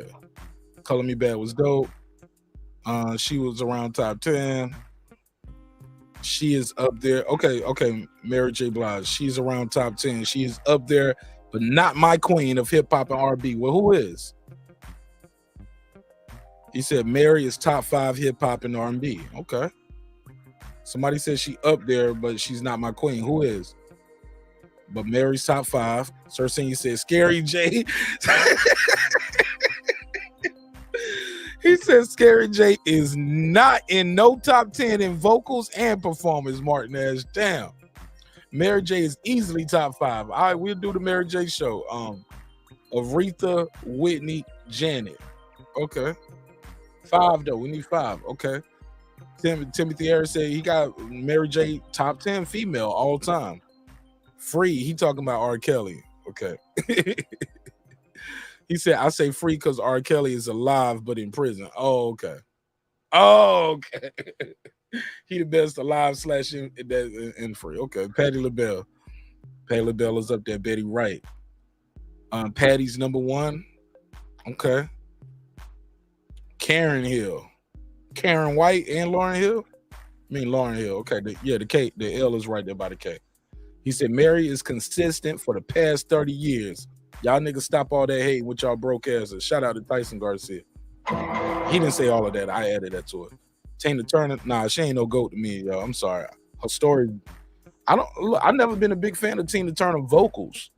Color Me Bad was dope. She was around top 10. She is up there. Okay. Mary J. Blige. She's around top 10. She is up there, but not my queen of hip hop and R&B. Well, who is? He said Mary is top 5 hip hop and R&B. Okay. Somebody said she up there, but she's not my queen. Who is? But Mary's top 5. Sir Senior said Scary J. He said Scary J is not in no top 10 in vocals and performance, Marq Nash. Damn. Mary J is easily top 5. All right, we'll do the Mary J show. Aretha, Whitney, Janet. Okay. 5 though. We need 5. Okay. Timothy Harris said he got Mary J top 10 female all time. Free. He talking about R. Kelly. Okay. He said, I say free because R. Kelly is alive but in prison. Oh, okay. He the best alive / in free. Okay. Patti LaBelle. Patti LaBelle is up there. Betty Wright. Patty's number 1. Okay. Karen Hill. Karen White and Lauryn Hill? I mean Lauryn Hill. Okay. The L is right there by the K. He said Mary is consistent for the past 30 years. Y'all niggas stop all that hate with y'all broke asses. Shout out to Tyson Garcia. He didn't say all of that. I added that to it. Tina Turner, nah, she ain't no GOAT to me, yo. I'm sorry. Her story, I've never been a big fan of Tina Turner vocals.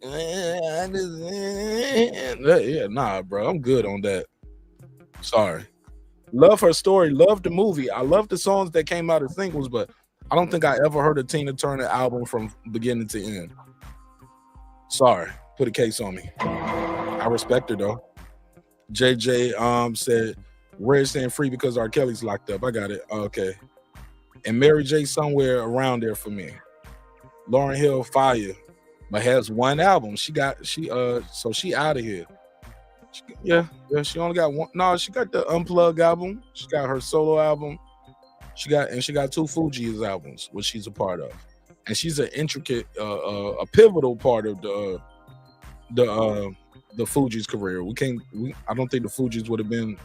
Yeah, nah, bro. I'm good on that. Sorry. Love her story. Love the movie. I love the songs that came out as singles, but I don't think I ever heard a Tina Turner album from beginning to end. Sorry, put a case on me. I respect her though. JJ said Red saying free because R. Kelly's locked up. I got it. Okay. And Mary J somewhere around there for me. Lauryn Hill fire, but has 1 album. So she out of here. She only got 1. No, she got the Unplugged album. She got her solo album. She got 2 Fugees albums, which she's a part of. And she's an intricate, a pivotal part of the Fugees' career. I don't think the Fugees would have been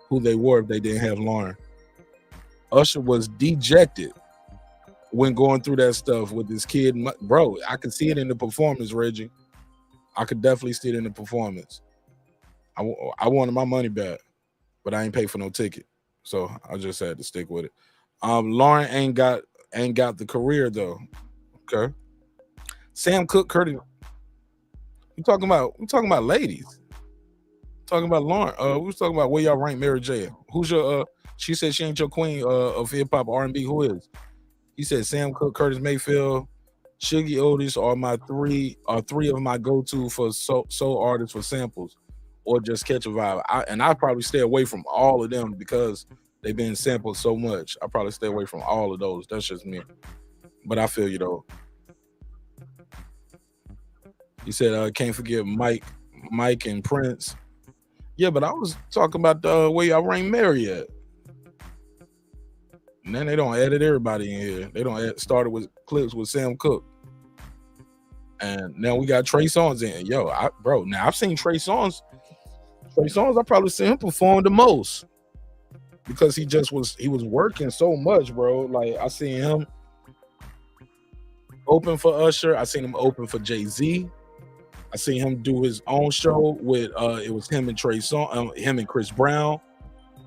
who they were if they didn't have Lauryn. Usher was dejected when going through that stuff with this kid. Bro, I could see it in the performance, Reggie. I could definitely see it in the performance. I wanted my money back, but I ain't paid for no ticket, so I just had to stick with it. Lauryn ain't got the career though. Okay. Sam Cooke, We talking about ladies. Talking about Lauren. We was talking about where y'all rank Mary J. Who's your she said she ain't your queen of hip hop R&B. Who is? He said Sam Cooke, Curtis Mayfield, Shuggy Otis are three of my go-to for soul artists for samples or just catch a vibe. I probably stay away from all of them because they've been sampled so much. I probably stay away from all of those. That's just me. But I feel you though. He said can't forget Mike and Prince. Yeah, but I was talking about the way y'all rank Mary at. And then they don't edit everybody in here. They don't started with clips with Sam Cooke. And now we got Trey Songz in. Yo, now I've seen Trey Songz. I probably seen him perform the most. Because he was working so much, bro. Like I seen him open for Usher. I seen him open for Jay-Z. I seen him do his own show with it was him and Trey Songz, him and Chris Brown,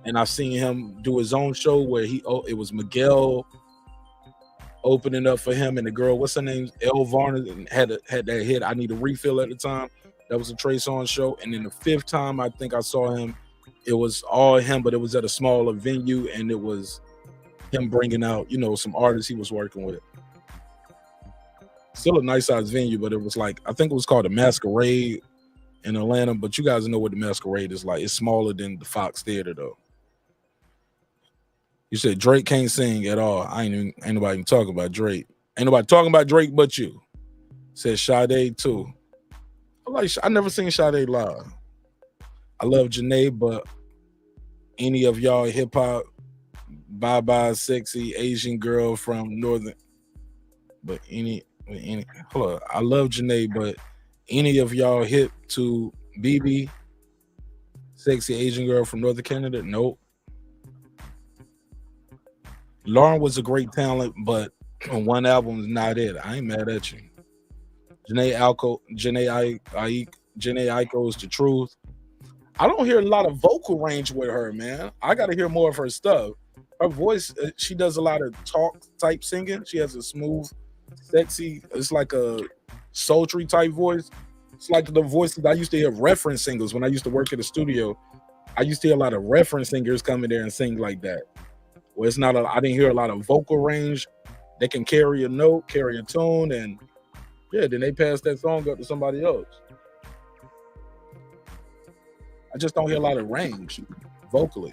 and I seen him do his own show where it was Miguel opening up for him and the girl, what's her name, Elle Varner, had that hit I Need a Refill at the time. That was a Trey Songz show, and then the fifth time I think I saw him, it was all him, but it was at a smaller venue, and it was him bringing out some artists he was working with. Still a nice size venue, but it was like, I think it was called the Masquerade in Atlanta, but you guys know what the Masquerade is like. It's smaller than the Fox Theater though. You said Drake can't sing at all. Ain't nobody even talking about Drake. Ain't nobody talking about Drake but you. Said Sade too. I never seen Sade live. I love Janae, but any of y'all hip hop, bye sexy Asian girl from Northern, but any hold on. I love Janae, but any of y'all hip to BB, sexy Asian girl from Northern Canada? Nope. Lauren was a great talent, but one album is not it. I ain't mad at you. Janae Aiko is the truth. I don't hear a lot of vocal range with her, man. I got to hear more of her stuff. Her voice, she does a lot of talk type singing. She has a smooth, sexy, it's like a sultry type voice. It's like the voices I used to hear reference singers when I used to work at the studio. I used to hear a lot of reference singers come in there and sing like that. Well, I didn't hear a lot of vocal range. They can carry a note, carry a tune, and yeah, then they pass that song up to somebody else. I just don't hear a lot of range vocally.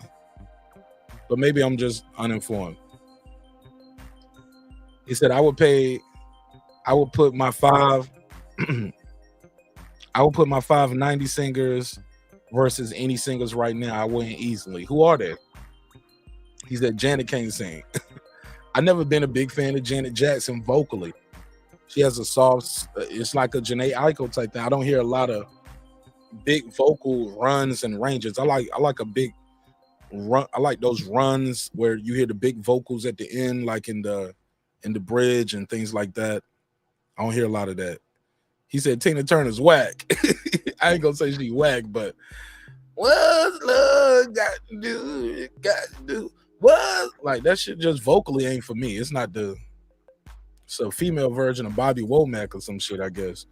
But maybe I'm just uninformed. He said, I would put my five 90 singers versus any singers right now. I wouldn't easily. Who are they? He said, Janet can't sing. I've never been a big fan of Janet Jackson vocally. She has a soft, it's like a Janae Aiko type thing. I don't hear a lot of big vocal runs and ranges. I like a big run. I like those runs where you hear the big vocals at the end, like in the bridge and things like that. I don't hear a lot of that. He said Tina Turner's whack. I ain't gonna say she whack, but what's love got to do? What? Like that shit just vocally ain't for me. It's not it's a female version of Bobby Womack or some shit, I guess.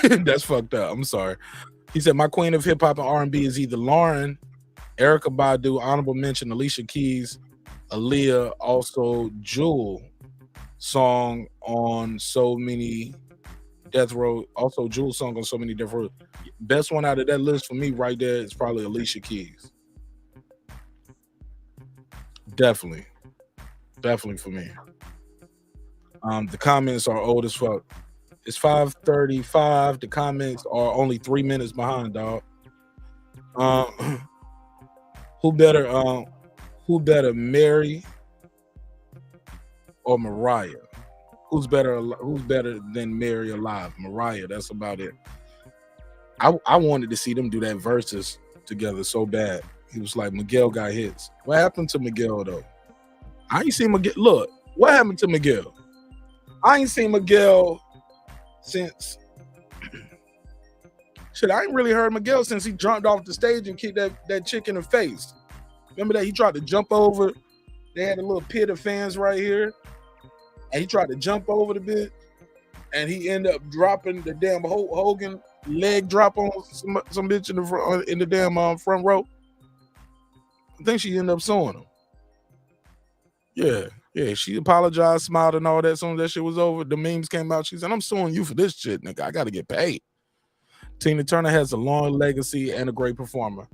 That's fucked up. I'm sorry. He said my queen of hip hop and R&B is either Lauren, Erykah Badu, honorable mention Alicia Keys, Aaliyah, also Jewel song on so many Death Row. Also Jewel song on so many Death Row. Best one out of that list for me right there is probably Alicia Keys. Definitely for me. The comments are old as fuck. It's 5:35. The comments are only 3 minutes behind, dog. Who better, Mary or Mariah? Who's better than Mary alive? Mariah. That's about it. I wanted to see them do that verses together so bad. He was like, Miguel got hits. What happened to Miguel though? I ain't seen Miguel. Look, what happened to Miguel? I ain't seen Miguel since shit. I ain't really heard Miguel since he jumped off the stage and kicked that chick in the face. Remember that? He tried to jump over. They had a little pit of fans right here, and he tried to jump over the bit, and he ended up dropping the damn Hogan leg drop on some bitch in the front, in the damn front row. I think she ended up suing him. Yeah, she apologized, smiled, and all that. As soon as that shit was over, the memes came out. She said, "I'm suing you for this shit, nigga. I got to get paid." Tina Turner has a long legacy and a great performer.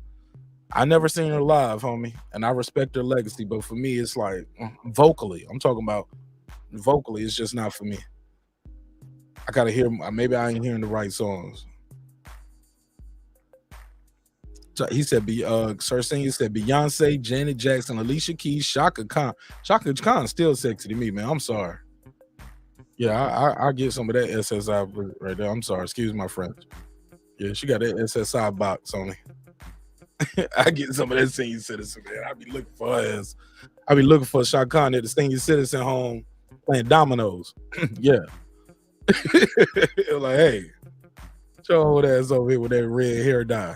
I never seen her live, homie, and I respect her legacy. But for me, it's like vocally. I'm talking about vocally. It's just not for me. I gotta hear. Maybe I ain't hearing the right songs. So he said, Sir Senior said Beyonce, Janet Jackson, Alicia Keys, Shaka Khan. Shaka Khan still sexy to me, man. I'm sorry. Yeah, I get some of that SSI right there. I'm sorry. Excuse my French. Yeah, she got that SSI box on me. I get some of that senior citizen, man. I be looking for her ass. I be looking for Shaka Khan at the senior citizen home playing dominoes. Yeah. Like, hey, show old ass over here with that red hair dye.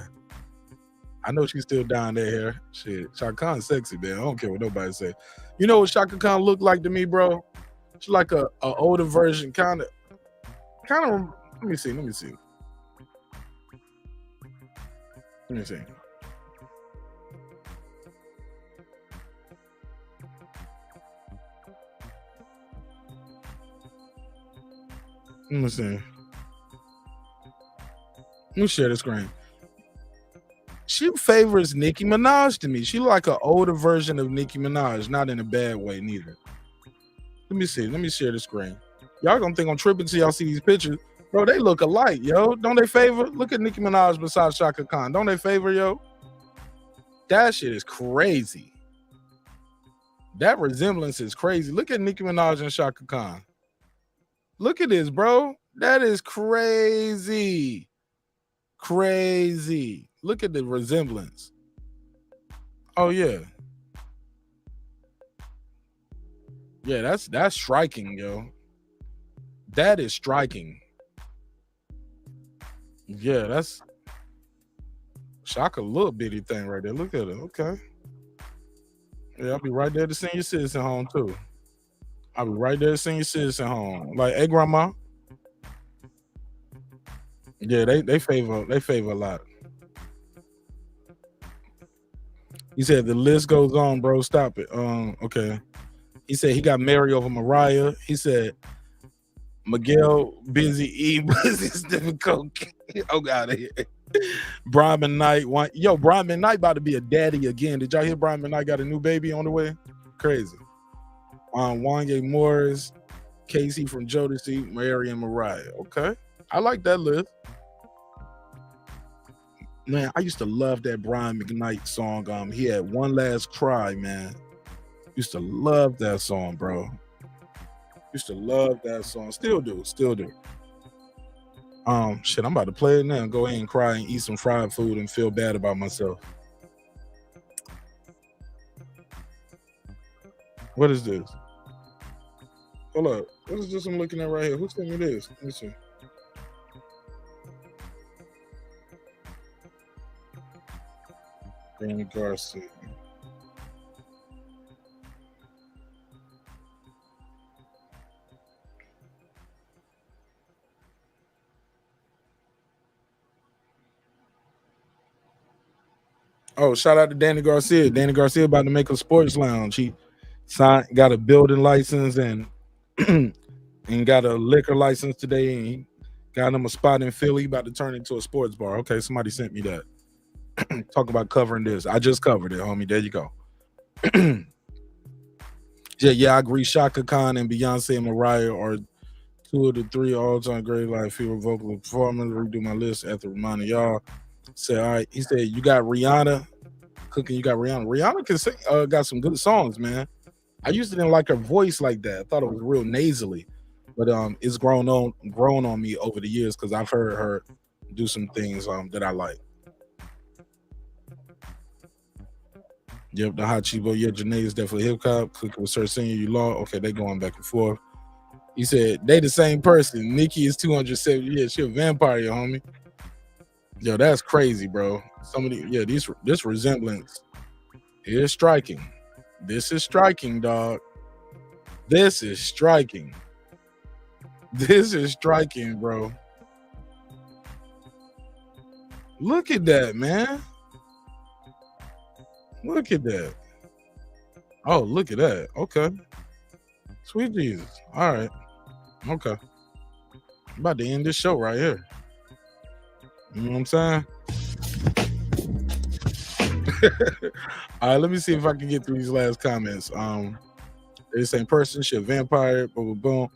I know she's still dyeing that hair. Shit, Shaka Khan's sexy, man. I don't care what nobody say. You know what Shaka Khan looked like to me, bro? She's like a older version, kind of. Let me see. Let me see. Let me share the screen. She favors Nicki Minaj to me. She like an older version of Nicki Minaj, not in a bad way neither. Let me see. Let me share the screen. Y'all gonna think I'm tripping till y'all see these pictures. Bro, they look alike, yo. Don't they favor? Look at Nicki Minaj besides Shaka Khan. Don't they favor, yo? That shit is crazy. That resemblance is crazy. Look at Nicki Minaj and Shaka Khan. Look at this, bro. That is crazy. Crazy. Look at the resemblance. Oh, yeah. Yeah, that's striking, yo. That is striking. Yeah, that's Shaka little bitty thing right there. Look at it. Okay. Yeah, I'll be right there at the senior citizen home too. I'll be right there at the senior citizen home. Like, hey, grandma. Yeah, they favor a lot. He said the list goes on, bro. Stop it. Okay. He said he got Mary over Mariah. He said Miguel busy E busy difficult. Oh God, Brian McKnight. Yo, Brian McKnight about to be a daddy again. Did y'all hear Brian McKnight got a new baby on the way? Crazy. Wanye Morris, Casey from Jodeci, Mary and Mariah. Okay, I like that list. Man, I used to love that Brian McKnight song. He had One Last Cry, man. Used to love that song, bro. Used to love that song. Still do. Shit, I'm about to play it now and go ahead and cry and eat some fried food and feel bad about myself. What is this? Hold up. What is this I'm looking at right here? Who sent me this? Let me see. Danny Garcia. Oh, shout out to Danny Garcia. Danny Garcia about to make a sports lounge. He got a building license and got a liquor license today, and he got him a spot in Philly. About to turn into a sports bar. Okay, somebody sent me that. Talk about covering this. I just covered it, homie. There you go. Yeah, I agree. Shaka Khan and Beyonce and Mariah are two of the three all-time great like female vocal performers. Redo my list after reminding y'all. Said, all right. He said, you got Rihanna cooking. You got Rihanna. Rihanna can sing, got some good songs, man. I used to didn't like her voice like that. I thought it was real nasally, but it's grown on me over the years because I've heard her do some things that I like. Yep, the hot Chibo. Yeah, Janae is definitely hip hop. Cooking with Sir Senior, you law. Okay, they going back and forth. He said they the same person. Nikki is 270. Yeah, she a vampire, yo, homie. Yo, that's crazy, bro. This resemblance is striking. This is striking, dog. This is striking. This is striking, bro. Look at that, man. Look at that. Oh, look at that. Okay. Sweet Jesus. All right. Okay. I'm about to end this show right here. You know what I'm saying? All right, let me see if I can get through these last comments. This ain't person, shit, vampire, boom, boom, boom.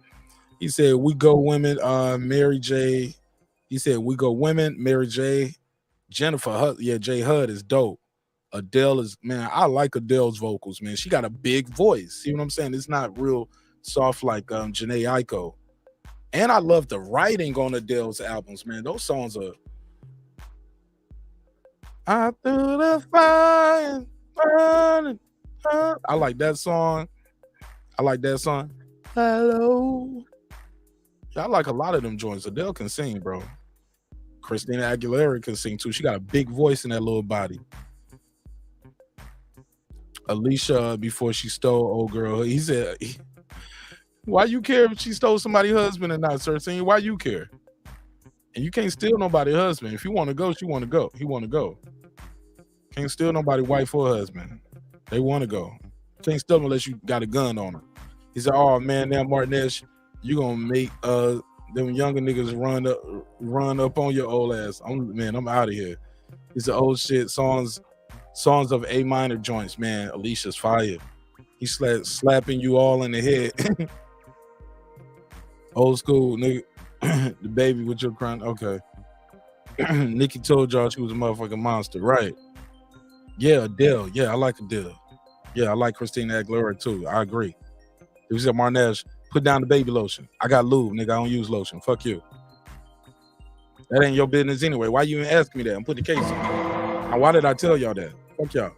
He said, we go women, Mary J. He said, we go women, Mary J. Jennifer Hud, yeah, J Hud is dope. Adele is, man, I like Adele's vocals, man. She got a big voice. See what I'm saying? It's not real soft like Janae Aiko. And I love the writing on Adele's albums, man. Those songs are I through the fire. I like that song. Hello. Yeah, I like a lot of them joints. Adele can sing, bro. Christina Aguilera can sing too. She got a big voice in that little body. Alicia, before she stole old girl, he said, why you care if she stole somebody's husband or not, sir? Saying, why you care? And you can't steal nobody's husband. If you want to go, she want to go. He want to go. Can't steal nobody's wife or husband. They want to go. Can't steal them unless you got a gun on them. He said, oh man, now Marq Nash, you gonna make them younger niggas run up on your old ass. I'm out of here. He said, oh shit, songs of A minor joints, man. Alicia's fire. He slapping you all in the head. Old school nigga. The baby with your crown. Okay. Nikki told y'all she was a motherfucking monster, right? Yeah, Adele. Yeah, I like Adele. Yeah, I like Christina Aguilera too. I agree. He said, Marq Nash, put down the baby lotion. I got lube, nigga. I don't use lotion. Fuck you. That ain't your business anyway. Why you even ask me that? I'm putting the case on. Now, why did I tell y'all that? Fuck y'all.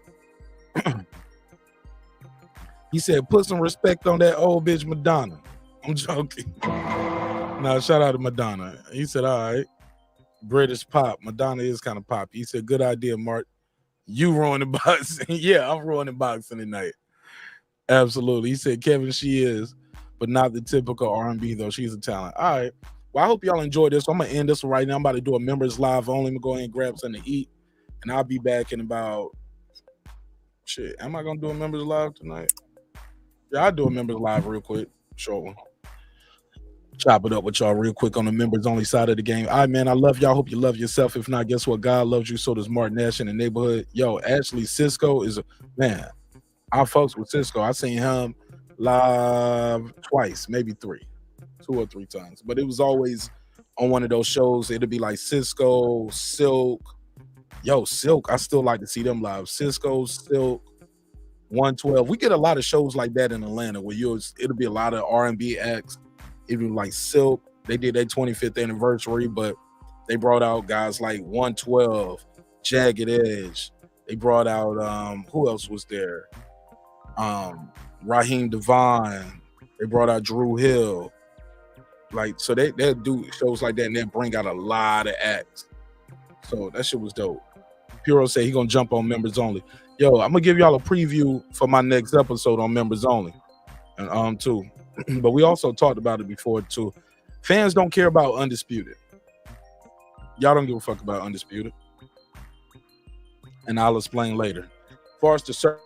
He said, put some respect on that old bitch Madonna. I'm joking. Now, shout out to Madonna. He said, all right. British pop. Madonna is kind of pop. He said, good idea, Mark. You ruining boxing. Yeah, I'm ruining boxing tonight. Absolutely. He said, Kevin, she is, but not the typical R&B, though. She's a talent. All right. Well, I hope y'all enjoyed this. I'm going to end this right now. I'm about to do a members live only. I'm going to go ahead and grab something to eat, and I'll be back in about, shit, am I going to do a members live tonight? Yeah, I'll do a members live real quick. Short one. Chop it up with y'all real quick on the members only side of the game. All right, man, I love y'all. Hope you love yourself. If not, guess what? God loves you. So does Marq Nash in the neighborhood. Yo, actually, Cisco is a man. I fucks with Cisco. I seen him live twice, maybe 2 or 3 times. But it was always on one of those shows. It'd be like Cisco, Silk. Yo, Silk, I still like to see them live. Cisco, Silk, 112. We get a lot of shows like that in Atlanta where it'll be a lot of R&B acts. Even like Silk, they did their 25th anniversary, but they brought out guys like 112, Jagged Edge. They brought out who else was there? Raheem Devon. They brought out Drew Hill. Like, so they'll do shows like that and they'll bring out a lot of acts. So that shit was dope. Puro said he gonna jump on members only. Yo, I'm gonna give y'all a preview for my next episode on members only. And too. But we also talked about it before too. Fans don't care about Undisputed. Y'all don't give a fuck about Undisputed. And I'll explain later. As far as the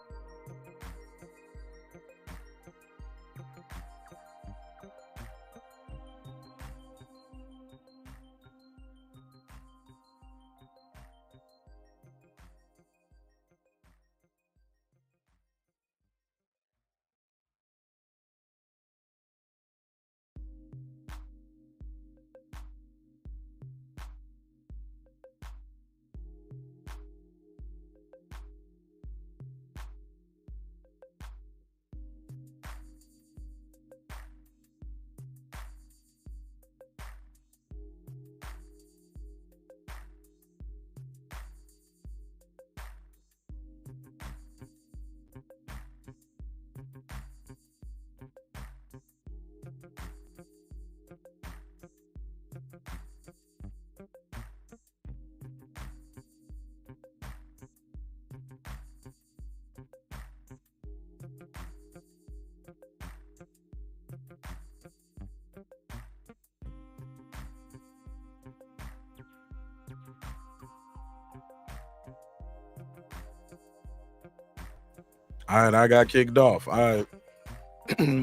All right, I got kicked off. All right,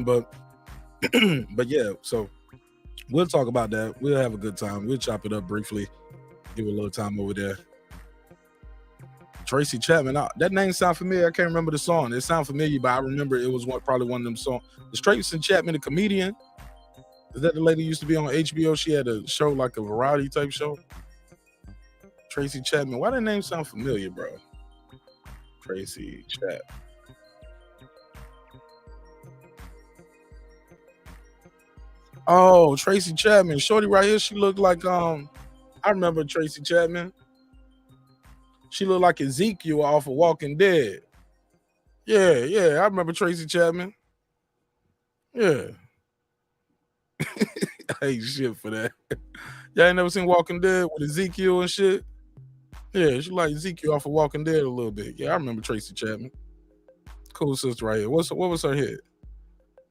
but yeah, so we'll talk about that. We'll have a good time. We'll chop it up briefly. Give it a little time over there. Tracy Chapman. That name sound familiar. I can't remember the song. It sound familiar, but I remember it was probably one of them songs. Is Tracy Chapman a comedian? Is that the lady who used to be on HBO? She had a show like a variety type show. Tracy Chapman. Why that name sound familiar, bro? Tracy Chapman. Oh, Tracy Chapman. Shorty right here. She looked like I remember Tracy Chapman. She looked like Ezekiel off of Walking Dead. Yeah, I remember Tracy Chapman. Yeah. I hate shit for that. Y'all ain't never seen Walking Dead with Ezekiel and shit? Yeah, she like Ezekiel off of Walking Dead a little bit. Yeah, I remember Tracy Chapman. Cool sister right here. What was her hit?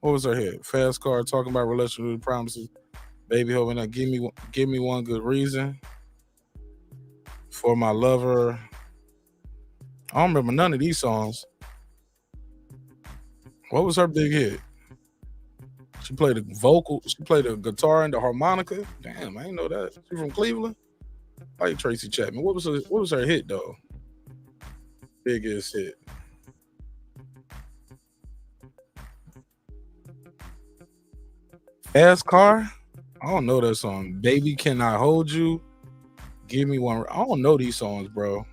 What was her hit? Fast Car, talking about relationship promises. Baby hoping that give me one good reason. For my lover. I don't remember none of these songs. What was her big hit? She played the vocal. She played the guitar and the harmonica. Damn, I didn't know that. She from Cleveland. I like Tracy Chapman. What was her hit though? Biggest hit. Fast Car? I don't know that song. Baby, Can I Hold You? Give Me One. I don't know these songs, bro.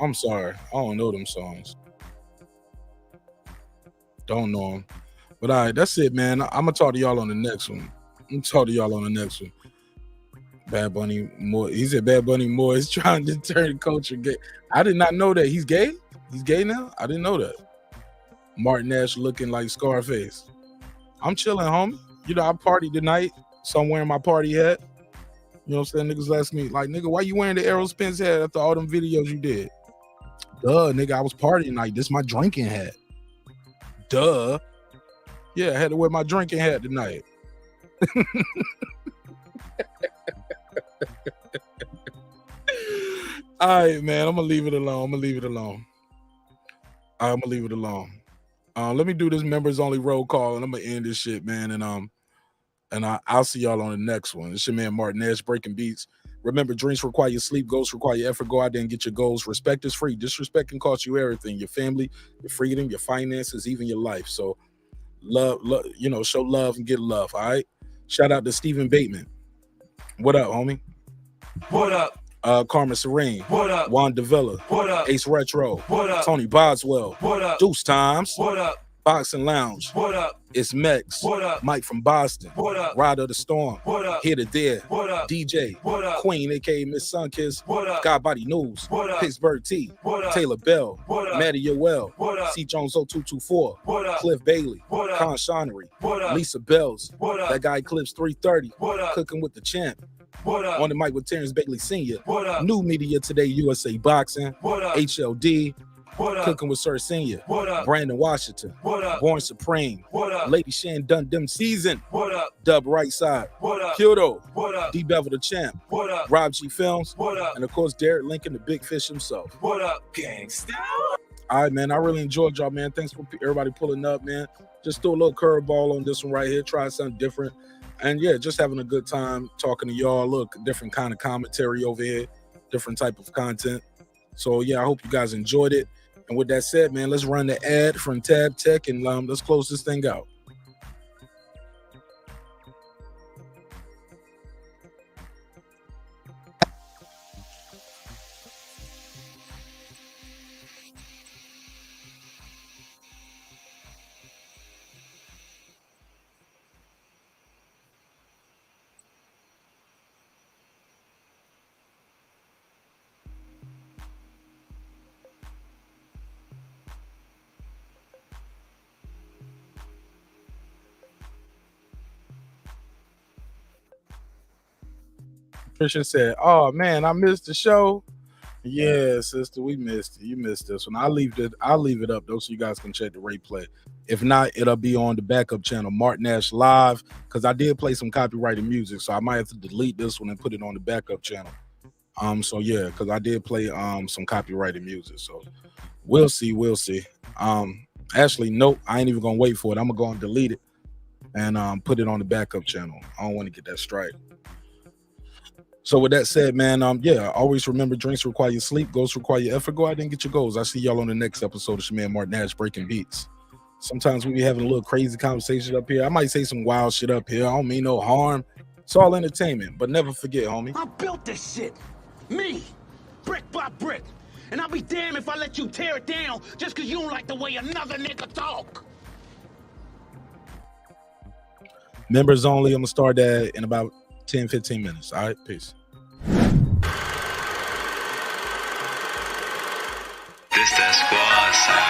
I'm sorry. I don't know them songs. Don't know them. But all right, that's it, man. I'm going to talk to y'all on the next one. Bad Bunny Moore. He said Bad Bunny Moore is trying to turn the culture gay. I did not know that. He's gay? He's gay now? I didn't know that. Marq Nash looking like Scarface. I'm chilling, homie. You know, I partied tonight, so I'm wearing my party hat. You know what I'm saying? Niggas ask me, like, nigga, why you wearing the Errol Spence hat after all them videos you did? Duh, nigga, I was partying tonight. This is my drinking hat. Duh. Yeah, I had to wear my drinking hat tonight. All right, man, I'm going to leave it alone. Let me do this members only roll call, and I'm going to end this shit, man, and I'll see y'all on the next one. It's your man Marq Nash, breaking beats. Remember, dreams require your sleep, goals require your effort. Go out there and get your goals. Respect is free. Disrespect can cost you everything: your family, your freedom, your finances, even your life. So love, you know, show love and get love. All right. Shout out to Stephen Bateman. What up, homie? What up? Carmen Serene. What up? Juan Davila. What up? Ace Retro. What up? Tony Boswell. What up? Deuce Times. What up? Boxing Lounge. What up? It's Mex. What up? Mike from Boston. What up? Rider of the Storm. What up? Here to There. What up? DJ. What up? Queen, aka Miss Sunkiss. What up? God Body News. What up? Pittsburgh T. What up? Taylor Bell. What up? Maddie Yoel. What up? C. Jones 0224. What up? Cliff Bailey. What up? Con Shonery. What up? Lisa Bells. What up? That guy Clips 330. What up? Cooking with the Champ. What up? On the mic with Terrence Bailey Sr. What up? New Media Today, USA Boxing. What up? HLD. What up? Cooking with Sir Senior. What up? Brandon Washington. What up? Born Supreme. What up? Lady Shan Dun Dim Season. What up? Dub Right Side. What up? Kyoto. What up? D Bevel the Champ. What up? Rob G Films. What up? And of course, Derek Lincoln, the Big Fish himself. What up, gangsta? All right, man. I really enjoyed y'all, man. Thanks for everybody pulling up, man. Just threw a little curveball on this one right here. Try something different. And yeah, just having a good time talking to y'all. Look, different kind of commentary over here, different type of content. So yeah, I hope you guys enjoyed it. And with that said, man, let's run the ad from Tab Tech and let's close this thing out. Christian said, "Oh man, I missed the show." Yeah, sister, we missed it. You missed this one. I'll leave it up though, so you guys can check the replay. If not, it'll be on the backup channel, Marq Nash Live, because I did play some copyrighted music, so I might have to delete this one and put it on the backup channel. So yeah, because I did play some copyrighted music. So we'll see. Actually, nope, I ain't even gonna wait for it. I'm gonna go and delete it and put it on the backup channel. I don't want to get that strike. So with that said, man, yeah, always remember drinks require your sleep, goals require your effort. Go out and get your goals. I see y'all on the next episode of your man Marq Nash Breaking Beats. Sometimes we be having a little crazy conversation up here. I might say some wild shit up here. I don't mean no harm. It's all entertainment, but never forget, homie. I built this shit. Me. Brick by brick. And I'll be damned if I let you tear it down just because you don't like the way another nigga talk. Members only. I'm going to start that in about 10-15 minutes. All right, peace. This that squad, son.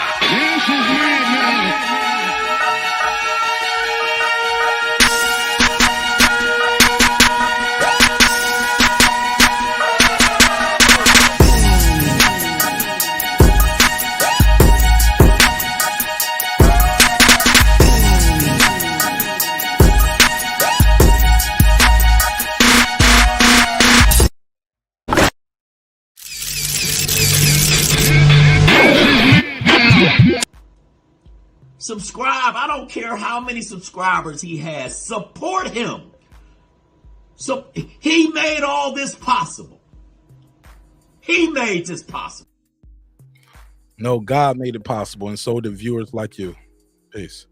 Subscribe. I don't care how many subscribers he has. Support him. So he made all this possible. He made this possible. No, God made it possible, and so did viewers like you. Peace.